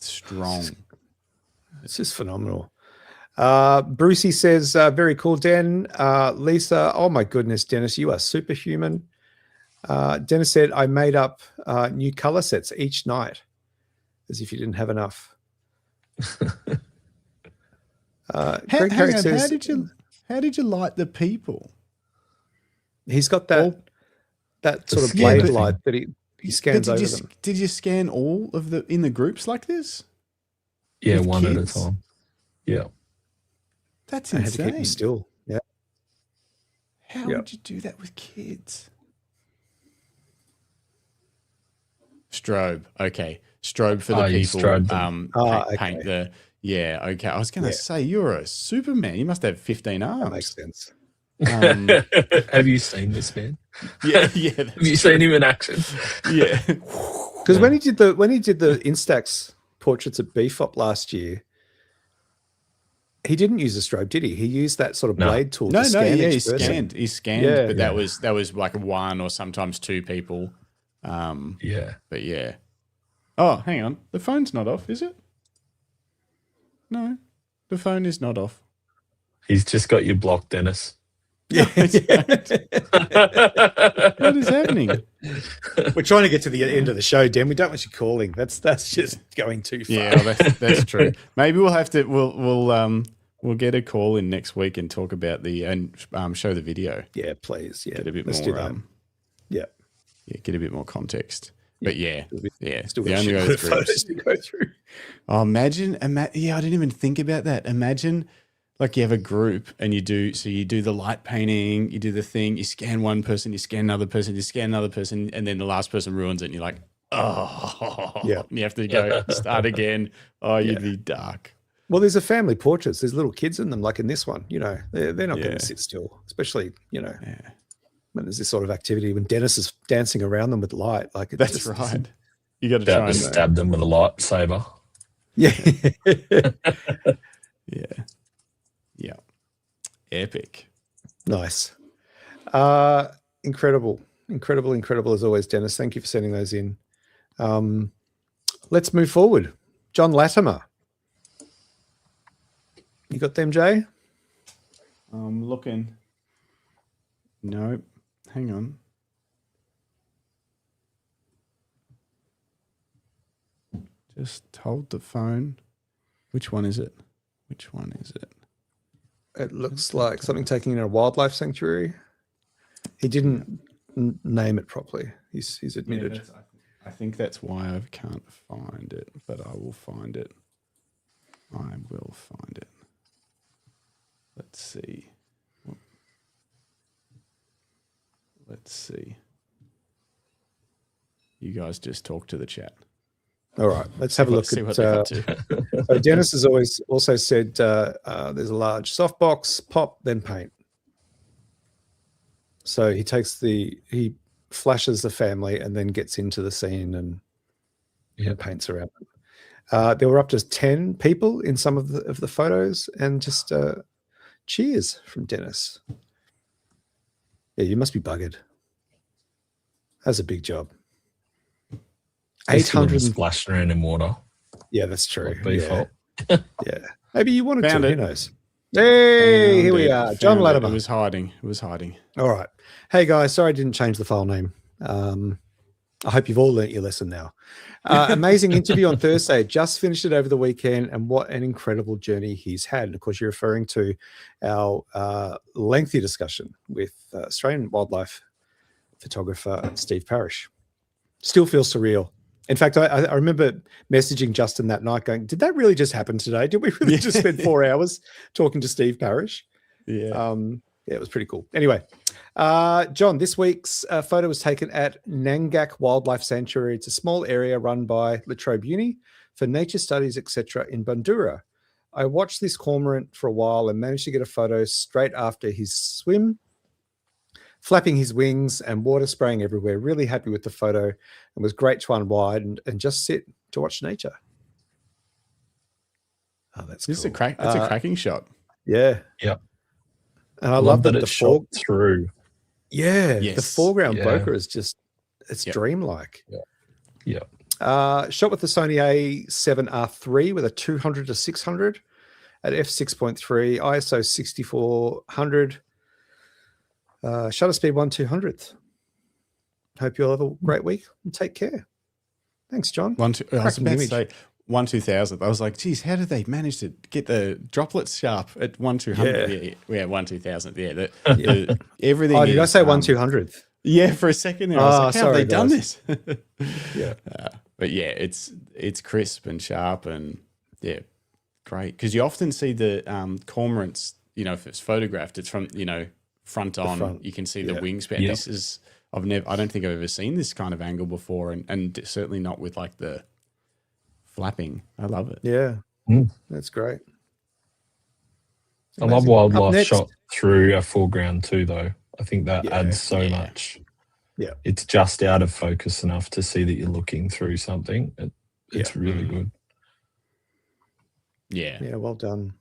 strong. It's just phenomenal. Brucey says, very cool, Den. Lisa, oh my goodness, Dennis, you are superhuman. Dennis said, I made up new color sets each night, as if you didn't have enough. Greg Carrick says, how did you light the people? He's got that sort of blade light that he scans over them. Did you scan all of in the groups like this? Yeah, With one kids? at a time. Yeah. That's I had to insane. keep them still. Yeah. How would you do that with kids? Strobe. Okay. Strobe for the people. Paint the... Yeah, okay. I was going to say, you're a Superman. You must have 15 arms. That makes sense. Have you seen this man? Yeah. Have you seen him in action? Yeah. Because when he did the Instax portraits at BFOP last year, he didn't use a strobe, did he? He used that sort of blade tool. No, to scan he each person. scanned, but that was like one or sometimes two people. But yeah. Oh, hang on. The phone's not off, is it? No, the phone is not off. He's just got you blocked, Dennis. Yeah. What is happening? We're trying to get to the end of the show, Dan. We don't want you calling. That's just going too far. Yeah, that's true. Maybe we'll have to we'll get a call in next week and talk about show the video. Yeah, please. Yeah, get a bit let's more. Do that. Get a bit more context. But still the got only shit photos to go through. Oh, imagine. Yeah, I didn't even think about that. Imagine. Like you have a group and you do the light painting, you do the thing, you scan one person, you scan another person, you scan another person, and then the last person ruins it and you're like, oh, yeah. You have to go start again. Oh, you'd be dark. Well, there's a family portraits. There's little kids in them, like in this one, you know, they're not going to sit still, especially, you know, when there's this sort of activity, when Dennis is dancing around them with light. Like that's right. You got to try and stab them with a lightsaber. Yeah. Yeah. Epic. Nice. Incredible as always, Dennis. Thank you for sending those in. Let's move forward. John Latimer. You got them, Jay? I'm looking. Nope. Hang on. Just hold the phone. Which one is it? It looks like something taken in a wildlife sanctuary. He didn't name it properly. He's admitted. Yeah, I think that's why I can't find it, but I will find it. Let's see. You guys just talk to the chat. All right, let's have a look see at. What they're up to. So Dennis has also said there's a large softbox, pop, then paint. So he flashes the family and then gets into the scene and paints around them. There were up to 10 people in some of the photos, and just cheers from Dennis. Yeah, you must be buggered. That's a big job. They still 800. splashing around in water. Yeah, that's true. By default. Yeah. Maybe you wanted Found to. it. Who knows? Hey, here we are. John Found it. Latimer. It was hiding. It was hiding. All right. Hey, guys. Sorry I didn't change the file name. I hope you've all learnt your lesson now. Amazing interview on Thursday. Just finished it over the weekend, and what an incredible journey he's had. And of course, you're referring to our lengthy discussion with Australian wildlife photographer Steve Parrish. Still feels surreal. In fact, I remember messaging Justin that night going, did that really just happen today? Did we really just spend 4 hours talking to Steve Parrish? Yeah. Yeah, it was pretty cool. Anyway, John, this week's photo was taken at Nangak Wildlife Sanctuary. It's a small area run by La Trobe Uni for nature studies, etc. in Bandura. I watched this cormorant for a while and managed to get a photo straight after his swim, flapping his wings and water spraying everywhere. Really happy with the photo, and was great to unwind and just sit to watch nature. Oh, that's This cool. That's a cracking shot. Yeah. Yep. And I love that it the shot through. Yeah, the Yes. foreground Yeah. bokeh is just, it's Yep. dreamlike. Yeah. Shot with the Sony A7R3 with a 200 to 600 at f6.3, ISO 6400, shutter speed 1/200th. Hope you all have a great week and take care. Thanks, John. I was Cracking about to image. say 1/2000th. I was like, geez, how did they manage to get the droplets sharp at 1/200th? Yeah, 1/2000th. Yeah, everything. Oh, did I is, say 1/200th? Yeah, for a second there, I was like, how have sorry, they done guys. this? Yeah. But yeah, it's crisp and sharp and yeah, great. Because you often see the cormorants, if it's photographed, it's from, front on. front, You can see the yeah. wingspan. Yeah. This is, I don't think I've ever seen this kind of angle before, and certainly not with like the flapping. I love it. Yeah. Mm. That's great. I love Amazing. Up wildlife next- shot through a foreground too, though. I think that Yeah, adds so yeah. much. Yeah. It's just out of focus enough to see that you're looking through something. It's really good. Yeah. Yeah, well done.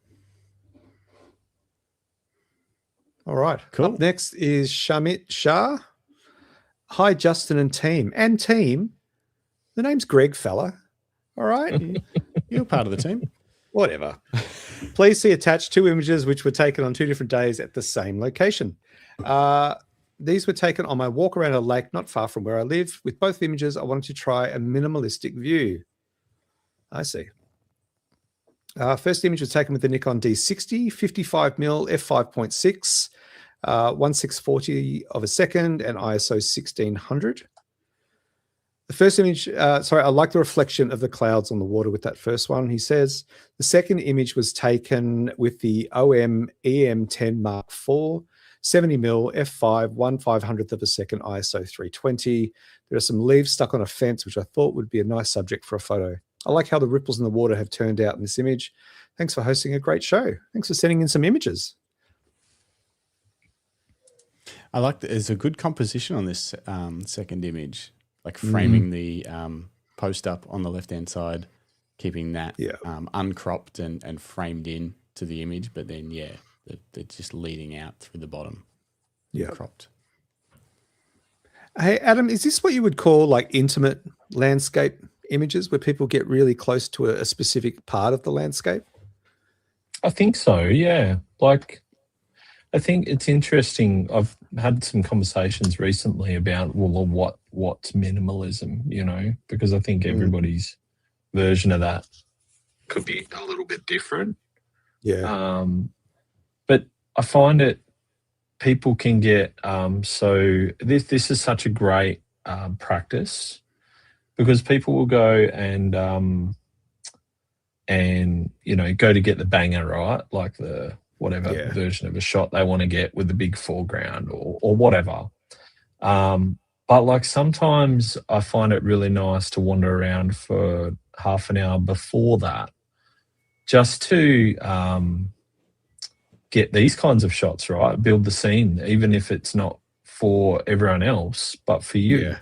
All right. Cool. Up next is Shamit Shah. Hi, Justin and team. And team. The name's Greg, fella. All right. You're part of the team. Whatever. Please see attached 2 images which were taken on 2 different days at the same location. These were taken on my walk around a lake not far from where I live. With both images, I wanted to try a minimalistic view. I see. First image was taken with the Nikon D60, 55mm f5.6, 1/640 of a second, and ISO 1600. The first image, I like the reflection of the clouds on the water with that first one, he says. The second image was taken with the OM EM10 Mark IV, 70mm f5, 1/500th of a second, ISO 320. There are some leaves stuck on a fence, which I thought would be a nice subject for a photo. I like how the ripples in the water have turned out in this image. Thanks for hosting a great show. Thanks for sending in some images. I like that. There's a good composition on this second image, like framing the post up on the left-hand side, keeping that uncropped and framed in to the image, but then, they're just leading out through the bottom. Yeah. Cropped. Hey, Adam, is this what you would call like intimate landscape images where people get really close to a specific part of the landscape? I think so, yeah. Like, I think it's interesting. I've had some conversations recently about, what's minimalism, because I think everybody's version of that could be a little bit different. Yeah. But I find it, people can get, so this is such a great practice, because people will go and go to get the banger, right? Like the whatever version of a shot they want to get with the big foreground or whatever. But like sometimes I find it really nice to wander around for half an hour before that, just to get these kinds of shots, right? Build the scene, even if it's not for everyone else, but for you. Yeah.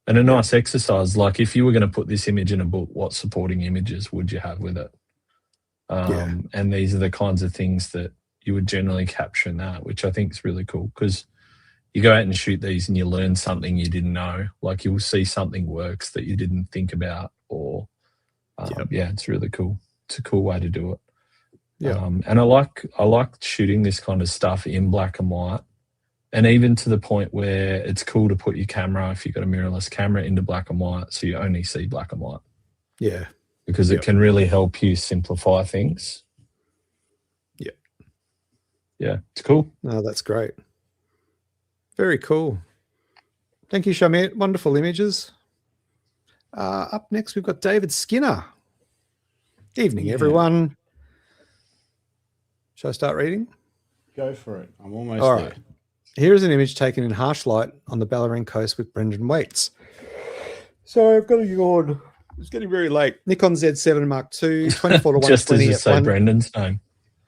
And a nice exercise, like if you were going to put this image in a book, what supporting images would you have with it? And these are the kinds of things that you would generally capture in that, which I think is really cool, because, you go out and shoot these and you learn something you didn't know. Like you'll see something works that you didn't think about, or yeah, it's really cool. It's a cool way to do it. Yeah. And I like shooting this kind of stuff in black and white, and even to the point where it's cool to put your camera, if you've got a mirrorless camera, into black and white, so you only see black and white. Yeah. Because it can really help you simplify things. Yeah. Yeah, it's cool. No, that's great. Very cool. Thank you, Shamit. Wonderful images. Up next, we've got David Skinner. Evening, everyone. Shall I start reading? Go for it. I'm almost All there. right. Here is an image taken in harsh light on the Bellarine coast with Brendan Waits. So I've got to yawn. It's getting very late. Nikon Z7 Mark II, 24 to 120. Just as you at say Brendan's name.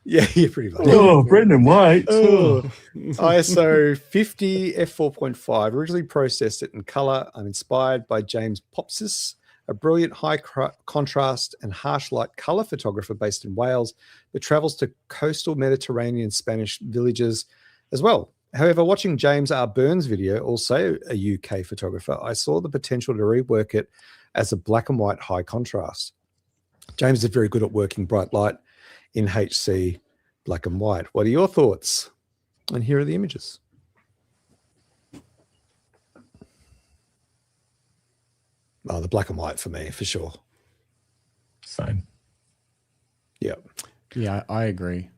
Yeah, pretty much. Oh, Brendan Waits. Oh. ISO 50 f4.5. Originally processed it in color. I'm inspired by James Popsis, a brilliant high contrast and harsh light color photographer based in Wales that travels to coastal Mediterranean Spanish villages as well. However, watching James R. Burns' video, also a UK photographer, I saw the potential to rework it as a black and white high contrast. James is very good at working bright light in HC black and white. What are your thoughts? And here are the images. Oh, the black and white for me, for sure. Same. Yeah. Yeah, I agree.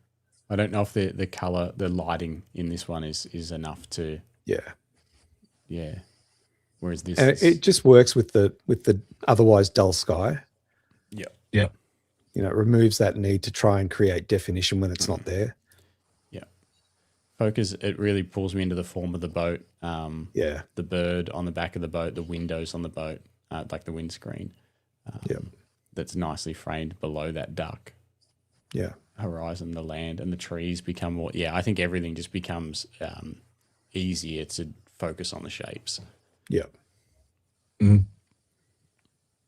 I don't know if the color, the lighting in this one is enough to. Yeah. Whereas this, And it just works with the otherwise dull sky. Yeah. You know, it removes that need to try and create definition when it's not there. Yeah. Focus, it really pulls me into the form of the boat. Yeah. The bird on the back of the boat, the windows on the boat, like the windscreen. That's nicely framed below that duck. Yeah. Horizon, the land, and the trees become more. Yeah, I think everything just becomes easier to focus on the shapes. Yeah. Mm.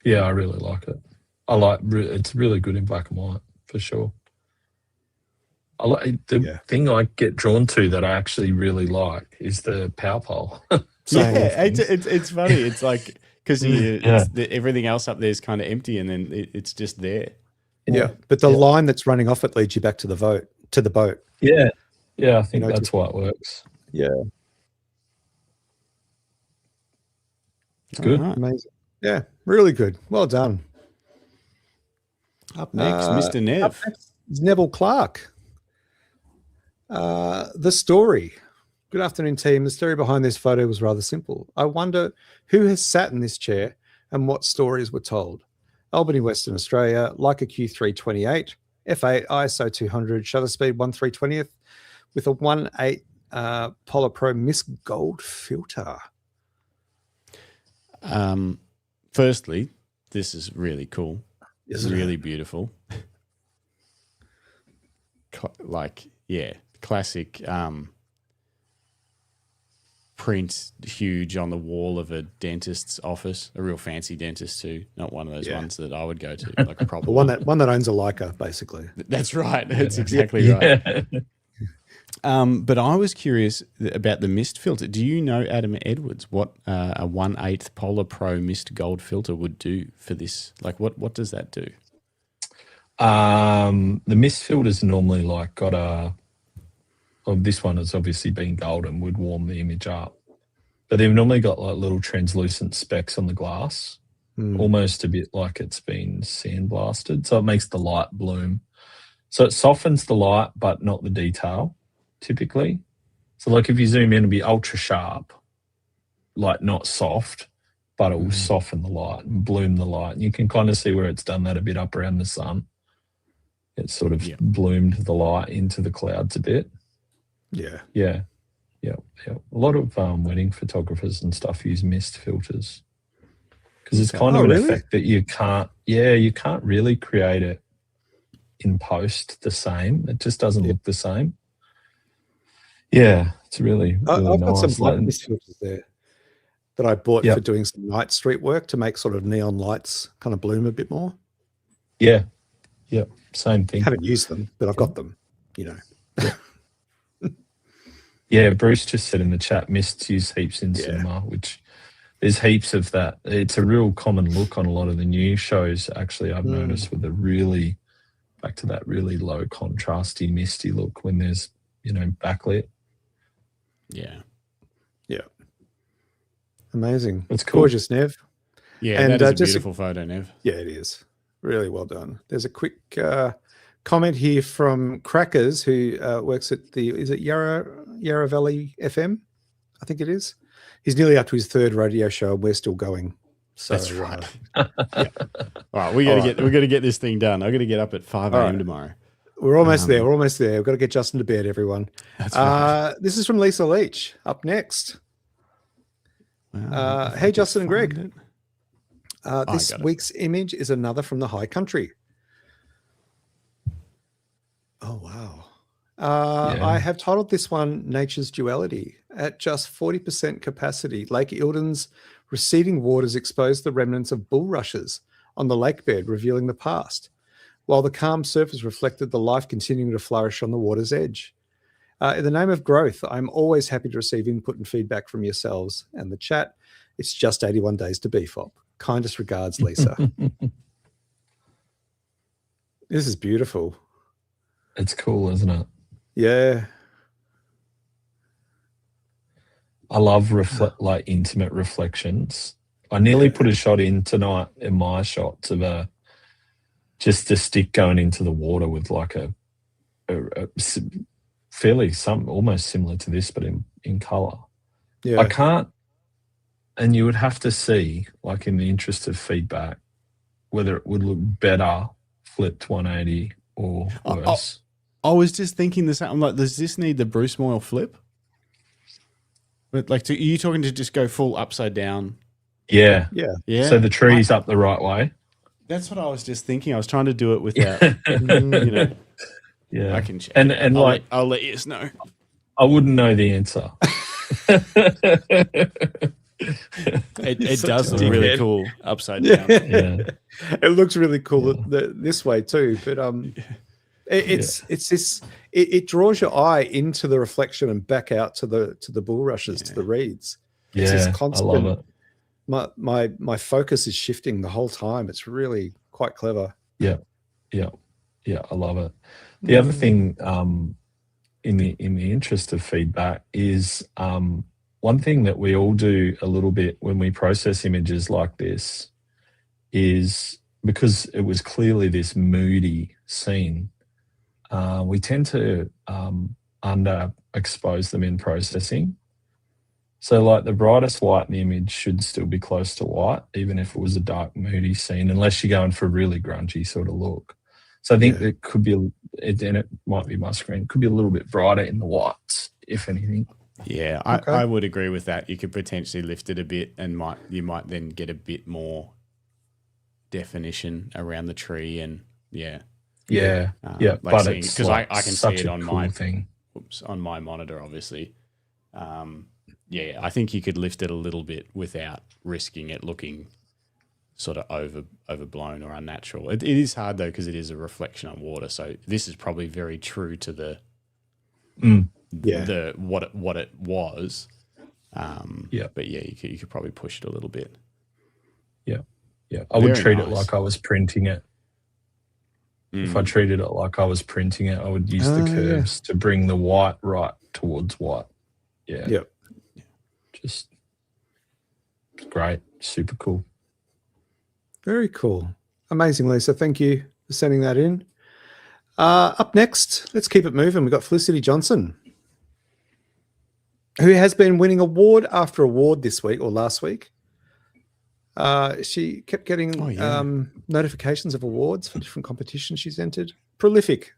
Yeah, I really like it. It's really good in black and white for sure. I like the thing I get drawn to that I actually really like is the power pole. It's funny. It's like because everything else up there is kind of empty, and then it's just there. Yeah. But the line that's running off it leads you back to the boat. Yeah. Yeah, I think that's why it works. Yeah. It's good. Right. Amazing. Yeah, really good. Well done. Up next, Mr. Nev. Up next is Neville Clark. The story. Good afternoon, team. The story behind this photo was rather simple. I wonder who has sat in this chair and what stories were told. Albany, Western Australia, Leica Q328, f8, ISO 200, shutter speed 1/320th with a 1.8 Polar Pro Mist Gold filter. Firstly, this is really cool. It's really beautiful. Classic print, huge on the wall of a dentist's office, a real fancy dentist too, not one of those ones that I would go to, like a proper one that owns a Leica, basically. That's right. That's exactly right. But I was curious about the mist filter. Do you know, Adam Edwards, what a 1/8 Polar Pro Mist Gold filter would do for this? Like, what does that do? The mist filter's normally like got a. Well, this one has obviously been gold and would warm the image up, but they've normally got like little translucent specks on the glass, almost a bit like it's been sandblasted, so it makes the light bloom. So it softens the light, but not the detail. Typically, so like if you zoom in, it'll be ultra sharp, like not soft, but it will soften the light and bloom the light. And you can kind of see where it's done that a bit up around the sun. It's sort of bloomed the light into the clouds a bit. Yeah. A lot of wedding photographers and stuff use mist filters because it's kind of an effect that you can't really create it in post the same. It just doesn't look the same. Yeah, it's really I've nice. got some light mist filters there that I bought for doing some night street work to make sort of neon lights kind of bloom a bit more. Yeah, same thing. Haven't used them, but I've got them, you know. Yeah, Bruce just said in the chat, mists use heaps in Yeah. cinema, which there's heaps of that. It's a real common look on a lot of the new shows, actually, I've noticed, with a really, back to that really low contrasty, misty look when there's, backlit. Yeah. Yeah. Amazing. It's cool. Gorgeous, Nev. Yeah, And, that is a just a- beautiful photo, Nev. Yeah, it is. Really well done. There's a quick comment here from Crackers, who works at is it Yarra Valley FM? I think it is. He's nearly up to his third radio show, and we're still going. So, That's right. Yeah. All right, we got to get this thing done. I got to get up at 5 a.m. tomorrow. We're almost there. We're almost there. We've got to get Justin to bed, everyone. That's right. This is from Lisa Leach. Up next. Well, Hey, Justin and Greg. it. This got it. week's image is another from the high country. Oh, wow. I have titled this one Nature's Duality. At just 40% capacity, Lake Eildon's receding waters expose the remnants of bulrushes on the lake bed, revealing the past, while the calm surface reflected the life continuing to flourish on the water's edge. In the name of growth, I'm always happy to receive input and feedback from yourselves and the chat. It's just 81 days to BFOP. Kindest regards, Lisa. This is beautiful. It's cool, isn't it? Yeah. I love like intimate reflections. I nearly put a shot in tonight in my shots of just a stick going into the water with like a fairly almost similar to this, but in colour. Yeah. I can't, and you would have to see, like in the interest of feedback, whether it would look better flipped 180 or worse. I was just thinking this. I'm like, does this need the Bruce Moyle flip? But like, are you talking to just go full upside down? Yeah. Yeah. Yeah. So the tree's up the right way. That's what I was just thinking. I was trying to do it without, Yeah. I can check. And I'll let you know. I wouldn't know the answer. It such does a look really dickhead. cool upside down. Yeah. It looks really cool this way too, but it's this. It draws your eye into the reflection and back out to the bulrushes, to the reeds. It's this Yeah. constant, I love it. My focus is shifting the whole time. It's really quite clever. Yeah. I love it. The other thing, in the interest of feedback, is one thing that we all do a little bit when we process images like this is, because it was clearly this moody scene, we tend to underexpose them in processing. So like the brightest white in the image should still be close to white, even if it was a dark, moody scene, unless you're going for a really grungy sort of look. So I think it could be, and it might be my screen, could be a little bit brighter in the whites, if anything. Yeah, I would agree with that. You could potentially lift it a bit, and you might then get a bit more definition around the tree, and but because it's like I can see such it a on cool thing. on my monitor, obviously. I think you could lift it a little bit without risking it looking sort of overblown or unnatural. It is hard though, because it is a reflection on water. So this is probably very true to the what it was. But you could probably push it a little bit. Yeah, I would Very treat it nice. like I was printing it. If I treated it like I was printing it, I would use the curves to bring the white right towards white. Yeah. Yep. Just great. Super cool. Very cool. Amazing, Lisa. Thank you for sending that in. Up next, let's keep it moving. We've got Felicity Johnson, who has been winning award after award this week or last week. She kept getting notifications of awards for different competitions she's entered. Prolific.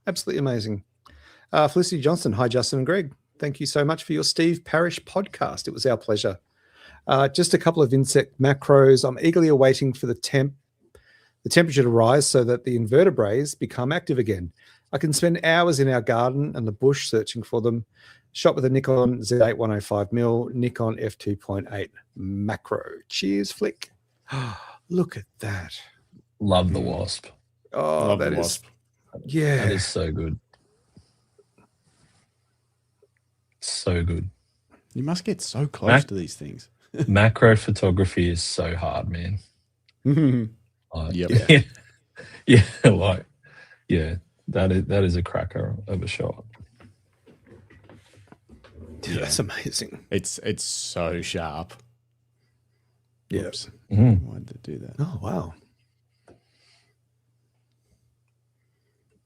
Absolutely amazing. Felicity Johnson. Hi, Justin and Greg. Thank you so much for your Steve Parish podcast. It was our pleasure. Just a couple of insect macros. I'm eagerly awaiting for the temperature to rise so that the invertebrates become active again. I can spend hours in our garden and the bush searching for them. Shot with a Nikon Z8 105mm, Nikon f2.8 macro. Cheers, Flick. Look at that. Love the wasp. Oh, Love that the is, wasp. yeah. That is so good. So good. You must get so close to these things. Macro photography is so hard, man. Yep. Yeah, that is a cracker of a shot. Dude, that's amazing. It's so sharp. Yeah. Oops. Mm. Why did it do that? Oh, wow.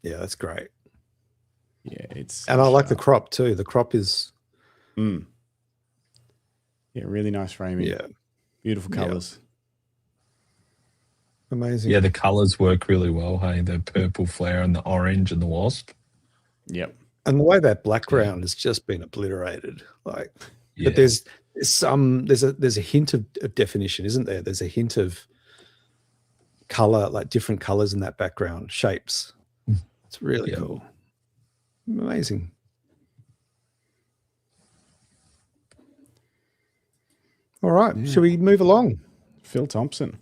Yeah, that's great. Yeah, it's And I like the crop too. The crop is yeah, really nice framing. yeah, Beautiful colours. amazing. Yeah, the colours work really well. Hey, the purple flare and the orange and the wasp. Yep. And the way that background has just been obliterated, like, Yeah. but there's a hint of definition, isn't there? There's a hint of color, like different colors in that background, shapes. It's really cool. Amazing. All right, shall we move along? Phil Thompson.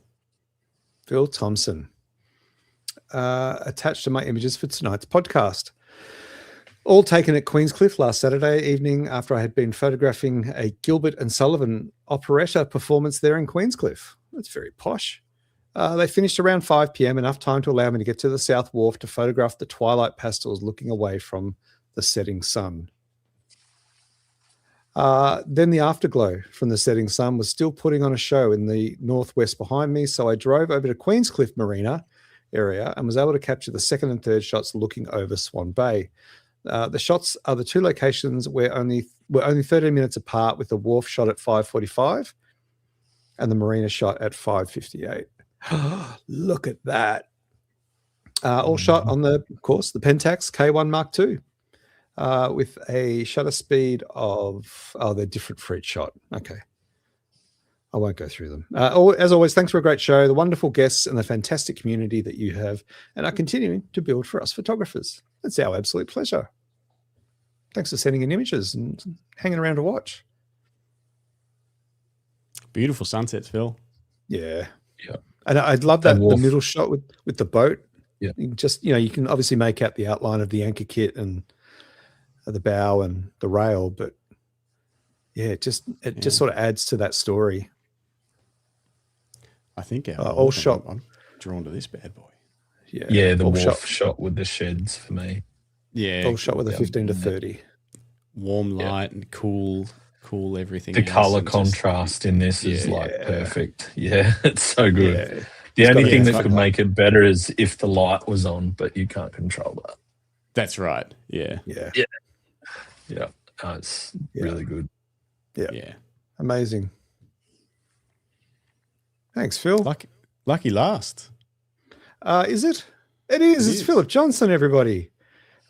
Phil Thompson. Attached to my images for tonight's podcast. All taken at Queenscliff last Saturday evening after I had been photographing a Gilbert and Sullivan operetta performance there in Queenscliff. That's very posh. They finished around 5 p.m, enough time to allow me to get to the South Wharf to photograph the twilight pastels looking away from the setting sun. Then the afterglow from the setting sun was still putting on a show in the northwest behind me, so I drove over to Queenscliff Marina area and was able to capture the second and third shots looking over Swan Bay. The shots are the two locations were only 13 minutes apart, with the wharf shot at 5:45 and the marina shot at 5:58. Look at that. All shot on of course, the Pentax K1 Mark II with a shutter speed of, they're different for each shot. Okay. I won't go through them. As always, thanks for a great show, the wonderful guests, and the fantastic community that you have and are continuing to build for us photographers. It's our absolute pleasure. Thanks for sending in images and hanging around to watch. Beautiful sunsets, Phil. Yeah. Yeah. And I'd love that, the wharf. middle shot with the boat. Yeah. You can obviously make out the outline of the anchor kit and the bow and the rail, but yeah, it just sort of adds to that story. I think all shot. I'm drawn to this bad boy. Yeah, the all wharf shot with the sheds for me. Yeah. All shot with a 15 to 30. Warm light and cool everything. The else color and contrast in this is Yeah. like perfect. Yeah, it's so good. Yeah. The only thing it's that could make it better is if the light was on, but you can't control that. That's right. Yeah. Yeah. Yeah, it's really good. Yeah. Amazing. Thanks, Phil. Lucky last. Is it? It is. It's Philip Johnson, everybody.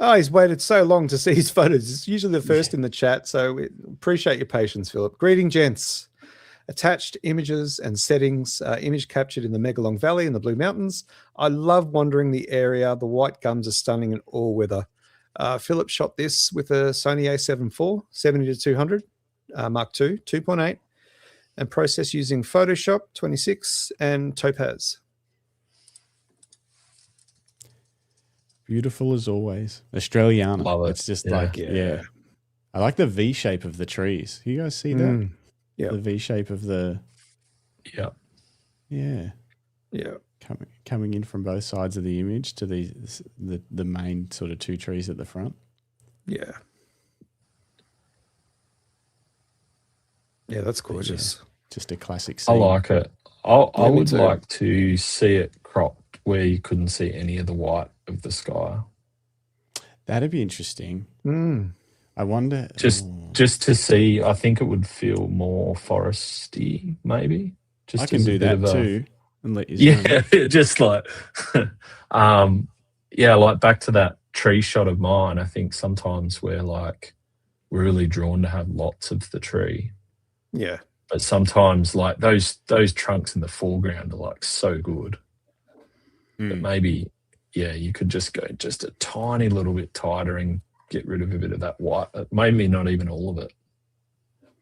Oh, he's waited so long to see his photos. It's usually the first in the chat, so we appreciate your patience, Philip. Greeting, gents. Attached images and settings. Image captured in the Megalong Valley in the Blue Mountains. I love wandering the area. The white gums are stunning in all weather. Philip shot this with a Sony A7 IV, 70-200, Mark II, 2.8, and processed using Photoshop 26 and Topaz. Beautiful as always. Australiana. Love it. It's just Yeah. I like the V shape of the trees. You guys see that? Yeah. The V shape of the Yeah. yeah. Yeah. Coming in from both sides of the image to the main sort of two trees at the front. Yeah. Yeah, that's gorgeous. Just a classic scene. I like it. I me would too. like to see it cropped where you couldn't see any of the white of the sky. That'd be interesting. Mm. I wonder. Just to see, I think it would feel more foresty, maybe. Just I can as a do bit that of a- too. And let you Yeah, just like, like back to that tree shot of mine. I think sometimes we're like really drawn to have lots of the tree, Yeah. but sometimes like those trunks in the foreground are like so good. But maybe, you could just go just a tiny little bit tighter and get rid of a bit of that white. Maybe not even all of it.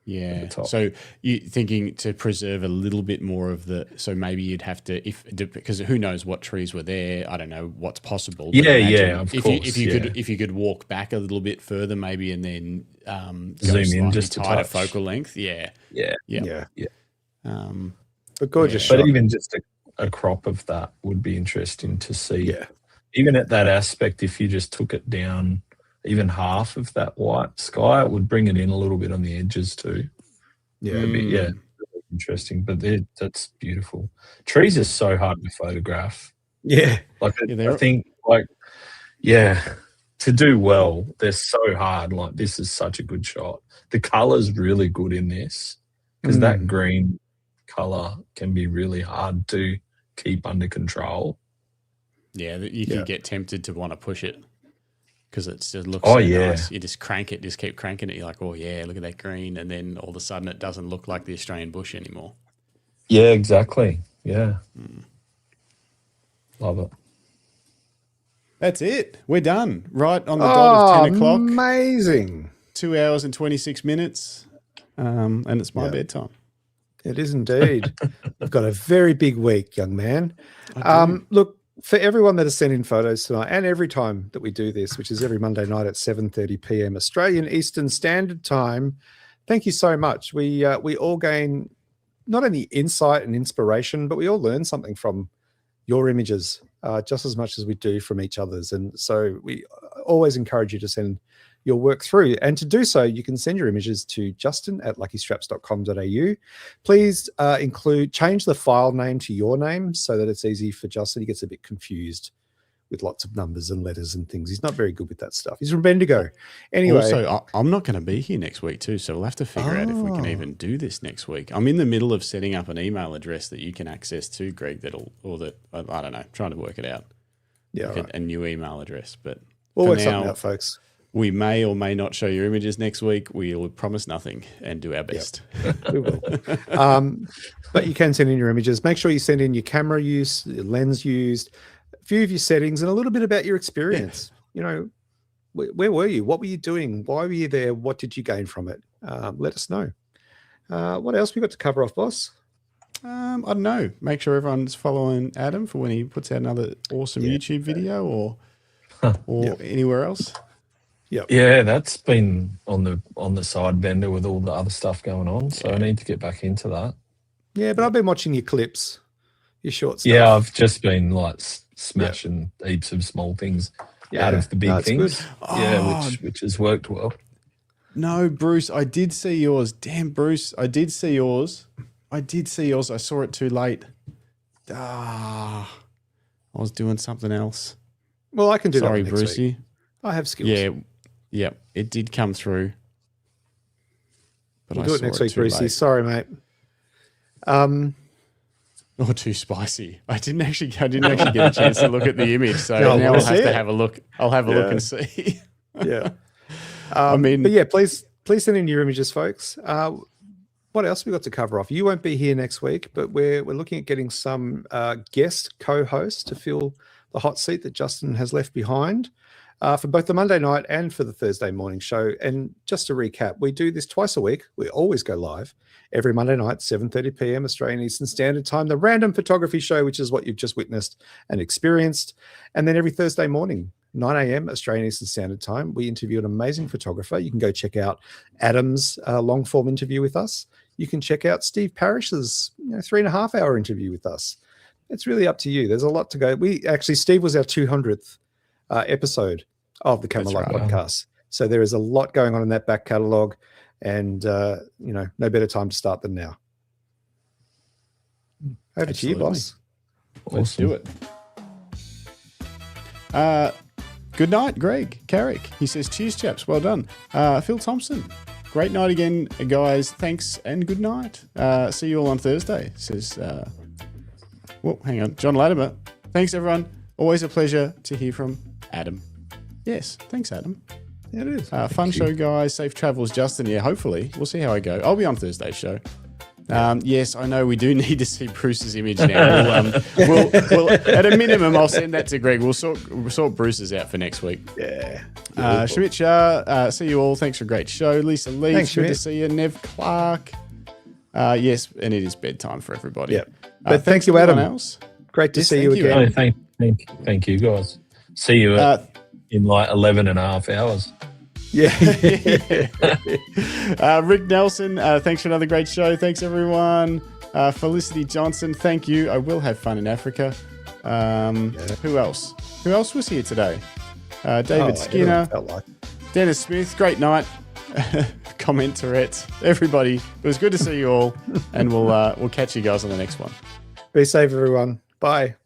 Yeah. top. So you thinking to preserve a little bit more of the, so maybe you'd have to, because who knows what trees were there. I don't know what's possible. But imagine Of if course. if you could walk back a little bit further, maybe, and then go Zoom in slightly just a tighter touch. focal length. Yeah. Yeah. Yeah. Um, But gorgeous But shot. even just a crop of that would be interesting to see. Yeah. Even at that aspect, if you just took it down even half of that white sky, it would bring it in a little bit on the edges too. Yeah. Really interesting. But that's beautiful. Trees are so hard to photograph. Yeah. Like Yeah, I think, to do well, they're so hard. Like this is such a good shot. The color's really good in this because that green color can be really hard to keep under control. Yeah, you can get tempted to want to push it because it just looks nice. You just crank it, just keep cranking it. You're like, oh yeah, look at that green, and then all of a sudden it doesn't look like the Australian bush anymore. Yeah, exactly. Yeah, love it. That's it. We're done. Right on the dot of 10 o'clock. Amazing. 2 hours and 26 minutes, and it's my bedtime. It is indeed. I've got a very big week, young man. Look, for everyone that has sent in photos tonight, and every time that we do this, which is every Monday night at 7:30 p.m. Australian Eastern Standard Time, thank you so much. We all gain not only insight and inspiration, but we all learn something from your images just as much as we do from each other's. And so we always encourage you to send your work through. And to do so, you can send your images to justin@luckystraps.com.au. Please change the file name to your name so that it's easy for Justin. He gets a bit confused with lots of numbers and letters and things. He's not very good with that stuff. He's from Bendigo. Anyway. Also, I'm not going to be here next week too, so we'll have to figure out if we can even do this next week. I'm in the middle of setting up an email address that you can access to, Greg, I don't know, trying to work it out. Yeah, like a new email address. But we'll for work now, something out, folks. We may or may not show your images next week. We'll promise nothing and do our best. Yep, we will. But you can send in your images. Make sure you send in your camera use, your lens used, a few of your settings, and a little bit about your experience. You know, where were you? What were you doing? Why were you there? What did you gain from it? Let us know. What else we got to cover off, boss? I don't know. Make sure everyone's following Adam for when he puts out another awesome YouTube video or anywhere else. Yeah, that's been on the side bender with all the other stuff going on. So I need to get back into that. Yeah, but I've been watching your clips, your short stuff. Yeah, I've just been like smashing heaps of small things out of the big things. Good. Which has worked well. No, Bruce, I did see yours. Damn, Bruce, I did see yours. I saw it too late. I was doing something else. Well, I can do that next Brucey. week. I have skills. Yeah, it did come through. But We'll I do it saw next week, too Brucey. late. Sorry, mate. Not too spicy. I didn't actually get a chance to look at the image, so now I'll have to have a look. I'll have a look and see. Yeah. but yeah, please send in your images, folks. What else we got to cover off? You won't be here next week, but we're looking at getting some guest co-hosts to fill the hot seat that Justin has left behind for both the Monday night and for the Thursday morning show. And just to recap, we do this twice a week. We always go live every Monday night, 7:30 p.m. Australian Eastern Standard Time, the random photography show, which is what you've just witnessed and experienced. And then every Thursday morning, 9 a.m. Australian Eastern Standard Time, we interview an amazing photographer. You can go check out Adam's long-form interview with us. You can check out Steve Parrish's 3.5-hour interview with us. It's really up to you. There's a lot to go. Steve was our 200th episode of the Camera Light podcast. So there is a lot going on in that back catalogue, and no better time to start than now. Over to you, boss. Let's do it. Good night, Greg Carrick. He says, cheers, chaps. Well done. Phil Thompson. Great night again, guys. Thanks and good night. See you all on Thursday. Says, hang on. John Latimer. Thanks, everyone. Always a pleasure to hear from Adam. Yes, thanks, Adam. Yeah, it is. Fun show, guys. Safe travels, Justin. Yeah, hopefully. We'll see how I go. I'll be on Thursday's show. Yes, I know we do need to see Bruce's image now. We'll at a minimum, I'll send that to Greg. We'll sort Bruce's out for next week. Yeah. Shamit Shah, see you all. Thanks for a great show. Lisa Lee, Thanks, good to Shamit. see you. Nev Clark. Yes, and it is bedtime for everybody. Yeah. But thank thanks you, to everyone Adam. else. Great to Yes, see you thank you, again. No, thank you, guys. See you in like 11 and a half hours. Yeah. Rick Nelson, thanks for another great show. Thanks, everyone. Felicity Johnson, thank you. I will have fun in Africa. Who else? Who else was here today? David Skinner, Felt like. Dennis Smith, great night. Comment Tourette, everybody. It was good to see you all, and we'll catch you guys on the next one. Be safe, everyone. Bye.